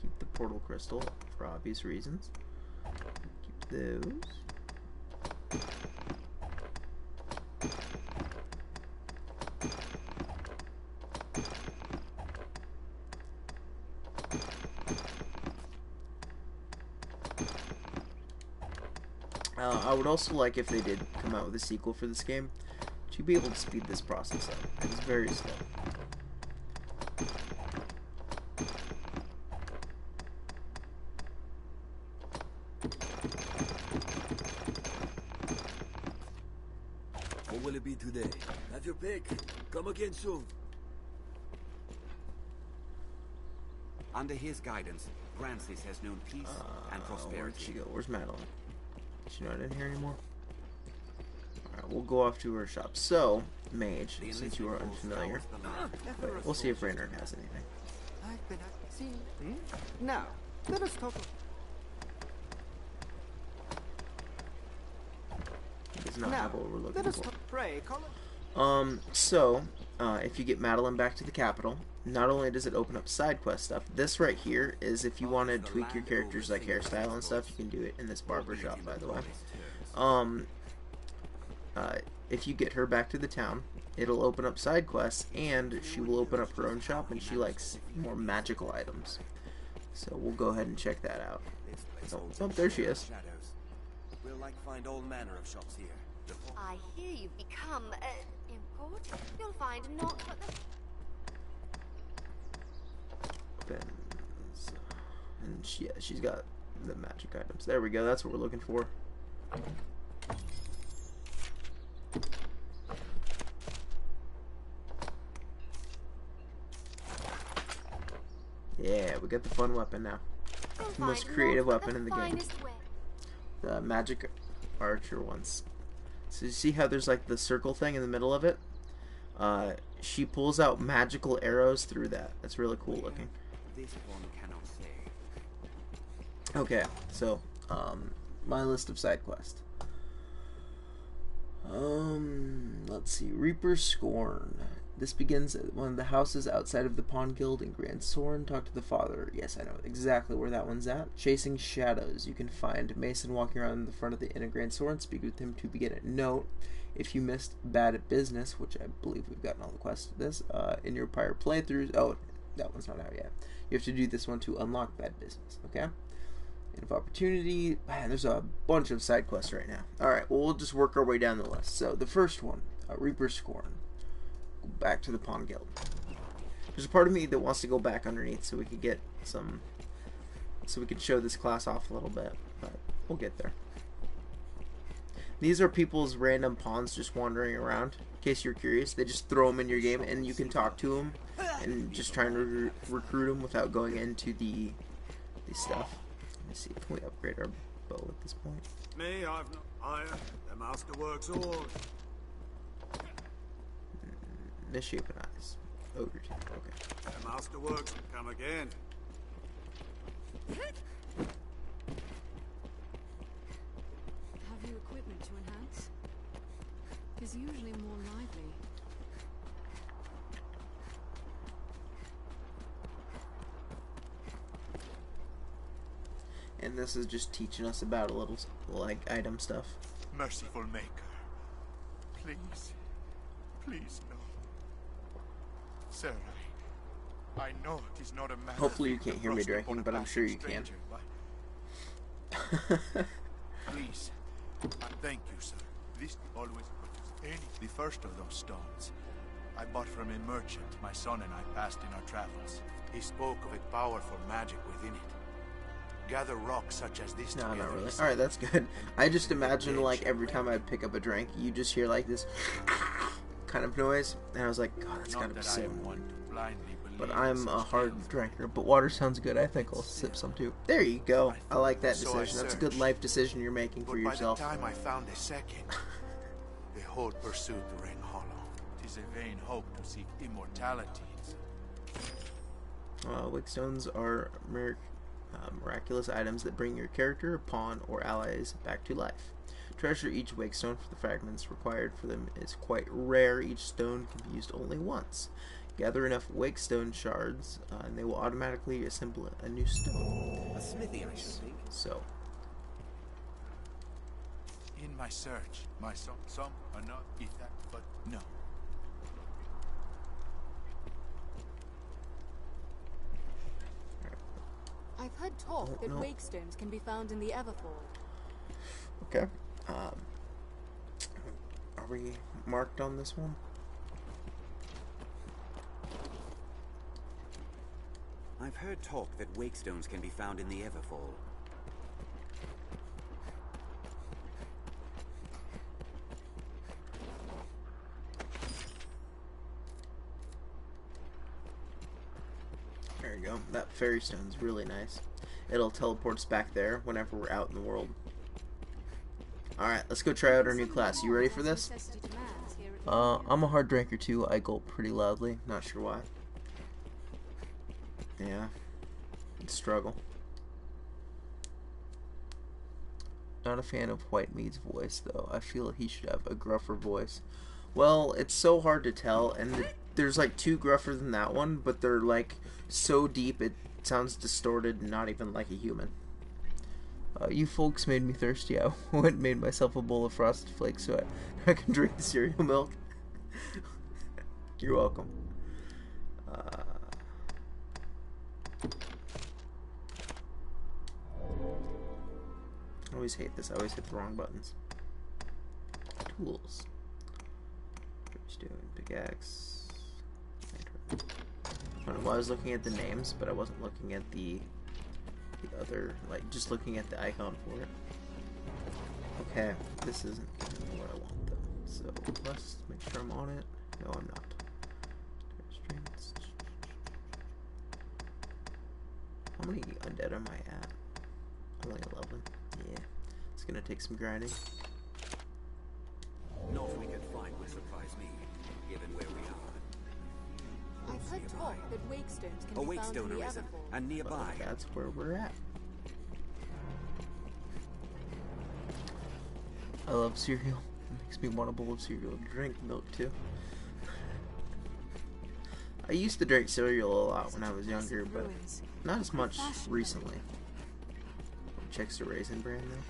Keep the portal crystal for obvious reasons. Keep those. I would also like, if they did come out with a sequel for this game, to be able to speed this process up. It's very slow. What will it be today? Have your pick. Come again soon. Under his guidance, Grancis has known peace and prosperity. Where'd she go? Where's Madeline? Is she not in here anymore? Alright, we'll go off to her shop. So, Mage, since you are unfamiliar, we'll see if Raynard has anything. Now, let us talk. He does not have what we're looking for. Pray, if you get Madeline back to the capital, not only does it open up side quest stuff, this right here is if you want to tweak your character's like hairstyle and stuff, you can do it in this barber shop, by the way. If you get her back to the town, it'll open up side quests, and she will open up her own shop, and she likes more magical items. So we'll go ahead and check that out. Oh, there she is. We'll like find all manner of shops here. I hear you've become, important. You'll find naught but the... Benz. And she's got the magic items. There we go. That's what we're looking for. Yeah, we got the fun weapon now. The most creative weapon in the game. The magic archer ones. So you see how there's like the circle thing in the middle of it? She pulls out magical arrows through that. That's really cool looking. This one cannot say. Okay, so my list of side quests. Let's see. Reaper's Scorn. This begins at one of the houses outside of the Pawn Guild in Grand Soren. Talk to the father. Yes, I know exactly where that one's at. Chasing Shadows. You can find Mason walking around in the front of the Inn of Grand Soren. Speak with him to begin it. Note, if you missed Bad at Business, which I believe we've gotten all the quests to this, in your prior playthroughs... Oh, that one's not out yet. You have to do this one to unlock Bad Business, okay? And of Opportunity... Man, there's a bunch of side quests right now. Alright, well, we'll just work our way down the list. So, the first one, Reaper's Scorn. Back to the Pawn Guild. There's a part of me that wants to go back underneath so we could get some... So we could show this class off a little bit. But we'll get there. These are people's random pawns just wandering around. In case you're curious, they just throw them in your game and you can talk to them and just try and recruit them without going into the stuff. Let me see. Can we upgrade our bow at this point? Me, I've no iron. The master works all. Misshapen eyes. Ogre teeth. Okay. The master works. Come again. Have you equipment to enhance? Is usually more lively. And this is just teaching us about a little, like, item stuff. Merciful Maker, please, please no. Sir, I know it is not a matter. Hopefully you can't hear me drinking, but I'm sure you can. Please, thank you, sir. This always any. The first of those stones I bought from a merchant my son and I passed in our travels. He spoke of a powerful magic within it. Gather rocks such as this together. No, not really. Alright, that's good. I just imagine, like, every time I pick up a drink, you just hear, like, this kind of noise. And I was like, God, that's gotta be so annoying. But I'm a hard drinker. But water sounds good. I think I'll sip some, too. There you go. I like that decision. That's a good life decision you're making for yourself. By the time I found a second, the whole pursuit rang hollow. 'Tis a vain hope to seek immortality. Wakestones are miraculous items that bring your character, pawn, or allies back to life. Treasure each wakestone for the fragments required for them is quite rare. Each stone can be used only once. Gather enough wakestone shards, and they will automatically assemble a new stone. A smithy, I should think. So. In my search, my some are not eat that, but no. I've heard talk that wakestones can be found in the Everfall. Okay. Are we marked on this one? I've heard talk that wakestones can be found in the Everfall. There you go. That fairy stone's really nice. It'll teleport us back there whenever we're out in the world. Alright, let's go try out our new class. You ready for this? I'm a hard drinker too. I gulp pretty loudly. Not sure why. Yeah. Struggle. Not a fan of Whitemead's voice though. I feel he should have a gruffer voice. Well, it's so hard to tell, and there's like two gruffer than that one, but they're like so deep it sounds distorted and not even like a human. You folks made me thirsty. I went and made myself a bowl of Frosted Flakes so I can drink the cereal milk. You're welcome. I always hate this. I always hit the wrong buttons. tools. Just doing pickaxe. I don't know why I was looking at the names, but I wasn't looking at the other, like, just looking at the icon for it. Okay, this isn't what I want though. So let's make sure I'm on it. No, I'm not. Strengths. How many undead am I at? Only 11. Yeah, it's gonna take some grinding. Not we can find would surprise me, given where we are. I've heard talk that wake stones can A be wake found stone in the arisen, Everfall. and nearby. Well, that's where we're at. I love cereal. It makes me want a bowl of cereal and drink milk too. I used to drink cereal a lot when I was younger, but not as much recently. Checks the Raisin Bran though.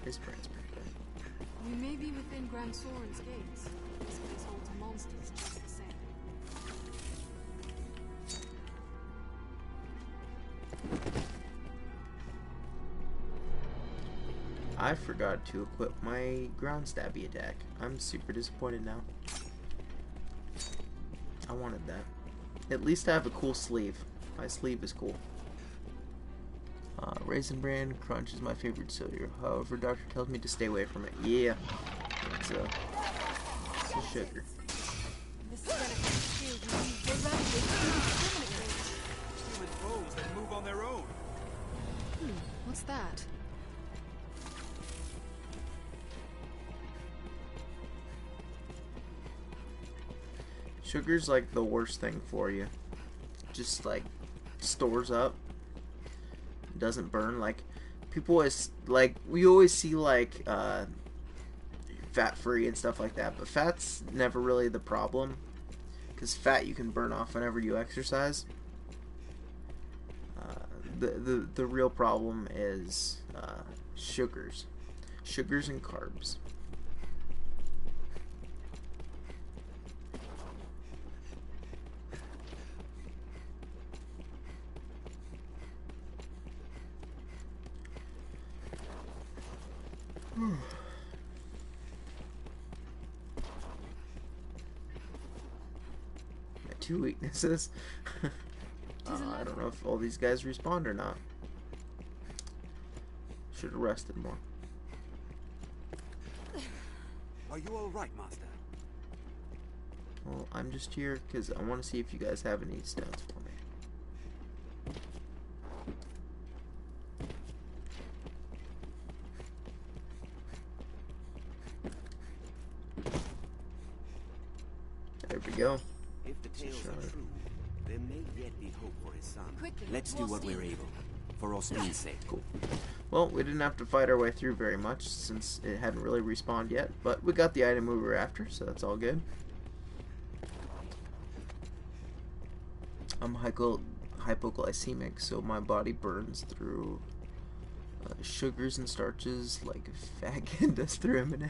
Raisin Bran's pretty good. We may be within Grand Soren's gates. This place holds monsters just the same. I forgot to equip my ground stabby attack. I'm super disappointed now. I wanted that. At least I have a cool sleeve. My sleeve is cool. Raisin Bran Crunch is my favorite cereal. However, doctor tells me to stay away from it. Yeah, it's a sugar. This is gonna shield you. They ravage Human foes that move on their own. What's that? Sugar's like the worst thing for you. Just like stores up. Doesn't burn. Like people always like, we always see like fat free and stuff like that, but fat's never really the problem, because fat you can burn off whenever you exercise. The real problem is sugars and carbs. My 2 weaknesses. I don't know if all these guys respawned or not. Should have rested more. Are you all right, Master? Well, I'm just here because I want to see if you guys have any stones for me. There we go. If the tales are true, there may yet be hope for his son. Quickly, Let's do what we're able, for Osmin's sake. Cool. Well, we didn't have to fight our way through very much since it hadn't really respawned yet, but we got the item we were after, so that's all good. I'm hypoglycemic, so my body burns through sugars and starches like a fat kid does through M&Ms.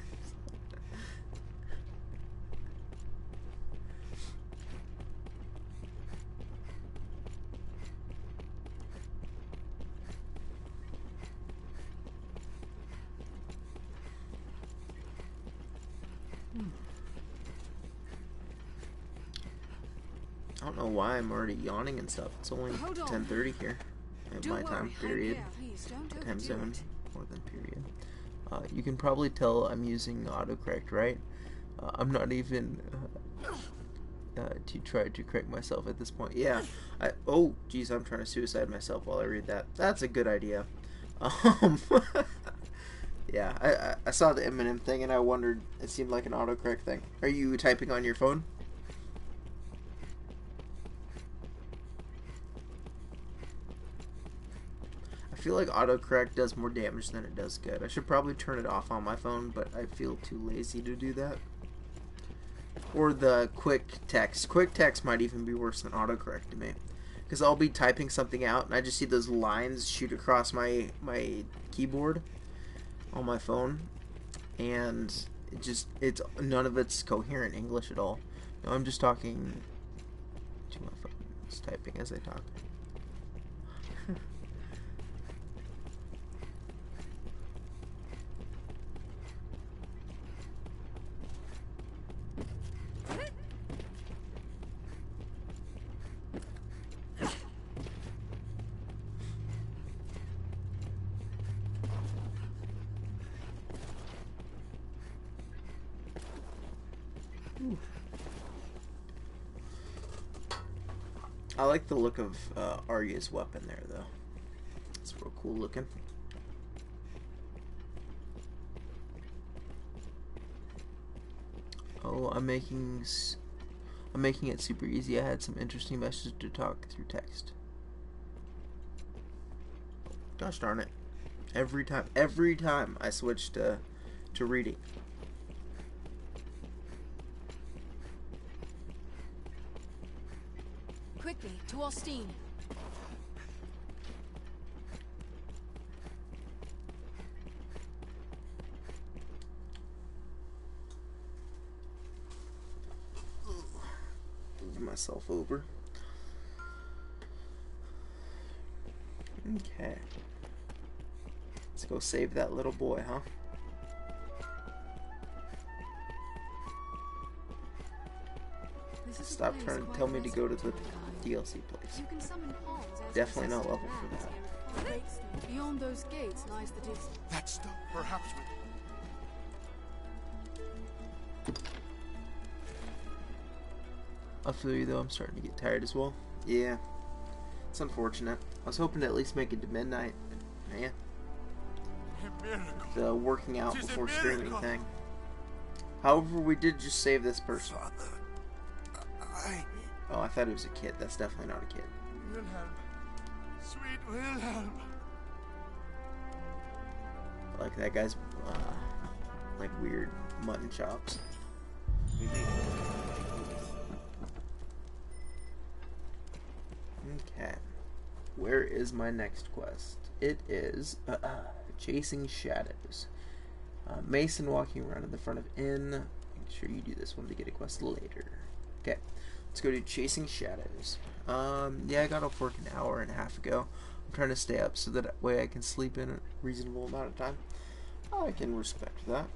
I don't know why I'm already yawning and stuff. It's only 10:30 here at my time period. Time zone more than period. You can probably tell I'm using autocorrect, right? I'm not even to try to correct myself at this point. Yeah. Oh, geez, I'm trying to suicide myself while I read that. That's a good idea. Yeah, I saw the Eminem thing and I wondered. It seemed like an autocorrect thing. Are you typing on your phone? I feel like autocorrect does more damage than it does good. I should probably turn it off on my phone, but I feel too lazy to do that. Or the quick text. Quick text might even be worse than autocorrect to me. Because I'll be typing something out and I just see those lines shoot across my keyboard on my phone. And it's none of it's coherent English at all. No, I'm just talking to my phone. Just typing as I talk. Ooh. I like the look of Arya's weapon there, though. It's real cool looking. Oh, I'm making it super easy. I had some interesting messages to talk through text. Gosh darn it. Every time I switch to reading. Quickly, to Austin. Move myself over. Okay. Let's go save that little boy, huh? Stop trying to tell me to go to the DLC place. You can summon pawns as Definitely not level for that. Beyond those gates lies the distance. That stuff, perhaps with... I feel you though, I'm starting to get tired as well. Yeah. It's unfortunate. I was hoping to at least make it to midnight, but man. The working out before streaming thing. However, we did just save this person. Oh, I thought it was a kid. That's definitely not a kid. Wilhelm. Sweet Wilhelm. Like that guy's like weird mutton chops. Okay. Where is my next quest? It is Chasing Shadows. Mason walking around in the front of inn. Make sure you do this one to get a quest later. Okay. Let's go to Chasing Shadows. Yeah, I got off work an hour and a half ago. I'm trying to stay up so that way I can sleep in a reasonable amount of time. I can respect that.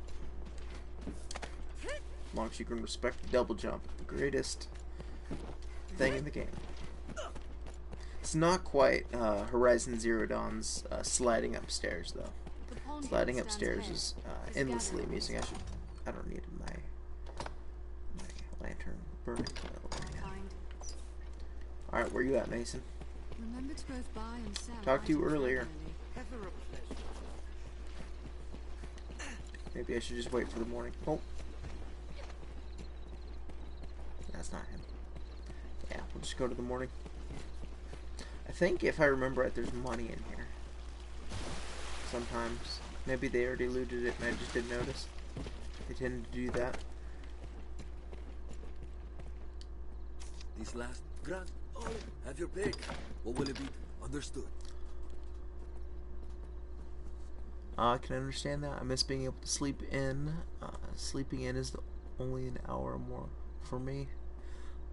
As long as you can respect the double jump. The greatest thing in the game. It's not quite Horizon Zero Dawn's sliding upstairs, though. Sliding upstairs is endlessly amusing. I don't need my lantern burning. Alright, where you at, Mason? Remember to both buy and sell. Talked to you earlier. Maybe I should just wait for the morning. Oh. That's not him. Yeah, we'll just go to the morning. I think, if I remember right, there's money in here. Sometimes. Maybe they already looted it and I just didn't notice. They tend to do that. This last grand. Oh, have your pick. What will it be? Understood. I can understand that. I miss being able to sleep in. Sleeping in is only an hour or more for me.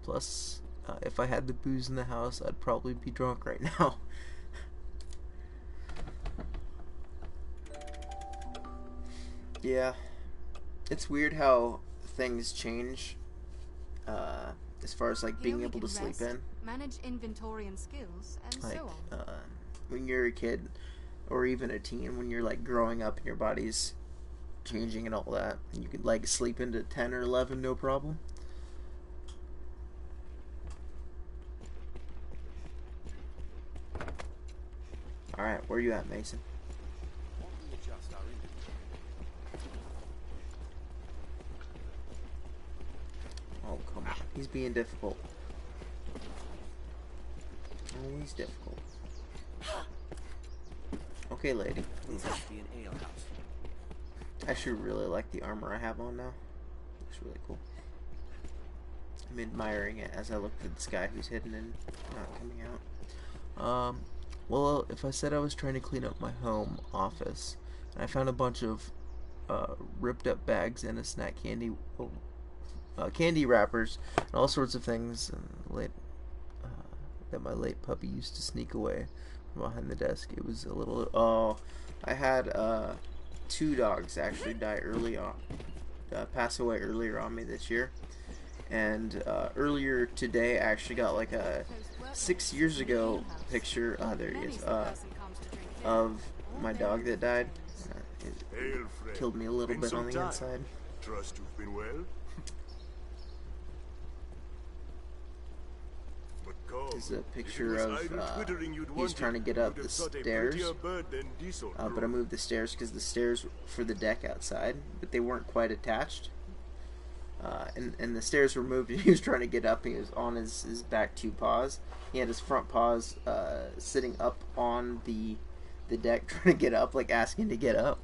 Plus, if I had the booze in the house, I'd probably be drunk right now. Yeah. It's weird how things change as far as like being able to sleep in. Manage inventory and skills, and like, so on. When you're a kid or even a teen, when you're like growing up and your body's changing and all that, and you could like sleep into 10 or 11 no problem. Alright, where you at, Mason? Oh, come on. He's being difficult. Always difficult. Okay, lady. This must be an alehouse. I actually really like the armor I have on now. Looks really cool. I'm admiring it as I look at this guy who's hidden and not coming out. Well, if I said I was trying to clean up my home office, and I found a bunch of ripped up bags and a snack candy, candy wrappers, and all sorts of things, and that my late puppy used to sneak away from behind the desk. It was a little. Oh, I had 2 dogs actually die early on, pass away earlier on me this year, and earlier today I actually got like a 6 years ago picture. There he is. Of my dog that died. It killed me a little bit on the inside. Trust you've been well? is a If it picture was of idle twittering you'd he's wanted, trying to get you'd up have the sought a stairs. prettier bird than this old But I moved the stairs because the stairs for the deck outside, but they weren't quite attached. And the stairs were moved, and he was trying to get up. He was on his back two paws. He had his front paws sitting up on the deck, trying to get up, like asking to get up.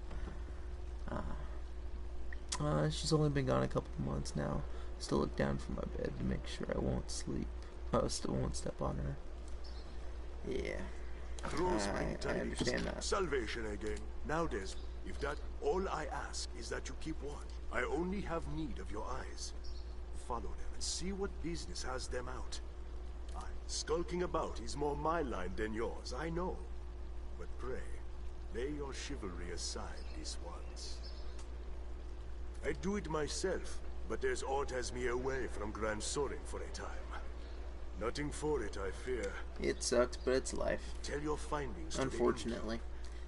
She's only been gone a couple of months now. Still look down from my bed to make sure I won't sleep. I still won't step on her. Yeah. I understand that. Salvation again. Now, Des, if that all I ask is that you keep one. I only have need of your eyes. Follow them and see what business has them out. Skulking about is more my line than yours, I know. But pray, lay your chivalry aside this once. I do it myself, but there's aught has me away from Grand Sorin for a time. Nothing for it, I fear. It sucks, but it's life. Tell your findings. Unfortunately,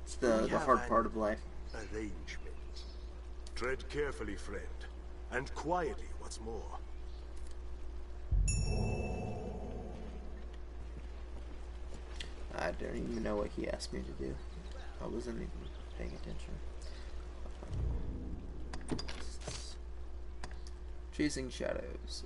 it's the hard part of life. Arrangement. Tread carefully, friend, and quietly. What's more. I don't even know what he asked me to do. I wasn't even paying attention. Chasing shadows.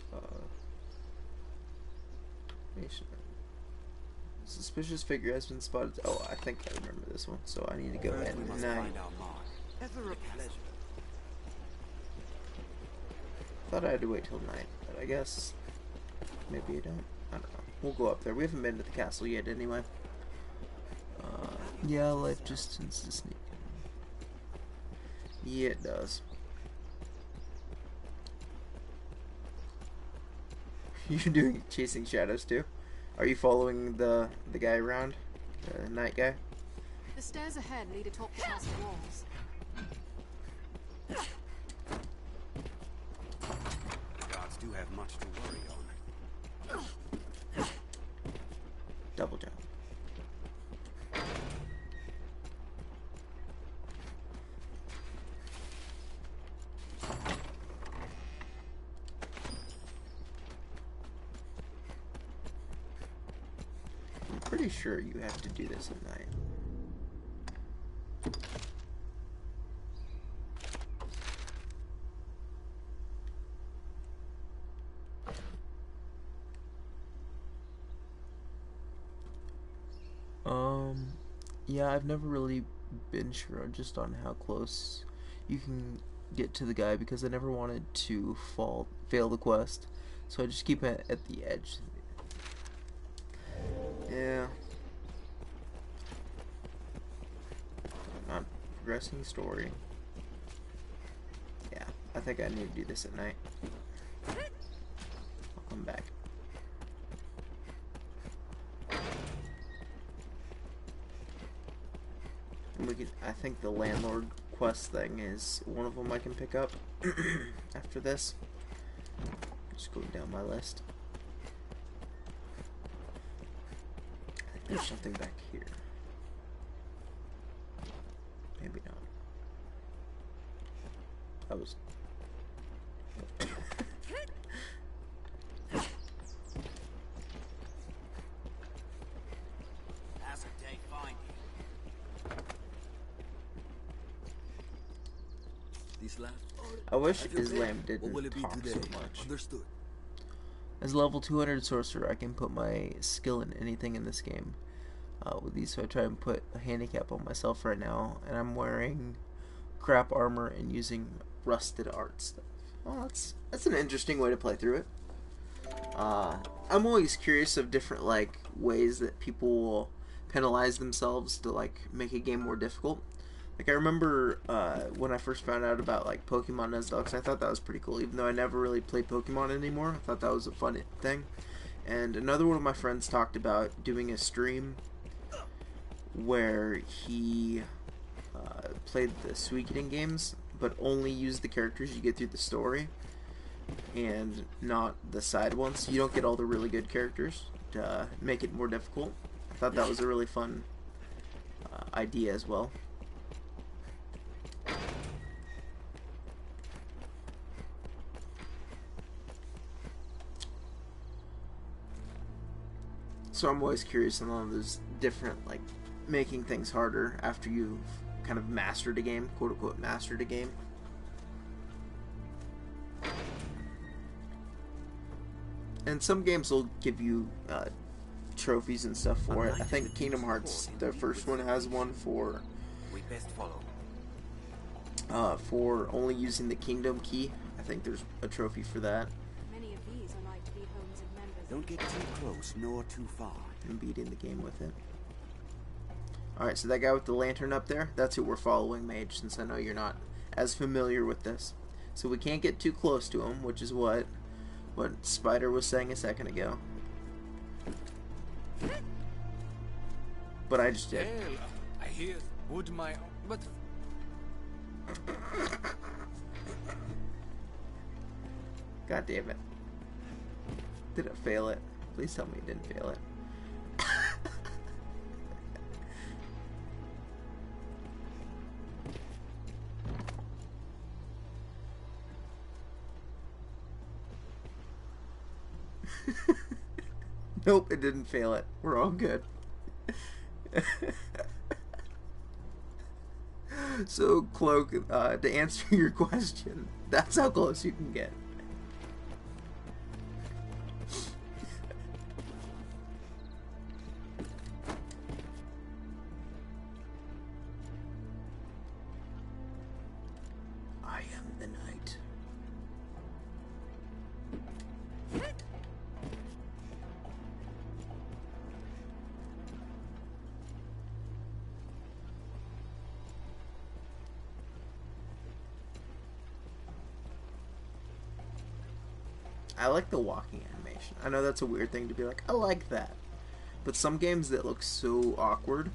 Suspicious figure has been spotted. Oh, I think I remember this one. So I need to go at night. Ever a pleasure. Thought I had to wait till night, but I guess maybe I don't. I don't know. We'll go up there. We haven't been to the castle yet, anyway. Yeah, life just tends to sneak in. Yeah, it does. You're doing chasing shadows too? Are you following the guy around? The night guy? The stairs ahead lead atop the castle walls. The guards do have much to worry on. Double jump. I'm pretty sure you have to do this at night. Yeah, I've never really been sure just on how close you can get to the guy because I never wanted to fail the quest, so I just keep it at the edge. Yeah. Not progressing story. Yeah, I think I need to do this at night. I'll come back. I think the landlord quest thing is one of them I can pick up after this. Just going down my list. I think there's something back here. Maybe not. I was... I wish Islam didn't talk so much. Understood. As a level 200 sorcerer, I can put my skill in anything in this game with these, so I try and put a handicap on myself right now, and I'm wearing crap armor and using rusted art stuff. Well, that's an interesting way to play through it. I'm always curious of different ways that people will penalize themselves to make a game more difficult. I remember when I first found out about Pokemon Nuzlocke, I thought that was pretty cool. Even though I never really played Pokemon anymore, I thought that was a fun thing. And another one of my friends talked about doing a stream where he played the Suikoden games, but only used the characters you get through the story, and not the side ones. You don't get all the really good characters to make it more difficult. I thought that was a really fun idea as well. So I'm always curious on all those different, like, making things harder after you've kind of mastered a game, quote unquote mastered a game. And some games will give you trophies and stuff for it. I think Kingdom Hearts, the first one, has one for We best follow. for only using the Kingdom Key. I think there's a trophy for that. Many of these are like to be homes of members. Don't get too close nor too far. And beating the game with it. Alright, so that guy with the lantern up there, that's who we're following, Mage, since I know you're not as familiar with this. So we can't get too close to him, which is what Spider was saying a second ago. But I just did. I hear would my but God damn it. Did it fail it? Please tell me it didn't fail it. Nope, it didn't fail it. We're all good. So, Cloak, to answer your question, that's how close you can get. I am the knight. I like the walking animation. I know that's a weird thing to be like, I like that. But some games that look so awkward,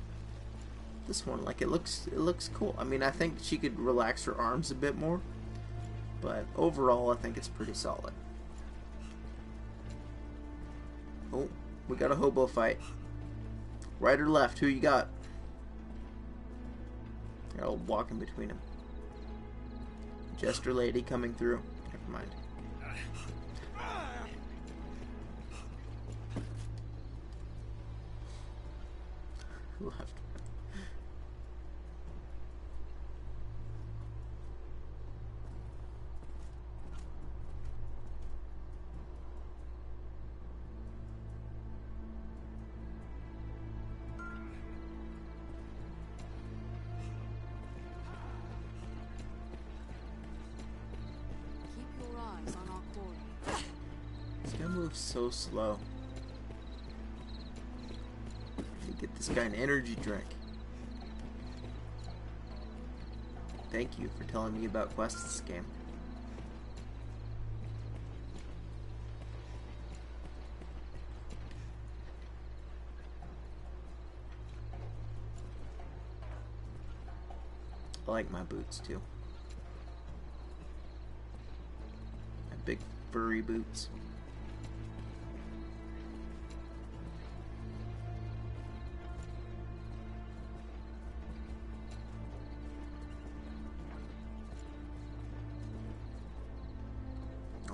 this one, like, it looks cool. I mean, I think she could relax her arms a bit more, but overall I think it's pretty solid. Oh, we got a hobo fight. Right or left, who you got? I'll walk in between them. Jester lady coming through. Never mind. Left. Keep your eyes on our quarry. This guy moves so slow. Get this guy an energy drink. Thank you for telling me about quests game. I like my boots too. My big furry boots.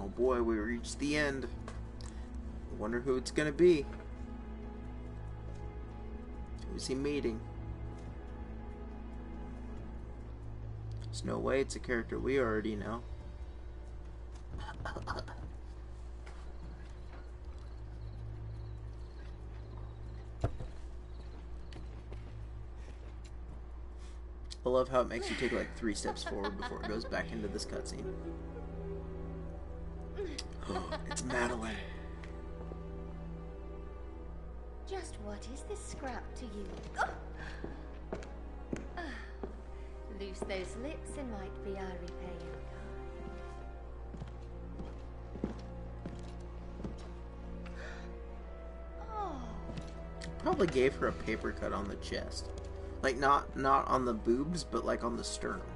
Oh boy, we reached the end. I wonder who it's gonna be. Who's he meeting? There's no way it's a character we already know. I love how it makes you take like 3 steps forward before it goes back into this cutscene. Oh, it's Madeline. Just what is this scrap to you? Loose those lips and might be I repay you. Oh. Probably gave her a paper cut on the chest. Like not on the boobs, but like on the sternum.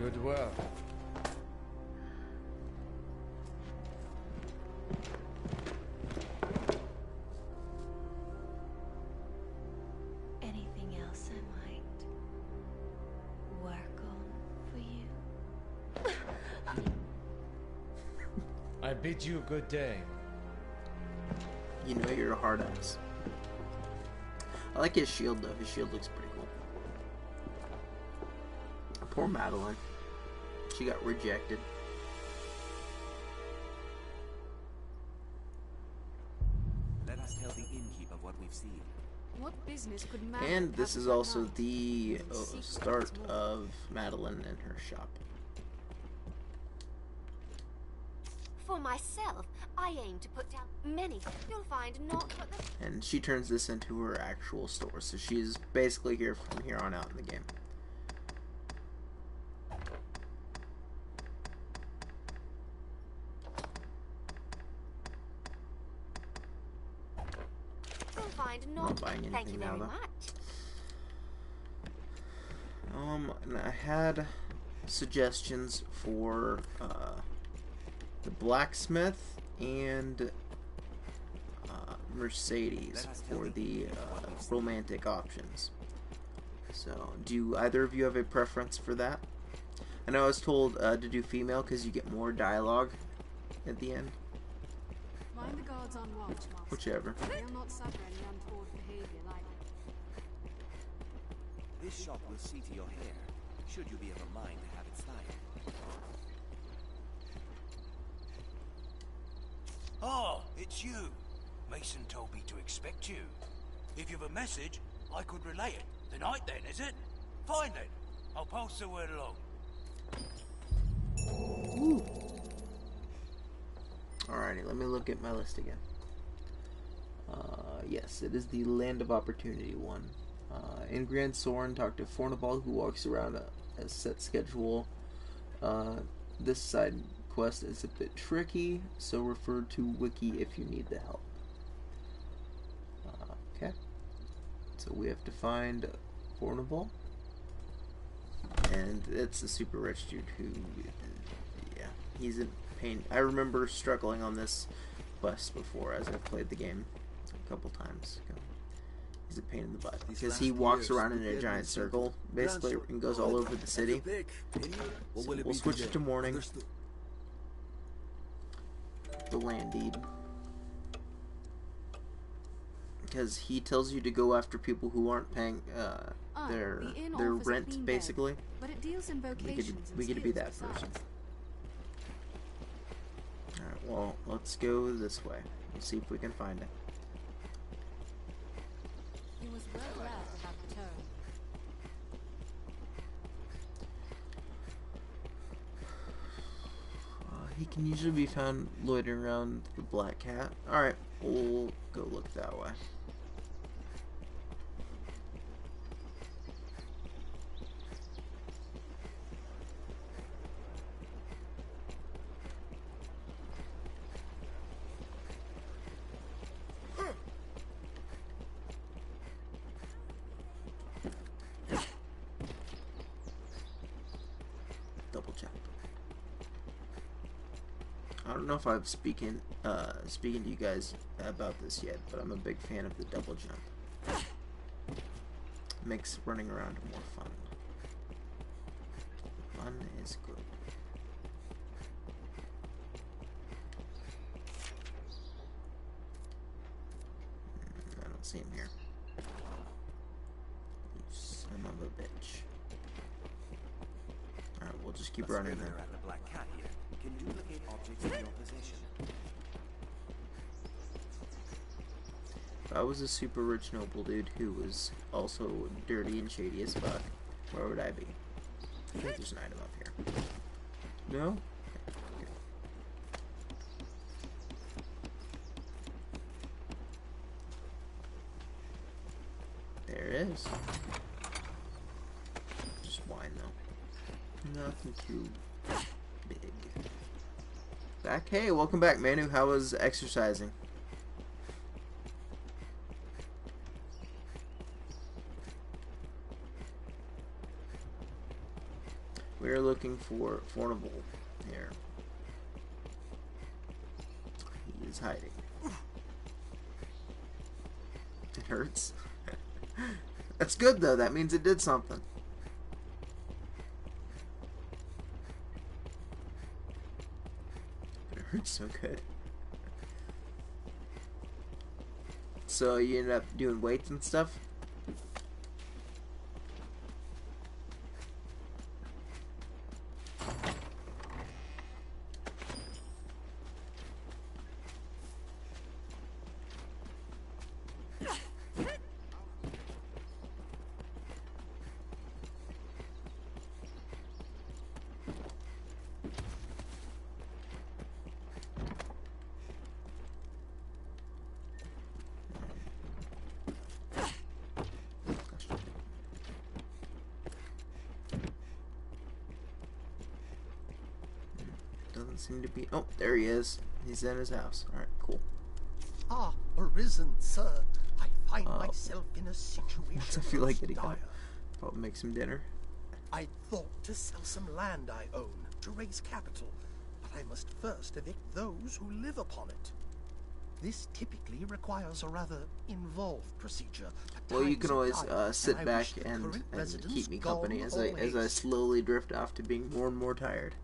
good work. Anything else I might work on for you? I bid you good day. You know you're a hard ass. I like his shield though. His shield looks pretty cool. Poor Madeline. She got rejected. Let us tell the innkeep of what we've seen. What business could Madeline And have this is with that also knight? the Secret start once more. of Madeline and her shop. For myself, I aim to put down many. You'll find not but the... And she turns this into her actual store, so she's basically here from here on out in the game. You'll find I'm not... not buying Thank anything you now very though. much. And I had suggestions for the blacksmith and Mercedes for the romantic options. So, do either of you have a preference for that? I know I was told to do female because you get more dialogue at the end. Mind the guards on watch, Master. Whichever. They'll not suffer any untoward behavior like This shop will see to your hair, should you be of a mind to have it styled. Oh, it's you. Mason told me to expect you. If you've a message, I could relay it. Tonight then, is it? Fine then. I'll pass the word along. Alrighty, let me look at my list again. Yes, it is the Land of Opportunity one. In Grand Soren, talk to Fornabal, who walks around a set schedule. This side quest is a bit tricky, so refer to Wiki if you need the help. Okay. So we have to find Fornabal. And it's a super rich dude who, yeah, he's in pain. I remember struggling on this quest before as I played the game a couple times ago. He's a pain in the butt because he walks around in a giant circle, basically, and goes all over the city. So we'll switch it to morning. The land deed. Because he tells you to go after people who aren't paying their rent, basically. but it deals in vocations We get to be that person. Alright, well, let's go this way. Let's see if we can find it. He was well glad to have returned. He can usually be found loitering around the Black Cat. Alright, we'll go look that way. Double jump. I don't know if I've speaking to you guys about this yet, but I'm a big fan of the double jump. Makes running around more fun. Fun is good. I don't see him here. You son of a bitch. Alright, we'll just keep running then. At the Black Cat here can duplicate objects in your possession. If I was a super rich noble dude who was also dirty and shady as fuck, where would I be? I think there's an item up here. No? Okay. There it is. Just wine though. Nothing too big. Back. Hey, welcome back, Manu. How was exercising? We're looking for Fornable here. He is hiding. It hurts. That's good though, that means it did something. It So good. So you ended up doing weights and stuff? Doesn't seem to be. Oh, there he is. He's in his house. Alright, cool. Ah, arisen, sir. I find myself in a situation. I feel like getting dire. up. Probably make some dinner. I thought to sell some land I own to raise capital, but I must first evict those who live upon it. This typically requires a rather involved procedure. but Well, you times can are always tight, sit and I back wish the and current residents keep me company gone as all I haste. slowly drift off to being more and more tired.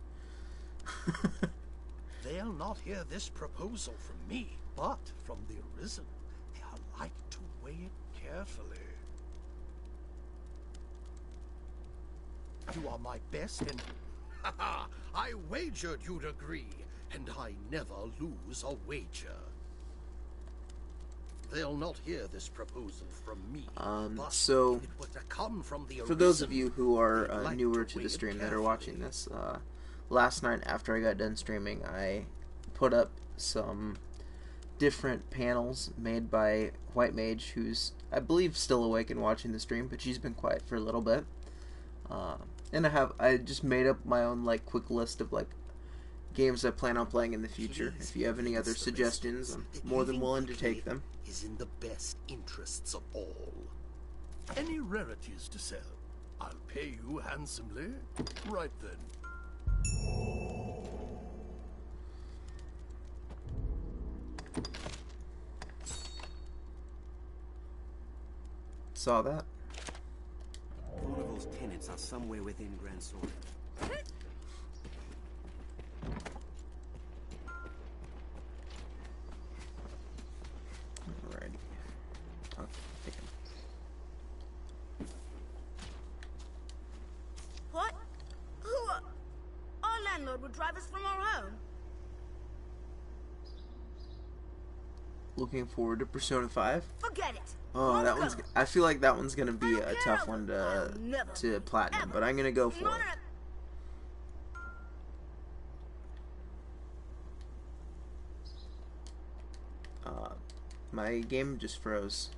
They'll not hear this proposal from me, but from the Arisen. They are like to weigh it carefully. You are my best and... Ha! I wagered you'd agree, and I never lose a wager. They'll not hear this proposal from me. But So, if it were to come from the for those Arisen, of you who are they'd like newer to to weigh the it stream that are carefully. watching this, last night after I got done streaming, I put up some different panels made by White Mage, who's, I believe, still awake and watching the stream, but she's been quiet for a little bit. And I just made up my own, like, quick list of, like, games I plan on playing in the future. If you have any other suggestions, I'm more than willing to take them. Is in the best interests of all. Any rarities to sell? I'll pay you handsomely. Right then. Saw that. Those tenants are somewhere within Grand Sword. Alrighty. What? Our landlord would drive us from our home. Looking forward to Persona 5. Forget it. Oh, that one's. I feel like that one's gonna be a tough one to platinum, but I'm gonna go for it. My game just froze.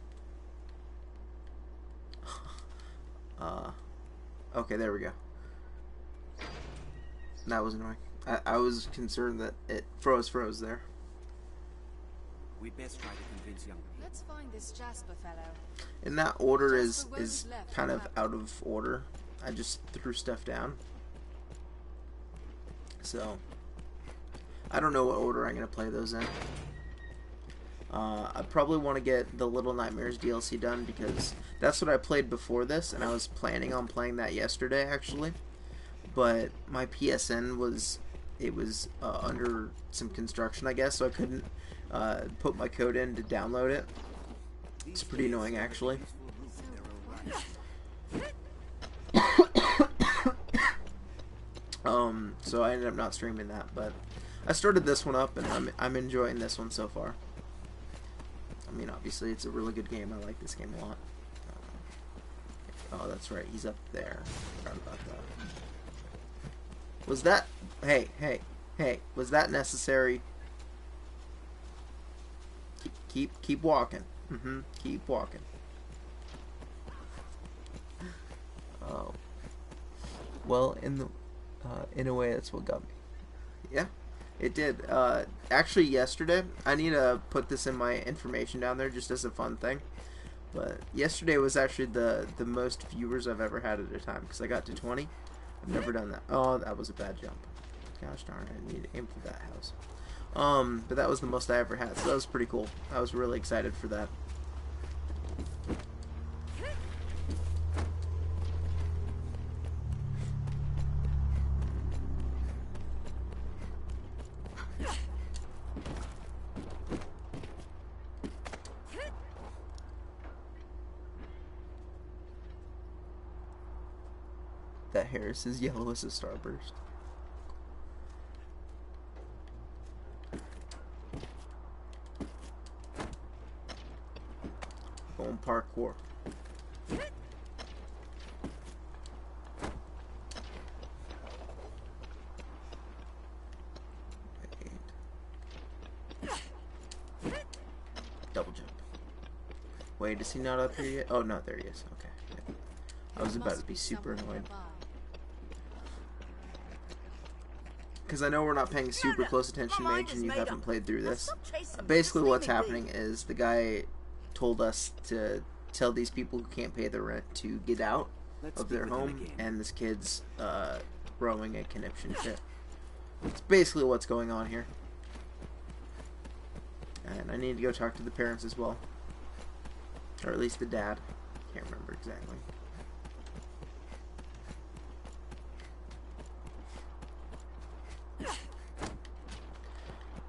Okay, there we go. That was annoying. I was concerned that it froze there. We'd best try to convince young people. Let's find this Jasper fellow. And that order is Jasper won't left kind of from out of order. I just threw stuff down. So, I don't know what order I'm going to play those in. I probably want to get the Little Nightmares DLC done because that's what I played before this, and I was planning on playing that yesterday, actually. But my PSN was under some construction, I guess, so I couldn't put my code in to download it. It's pretty annoying, actually. So I ended up not streaming that, but I started this one up, and I'm enjoying this one so far. I mean, obviously, it's a really good game. I like this game a lot. Oh, that's right. He's up there. Forgot about that. Was that... Hey. Was that necessary? Keep walking. Keep walking. Oh. Well, in a way, that's what got me. Yeah. It did. Actually, yesterday, I need to put this in my information down there just as a fun thing. But yesterday was actually the most viewers I've ever had at a time because I got to 20. I've never done that. Oh, that was a bad jump. Gosh darn it, I need to aim for that house. But that was the most I ever had, so that was pretty cool. I was really excited for that. That hair is as yellow as a starburst. Going parkour. Double jump. Wait, is he not up here yet? Oh, no, there he is. Okay. I was about to be super annoyed. Because I know we're not paying super close attention, Mage, and you haven't played through this. Basically what's happening is the guy told us to tell these people who can't pay the rent to get out of their home, and this kid's throwing a conniption fit. It's basically what's going on here. And I need to go talk to the parents as well. Or at least the dad. Can't remember exactly.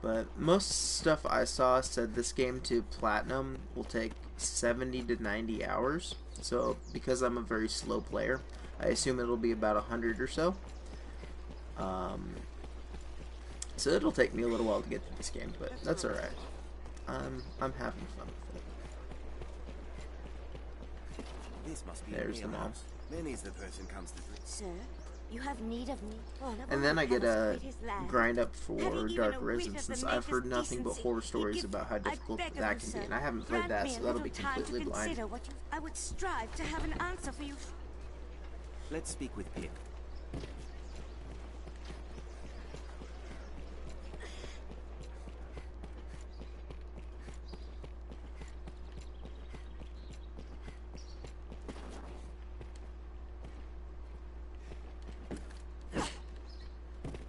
But most stuff I saw said this game to platinum will take 70 to 90 hours. So because I'm a very slow player, I assume it'll be about 100 or so. So it'll take me a little while to get through this game, but that's alright. I'm having fun with it. This must be There's the mom. Many's the person comes to drink. Sir, you have need of me. And then I get a grind up for Dark Risen, since I've heard nothing but horror stories about how difficult that can be, and I haven't played that, so that'll be completely blind. I would strive to have an answer for you. Let's speak with Pip.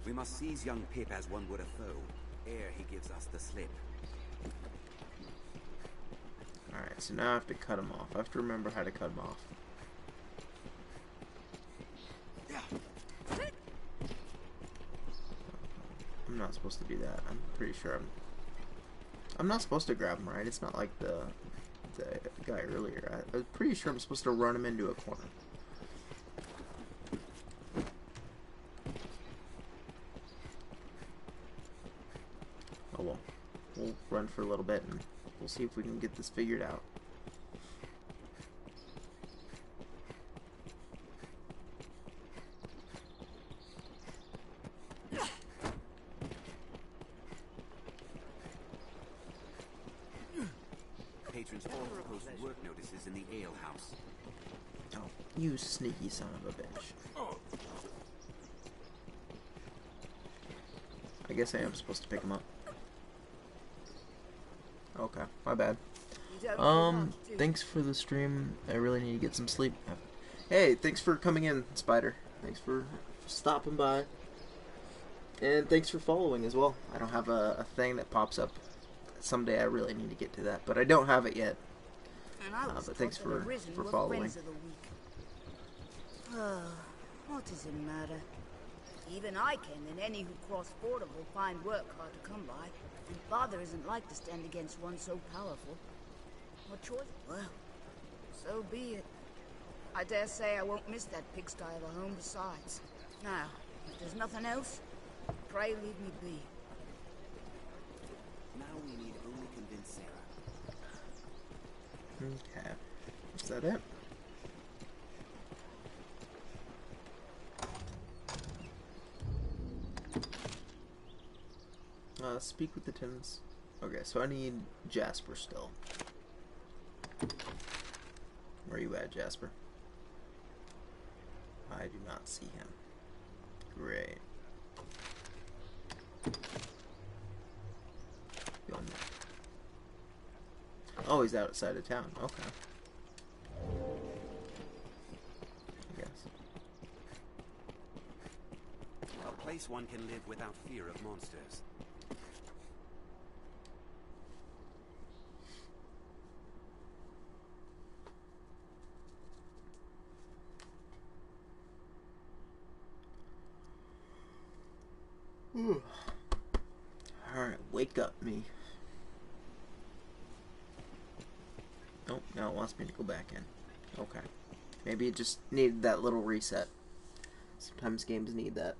We must seize young Pip as one would a foe, ere he gives us the slip. Alright, so now I have to cut him off. I have to remember how to cut him off. I'm not supposed to do that. I'm pretty sure I'm not supposed to grab him, right? It's not like the guy earlier. I was pretty sure I'm supposed to run him into a corner. Oh well. We'll run for a little bit and we'll see if we can get this figured out. Patrons all post work notices in the ale house. Oh, you sneaky son of a bitch. I guess I am supposed to pick him up. Okay, my bad. Thanks for the stream. I really need to get some sleep. Hey, thanks for coming in, Spider. Thanks for stopping by. And thanks for following as well. I don't have a thing that pops up. Someday I really need to get to that, but I don't have it yet. But thanks for following. What does it matter? Even I can, and any who cross border will find work hard to come by. And Father isn't like to stand against one so powerful. What choice? Well, so be it. I dare say I won't miss that pigsty of a home besides. Now, if there's nothing else, pray leave me be. Now we need only convince Sarah. Okay. Is that it? Speak with the tenants. Okay, so I need Jasper still. Where are you at, Jasper? I do not see him. Great. Oh, he's outside of town. Okay. I guess. A place one can live without fear of monsters. Alright, wake up me. Oh, now it wants me to go back in. Okay. Maybe it just needed that little reset. Sometimes games need that.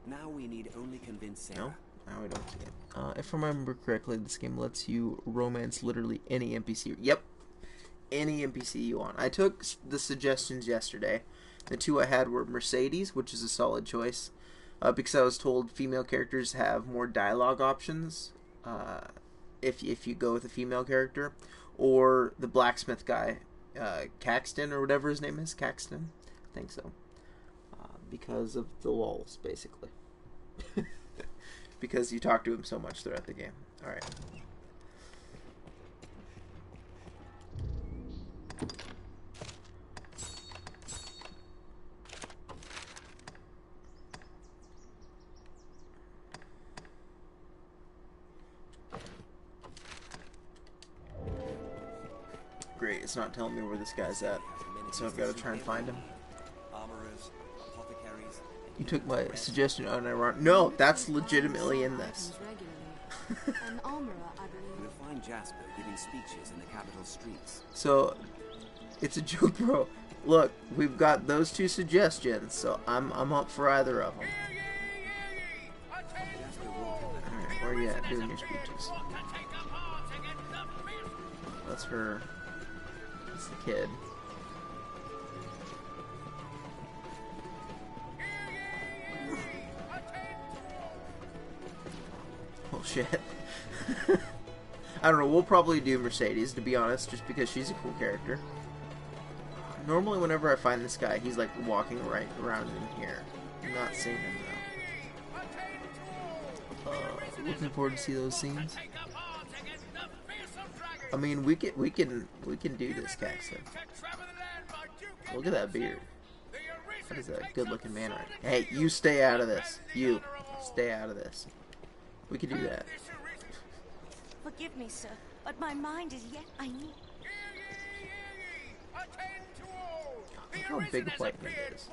Now we need only convince Sarah. No, now we don't see it. If I remember correctly, this game lets you romance literally any NPC. Yep, any NPC you want. I took the suggestions yesterday. The two I had were Mercedes, which is a solid choice, because I was told female characters have more dialogue options if you go with a female character, or the blacksmith guy, Caxton, or whatever his name is, Caxton, I think so, because of the lulz, basically. Because you talk to him so much throughout the game. Alright. Great, it's not telling me where this guy's at, so I've got to try and find him. Armorers, apothecaries. You took my suggestion unironic. No, that's legitimately in this. An armorer, I believe. We'll find Jasper giving speeches in the capital streets. So, it's a joke, bro. Look, we've got those two suggestions, so I'm up for either of them. Alright, where are you at doing your speeches? That's her. That's the kid. Oh shit. I don't know, we'll probably do Mercedes, to be honest, just because she's a cool character. Normally whenever I find this guy, he's like walking right around in here. I'm not seeing him though. Looking forward to see those scenes. I mean, we can do this, Caxton. Look at that beard. That is a good-looking man, right? Hey, you stay out of this. You stay out of this. We can do that. Forgive me, sir, but my mind is yet I need. Look how big White Man is.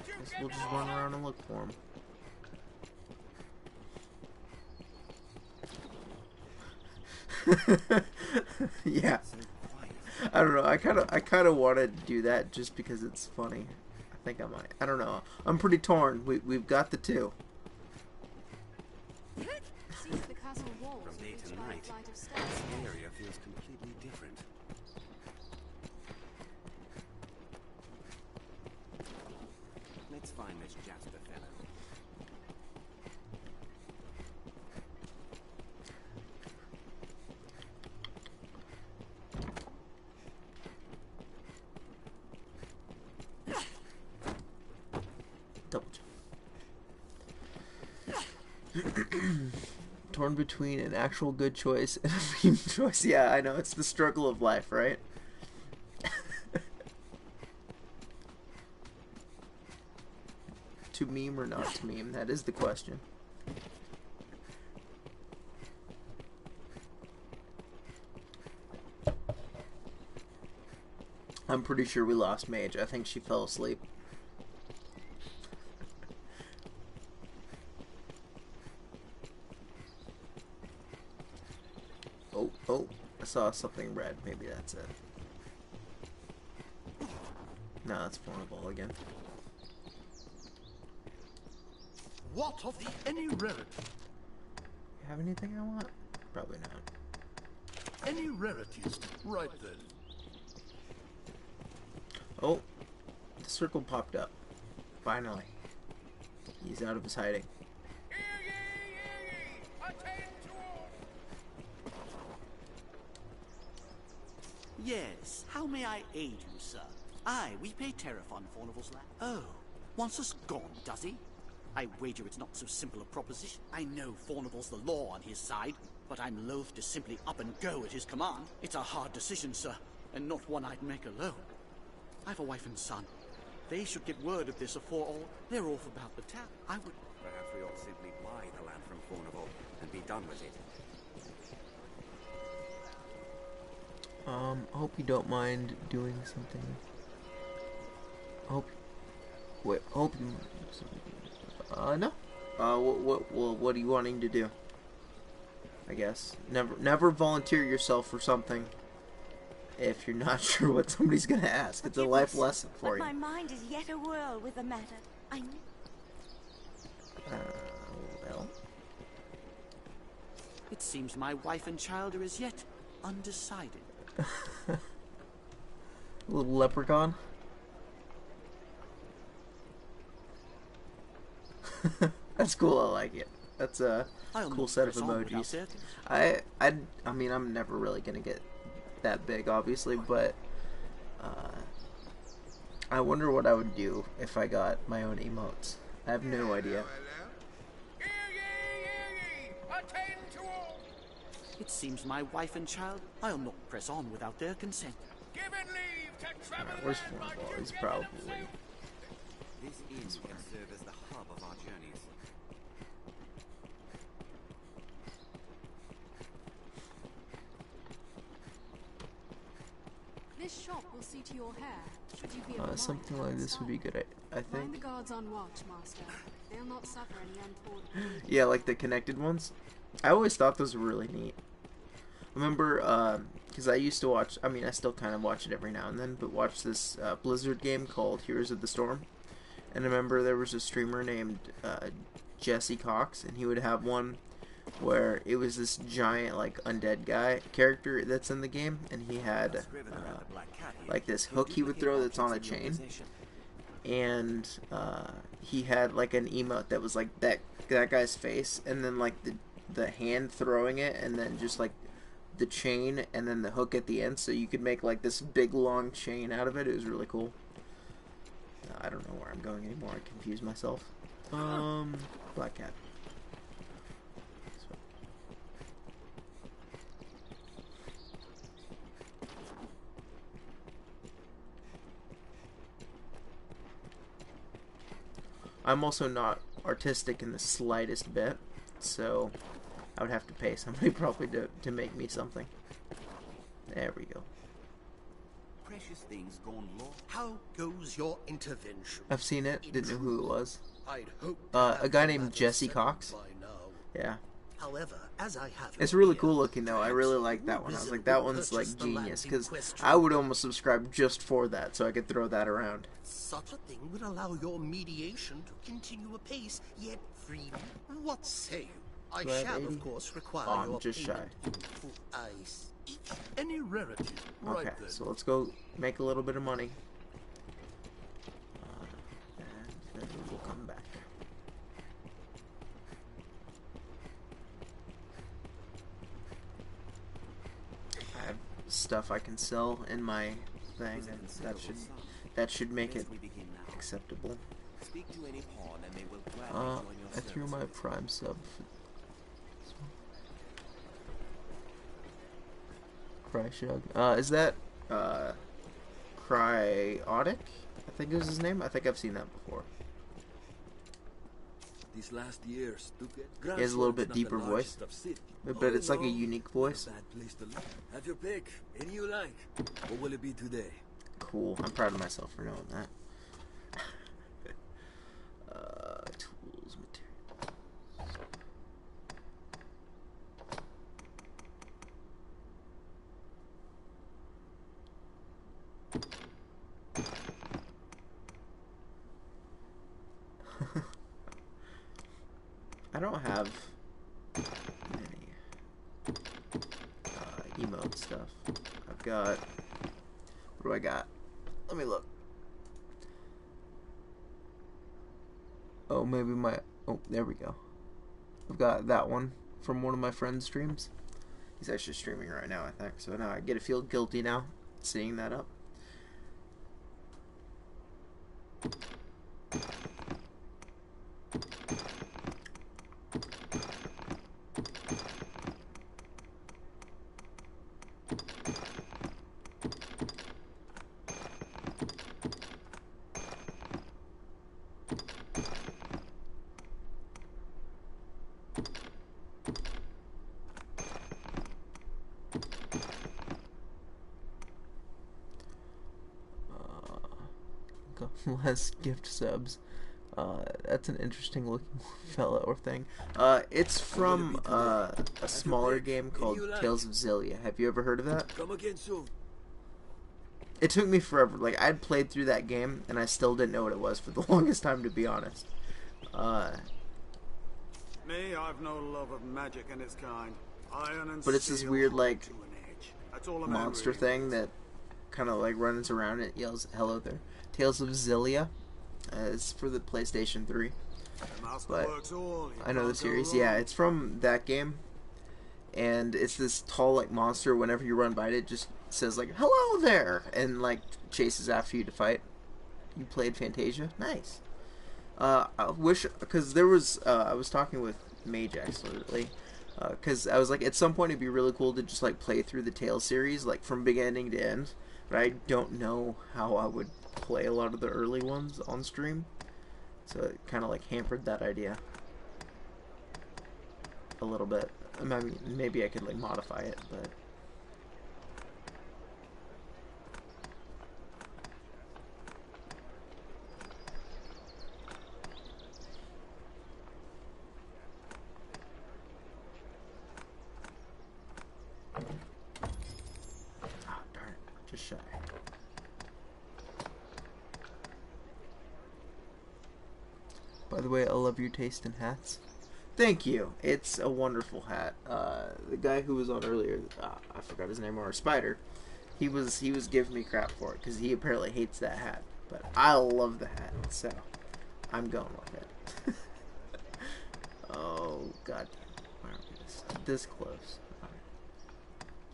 Guess we'll just run around and look for him. Yeah. I don't know. I kind of want to do that just because it's funny. I think I might. I don't know. I'm pretty torn. We've got the two. From day to night, this area feels completely different. Let's find this Jasper fellow. Double jump. Torn between an actual good choice and a meme choice. Yeah, I know. It's the struggle of life, right? To meme or not to meme? That is the question. I'm pretty sure we lost Mage. I think she fell asleep. Oh, I saw something red. Maybe that's it. No, that's vulnerable again. What of the any rarity? You have anything I want? Probably not. Any rarities? Right then. Oh, the circle popped up. Finally. He's out of his hiding. Yes, how may I aid you, sir? Aye, we pay tariff on Fornival's land. Oh, wants us gone, does he? I wager it's not so simple a proposition. I know Fornival's the law on his side, but I'm loath to simply up and go at his command. It's a hard decision, sir, and not one I'd make alone. I've a wife and son. They should get word of this afore all they're off about the town. I would... Perhaps we ought simply buy the land from Fornival and be done with it. I hope you don't mind doing something. Hope you... No. What are you wanting to do? I guess. Never volunteer yourself for something if you're not sure what somebody's gonna ask. It's a life lesson for But you. my mind is yet a whirl with the matter. I knew. Well. It seems my wife and child are as yet undecided. Little leprechaun. That's cool. I like it. That's a cool set of emojis. I mean, I'm never really gonna get that big, obviously, but I wonder what I would do if I got my own emotes. I have no idea. It seems my wife and child. I'll not press on without their consent. Where's Formball? He's probably. This inn can serve as the hub of our journeys. This shop will see to your hair. Should you be of a Something mind like this would be good. I Mind think. the guards on watch, Master. They'll not suffer any untoward. Yeah, like the connected ones. I always thought those were really neat. Remember, because I used to watch, I mean, I still kind of watch it every now and then, but watch this Blizzard game called Heroes of the Storm. And I remember there was a streamer named Jesse Cox, and he would have one where it was this giant, like, undead guy character that's in the game, and he had, like, this hook he would throw that's on a chain. And he had, like, an emote that was, like, that guy's face, and then, like, the hand throwing it, and then just, like, the chain and then the hook at the end, so you could make like this big long chain out of it. It was really cool. I don't know where I'm going anymore. I confuse myself. Black cat. I'm also not artistic in the slightest bit, so I would have to pay somebody probably to make me something. There we go. Precious things gone lost. How goes your intervention? I've seen it. Didn't know who it was. I'd hope a guy named Jesse Cox. Yeah. However, as I have it's really cool looking though. I really like that one. I was like, that one's like genius, because I would almost subscribe just for that, so I could throw that around. Such a thing would allow your mediation to continue apace, yet freely. What say you? I shall, of course, require your just shy. Ice. Any rarity. Okay, Right then. so let's go make a little bit of money. And then we'll come back. I have stuff I can sell in my thing. That should make it acceptable. Speak to any pawn and they will gladly join your I threw my prime sub. Cryshug. Is that Cryotic? I think is his name. I think I've seen that before. These last years, He has a little bit deeper voice, but it's like a unique voice. Have your pick. Any you like. What will it be today? Cool. I'm proud of myself for knowing that. Tools, materials. I don't have any emote stuff. I've got... What do I got? Let me look. Oh, maybe my... Oh, there we go. I've got that one from one of my friend's streams. He's actually streaming right now, I think. So now I get to feel guilty now, seeing that up. Less gift subs. That's an interesting looking fella or thing. It's from a smaller game called Tales of Xillia. Have you ever heard of that? Come again soon. It took me forever. Like, I'd played through that game, and I still didn't know what it was for the longest time, to be honest. Me, I've no love of magic and its kind. Iron and but it's this steel weird, hold like, to an edge. That's all a man monster really thing wants. that kind of, like, runs around and yells, "Hello there." Tales of Xillia. It's for the PlayStation 3. The master But works all, you I know the can't go series. wrong. Yeah, it's from that game. And it's this tall, like, monster. Whenever you run by it, it just says, like, "Hello there!" And, like, chases after you to fight. You played Fantasia? Nice. I wish, because there was, I was talking with Majax lately, because I was like, at some point it'd be really cool to just, like, play through the Tales series, like, from beginning to end, but I don't know how I would play a lot of the early ones on stream, so it kind of, like, hampered that idea a little bit. I mean, maybe I could, like, modify it, but... Ah, darn it. Just shy. By the way, I love your taste in hats. Thank you. It's a wonderful hat. The guy who was on earlier, I forgot his name, or Spider, he was giving me crap for it because he apparently hates that hat. But I love the hat, so I'm going with it. Oh god, why are we this close? Right.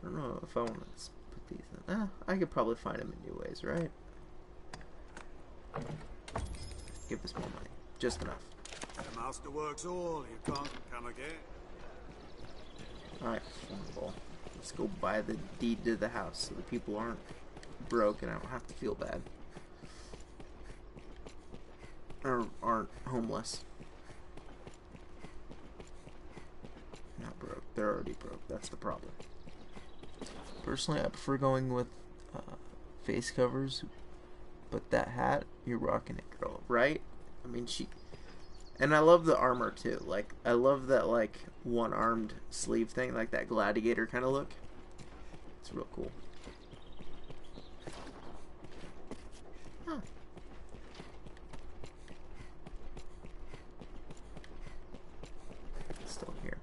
I don't know if I want to put these in. I could probably find them in new ways, right? Give us more money, just enough. The master works all, you can't come again. Alright, wonderful. Let's go buy the deed to the house so the people aren't broke and I don't have to feel bad. Or aren't homeless. Not broke. They're already broke. That's the problem. Personally, I prefer going with face covers, but that hat, you're rocking it, girl. Right? I mean, and I love the armor too. Like, I love that, like, one-armed sleeve thing, like that gladiator kind of look. It's real cool. Huh. Still here.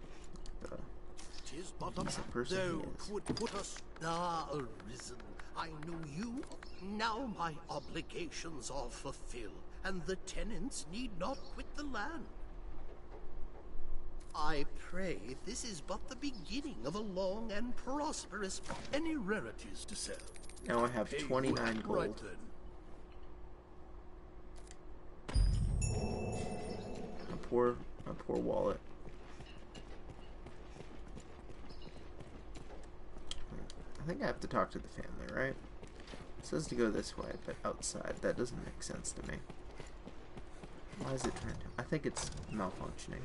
Tis but a decent person he is. would put us arisen. I know you. Now my obligations are fulfilled, and the tenants need not quit the land. I pray this is but the beginning of a long and prosperous... Any rarities to sell? Now I have 29 gold. Right then. My poor wallet. I think I have to talk to the family, right? It says to go this way, but outside. That doesn't make sense to me. Why is it trying to? I think it's malfunctioning.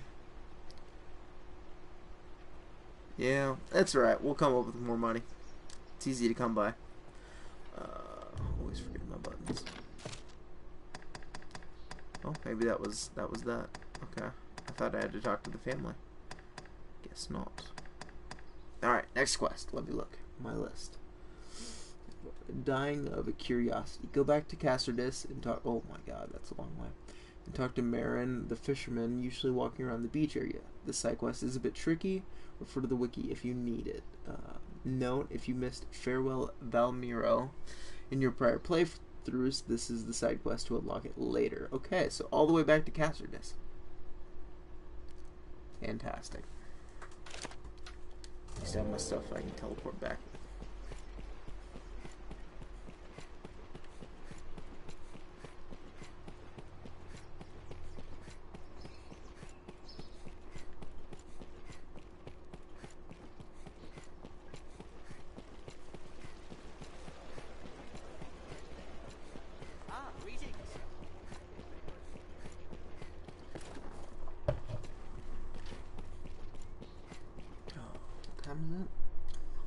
Yeah, that's right. We'll come up with more money. It's easy to come by. Always forgetting my buttons. Oh, maybe that was that. Okay. I thought I had to talk to the family. Guess not. Alright, next quest. Let me look. My list. Dying of a curiosity. Go back to Casardis and talk... Oh my god, that's a long way. And talk to Marin, the fisherman, usually walking around the beach area. This side quest is a bit tricky. Refer to the wiki if you need it. Note, if you missed Farewell Valmiro in your prior playthroughs, this is the side quest to unlock it later. Okay, so all the way back to Casardis. Fantastic. At least I have my stuff I can teleport back with.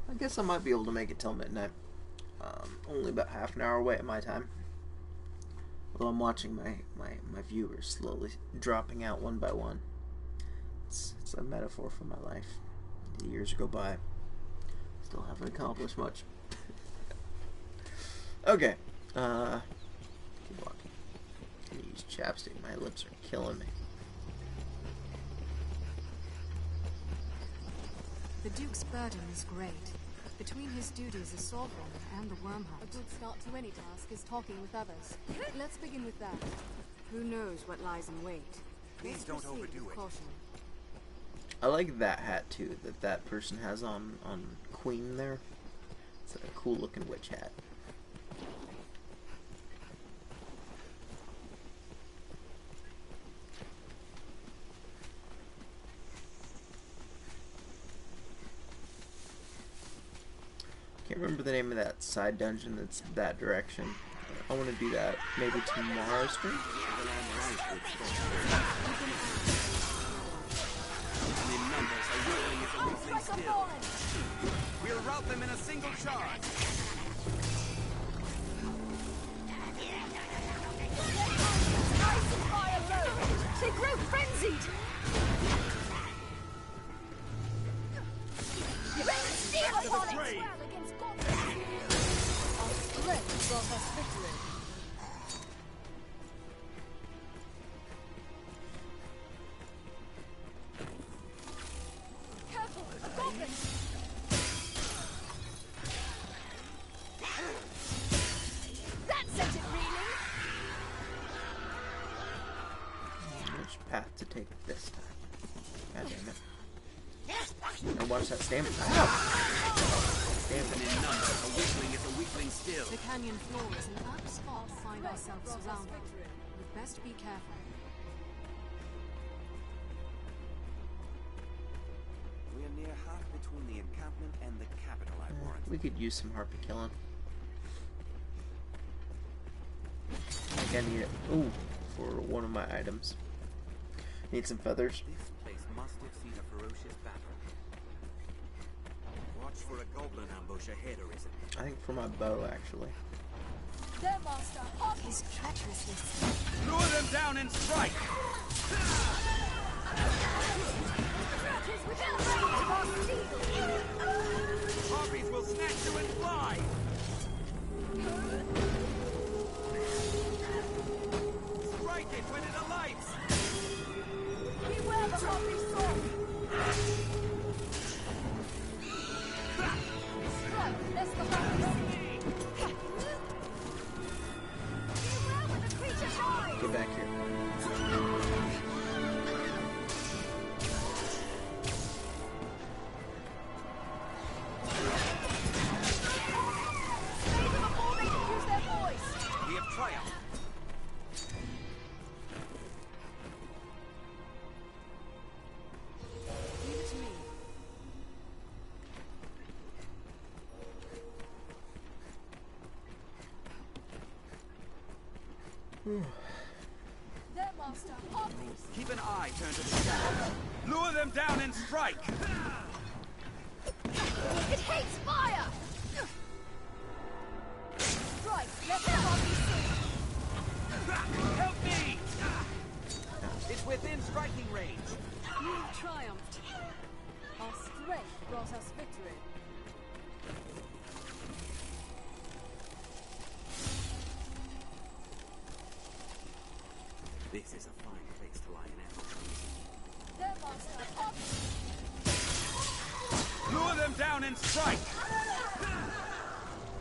I guess I might be able to make it till midnight. Only about half an hour away at my time. Although I'm watching my viewers slowly dropping out one by one. It's a metaphor for my life. The years go by. Still haven't accomplished much. Okay. Keep walking. I'm gonna use chapstick. My lips are killing me. The Duke's burden is great. Between his duties as sovereign and the worm hunt. A good start to any task is talking with others. Let's begin with that. Who knows what lies in wait? Please don't overdo it. Caution. I like that hat too, that person has on Queen there. It's a cool looking witch hat. Can't remember the name of that side dungeon that's that direction. I want to do that maybe tomorrow stream. We'll rout them in a single charge. They grow frenzied! Steel upon it! Our strength brought us victory. Careful! Goblin! That sent it reeling! Which path to take this time? God damn it. And watch that stamina. Even in numbers, a weakling is a weakling still. The canyon floor is an apt spot to find ourselves surrounded. We'd best be careful. We're near half between the encampment and the capital, I warrant. We could use some harpy killing. Like I need it. Ooh, for one of my items. Need some feathers. This place must have seen a ferocious battle. Watch for a goblin ambush ahead, or is it? I think for my bow, actually. Their master, His treacherousness. Lure them down and strike! Harpies will snatch you and fly! Strike it when it alights! beware the harpy sword! Strike, lest the harpy see! Beware when the creature dies! Get back here. Slay them before they can use their voice! We have triumphed! Leave it to me. Their master, harpies! Keep an eye turned to the shadow. Lure them down and strike! It hates fire! Strike, let the harpy see! Help me! It's within striking range. We've triumphed. Our strength brought us victory. This is a fine place to lie in ambush. Their master, harpies! Lure them down and strike!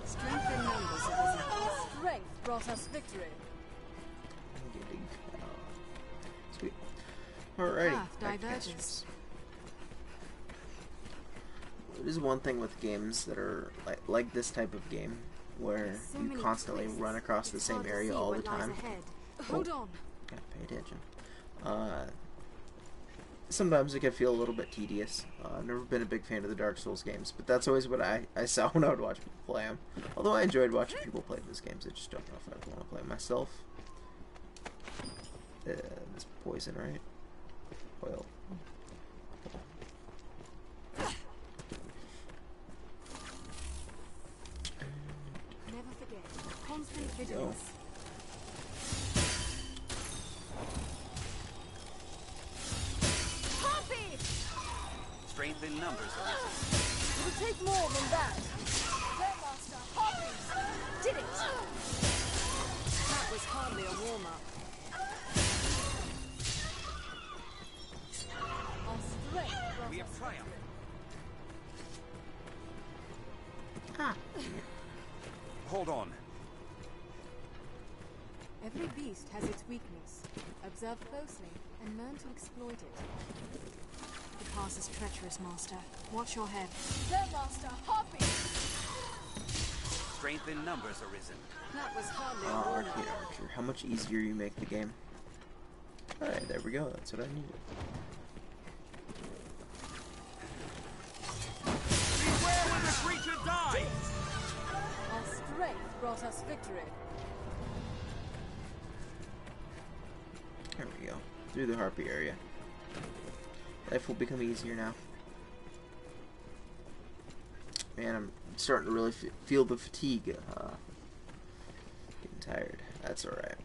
Strength in numbers, Elizabeth. Our strength brought us victory. I'm getting sweet. Alrighty. Path back to diverges. Casters. It is one thing with games that are like this type of game where So you many constantly twists, run across the it's same hard to area see all the what lies time. ahead. Hold on. Gotta pay attention. Sometimes it can feel a little bit tedious. I've never been a big fan of the Dark Souls games, but that's always what I saw when I would watch people play them. Although I enjoyed watching people play these games, I just don't know if I want to play myself. This poison, right? Oil. Never forget. Constant There we go. vigilance. Strength in numbers, Arisen. It'll take more than that. There, Master. Harpies! Did it! That was hardly a warm-up. Our strength. We have triumphed. Hold on. Every beast has its weakness. Observe closely and learn to exploit it. The pass is treacherous, Master. Watch your head. There, Master! Harpies! Strength in numbers, Arisen. That was hardly a Arcane warm-up. Archer. How much easier you make the game. Alright, there we go. That's what I needed. Beware when the creature dies! Our strength brought us victory. There we go. Through the Harpy area. Life will become easier now. Man, I'm starting to really feel the fatigue. Getting tired. That's alright.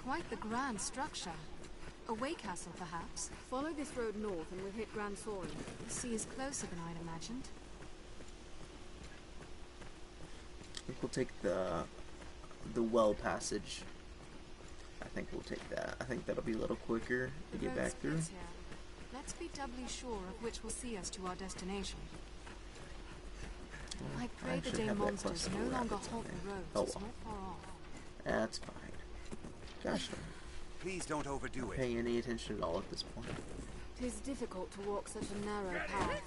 Quite the grand structure. A way castle, perhaps. Follow this road north and we'll hit Grand Soren. The sea is closer than I'd imagined. I think we'll take the well passage. I think we'll take that. I think that'll be a little quicker to get back through. Here. Let's be doubly sure of which will see us to our destination. Well, I pray the day monsters no longer halt the roads. Oh, It's not far off. that's fine. Gosh, Please don't overdo I'm not it. paying any attention at all at this point. 'Tis difficult to walk such a narrow path.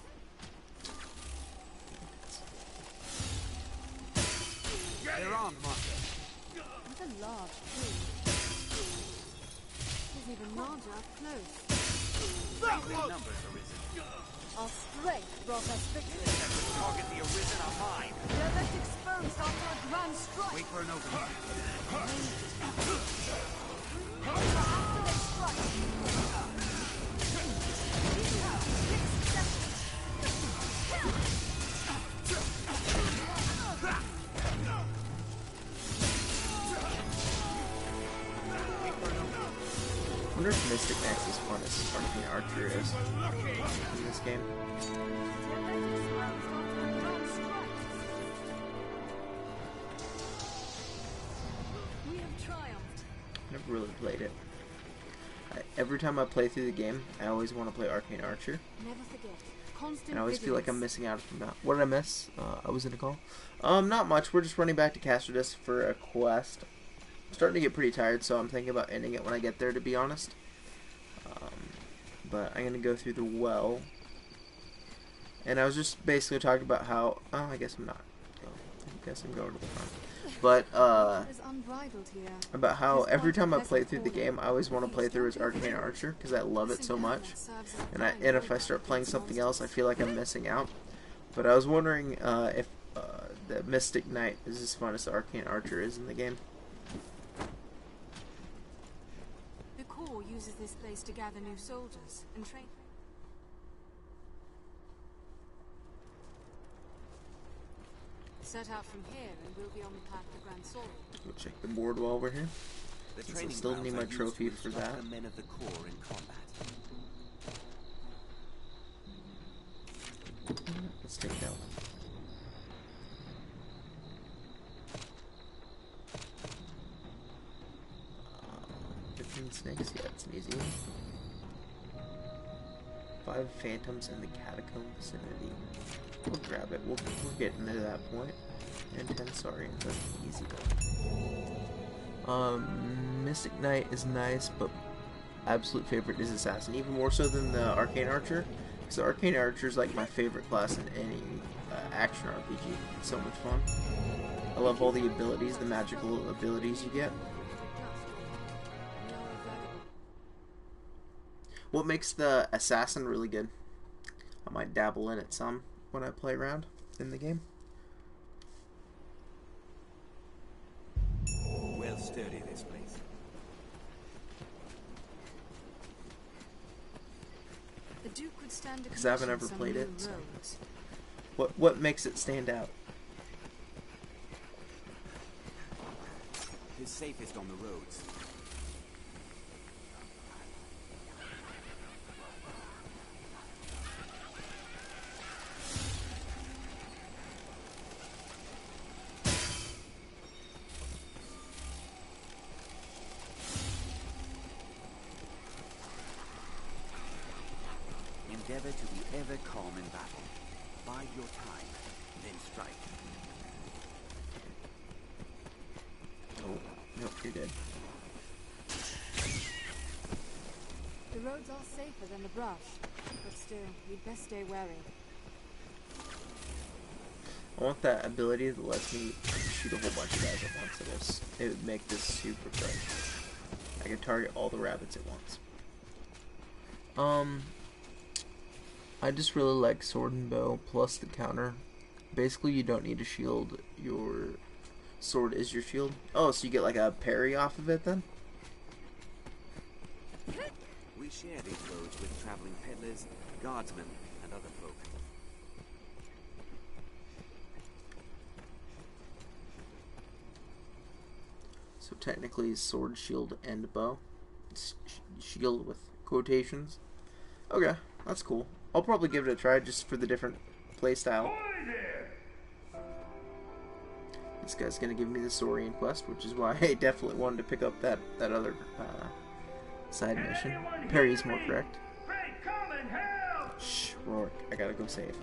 They're armed, Master. With a large tree. It's even larger up close. Strength in numbers, Arisen. Our strength brought us victory. The target the Arisen are mine. They're left exposed after a grand strike. Wait for an opening. I wonder if Mystic Knight's as fun as Arcane Archer is in this game. We have triumphed. Never really played it. Every time I play through the game, I always want to play Arcane Archer. Never forget. Constant And I always feel like I'm vigilance. missing out from that. What did I miss? I was in a call. Not much. We're just running back to Castrodis for a quest. I'm starting to get pretty tired, so I'm thinking about ending it when I get there, to be honest. But I'm going to go through the well. And I was just basically talking about how... Oh, I guess I'm not. I guess I'm going to the front. But, Is unbridled here. about how every time I play through the game, I always want to play through as Arcane Archer, because I love it so much. And if I start playing something else, I feel like I'm missing out. But I was wondering if the Mystic Knight is as fun as the Arcane Archer is in the game. The Corps uses this place to gather new soldiers and train. Set out from here and we'll be on the path to Grand Soren. We'll check the board while we're here. The Since I training still grounds need are my used trophy to for instruct that. the men of the Corps in combat. Let's take that one. Snakes, yeah, it's an easy one. 5 phantoms in the catacomb vicinity. We'll grab it. We're getting to that point. And 10 saurians, that's an easy one. Mystic Knight is nice, but absolute favorite is Assassin, even more so than the Arcane Archer. Because the Arcane Archer is like my favorite class in any action RPG. It's so much fun. I love all the abilities, the magical abilities you get. What makes the Assassin really good? I might dabble in it some when I play around in the game. Well sturdy, this place. The Duke could stand Because I haven't ever some played new it. So roads. what makes it stand out? It's safest on the roads. Endeavor to be ever calm in battle. Bide your time, then strike. Oh, nope, you're dead. The roads are safer than the brush, but still, you'd best stay wary. I want that ability that lets me shoot a whole bunch of guys at once. It would make this super quick. I can target all the rabbits at once. I just really like sword and bow plus the counter. Basically, you don't need a shield. Your sword is your shield. Oh, so you get like a parry off of it then? We share these roads with traveling peddlers, guardsmen, and other folk. So technically, sword, shield, and bow. It's shield with quotations. Okay, that's cool. I'll probably give it a try just for the different playstyle. This guy's gonna give me the Saurian quest, which is why I definitely wanted to pick up that other side mission. Parry's more correct. Shh, Rourke, I gotta go save.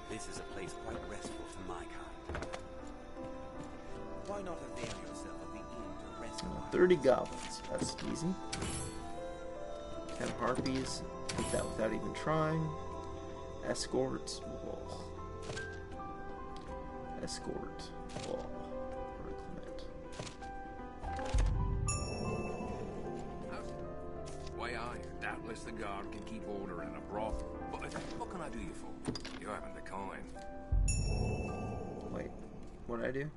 This is a place quite restful for my kind. Why not avail yourself of the inn to rest? 30 goblins. That's easy. 10 harpies. Did that without even trying. Escorts. Whoa. Escort. Whoa. Why are you? Doubtless the guard can keep order in a brothel. But what can I do you for? You haven't the coin. Wait, what'd I do?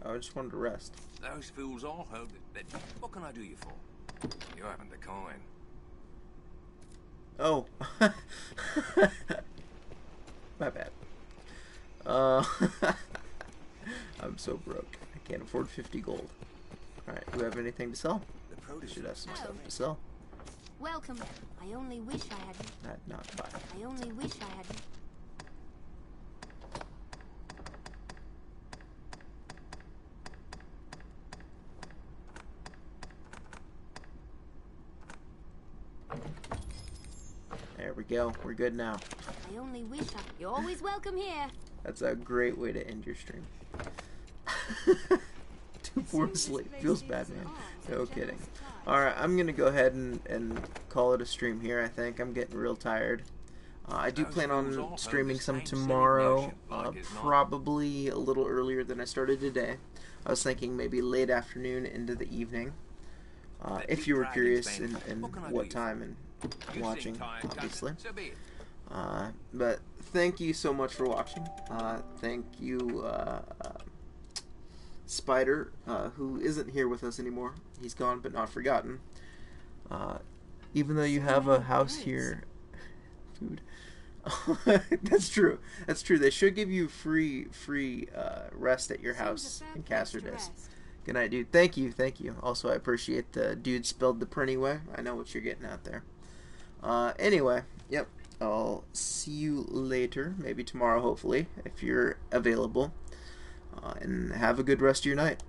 I just wanted to rest. Those fools all hold that. What can I do you for? You haven't the coin. Oh. My bad. I'm so broke. I can't afford 50 gold. Alright, do we have anything to sell? The produce Should have some stuff to sell. Welcome. I only wish I hadn't. Not buy. I only wish I hadn't. There we go. We're good now. I only wish I... You're always welcome here. That's a great way to end your stream. Too poor sleep. Feels bad, man. No kidding. Alright, I'm going to go ahead and call it a stream here, I think. I'm getting real tired. I do plan on streaming some tomorrow, probably a little earlier than I started today. I was thinking maybe late afternoon into the evening. If you were curious in what time and watching, obviously. But thank you so much for watching. Thank you, Spider, who isn't here with us anymore. He's gone but not forgotten. Even though you have a house here, food. That's true. That's true. They should give you free rest at your house in Castardis. Good night, dude. Thank you. Also, I appreciate the dude spelled the pretty way. I know what you're getting out there. Anyway, yep. I'll see you later. Maybe tomorrow, hopefully, if you're available. And have a good rest of your night.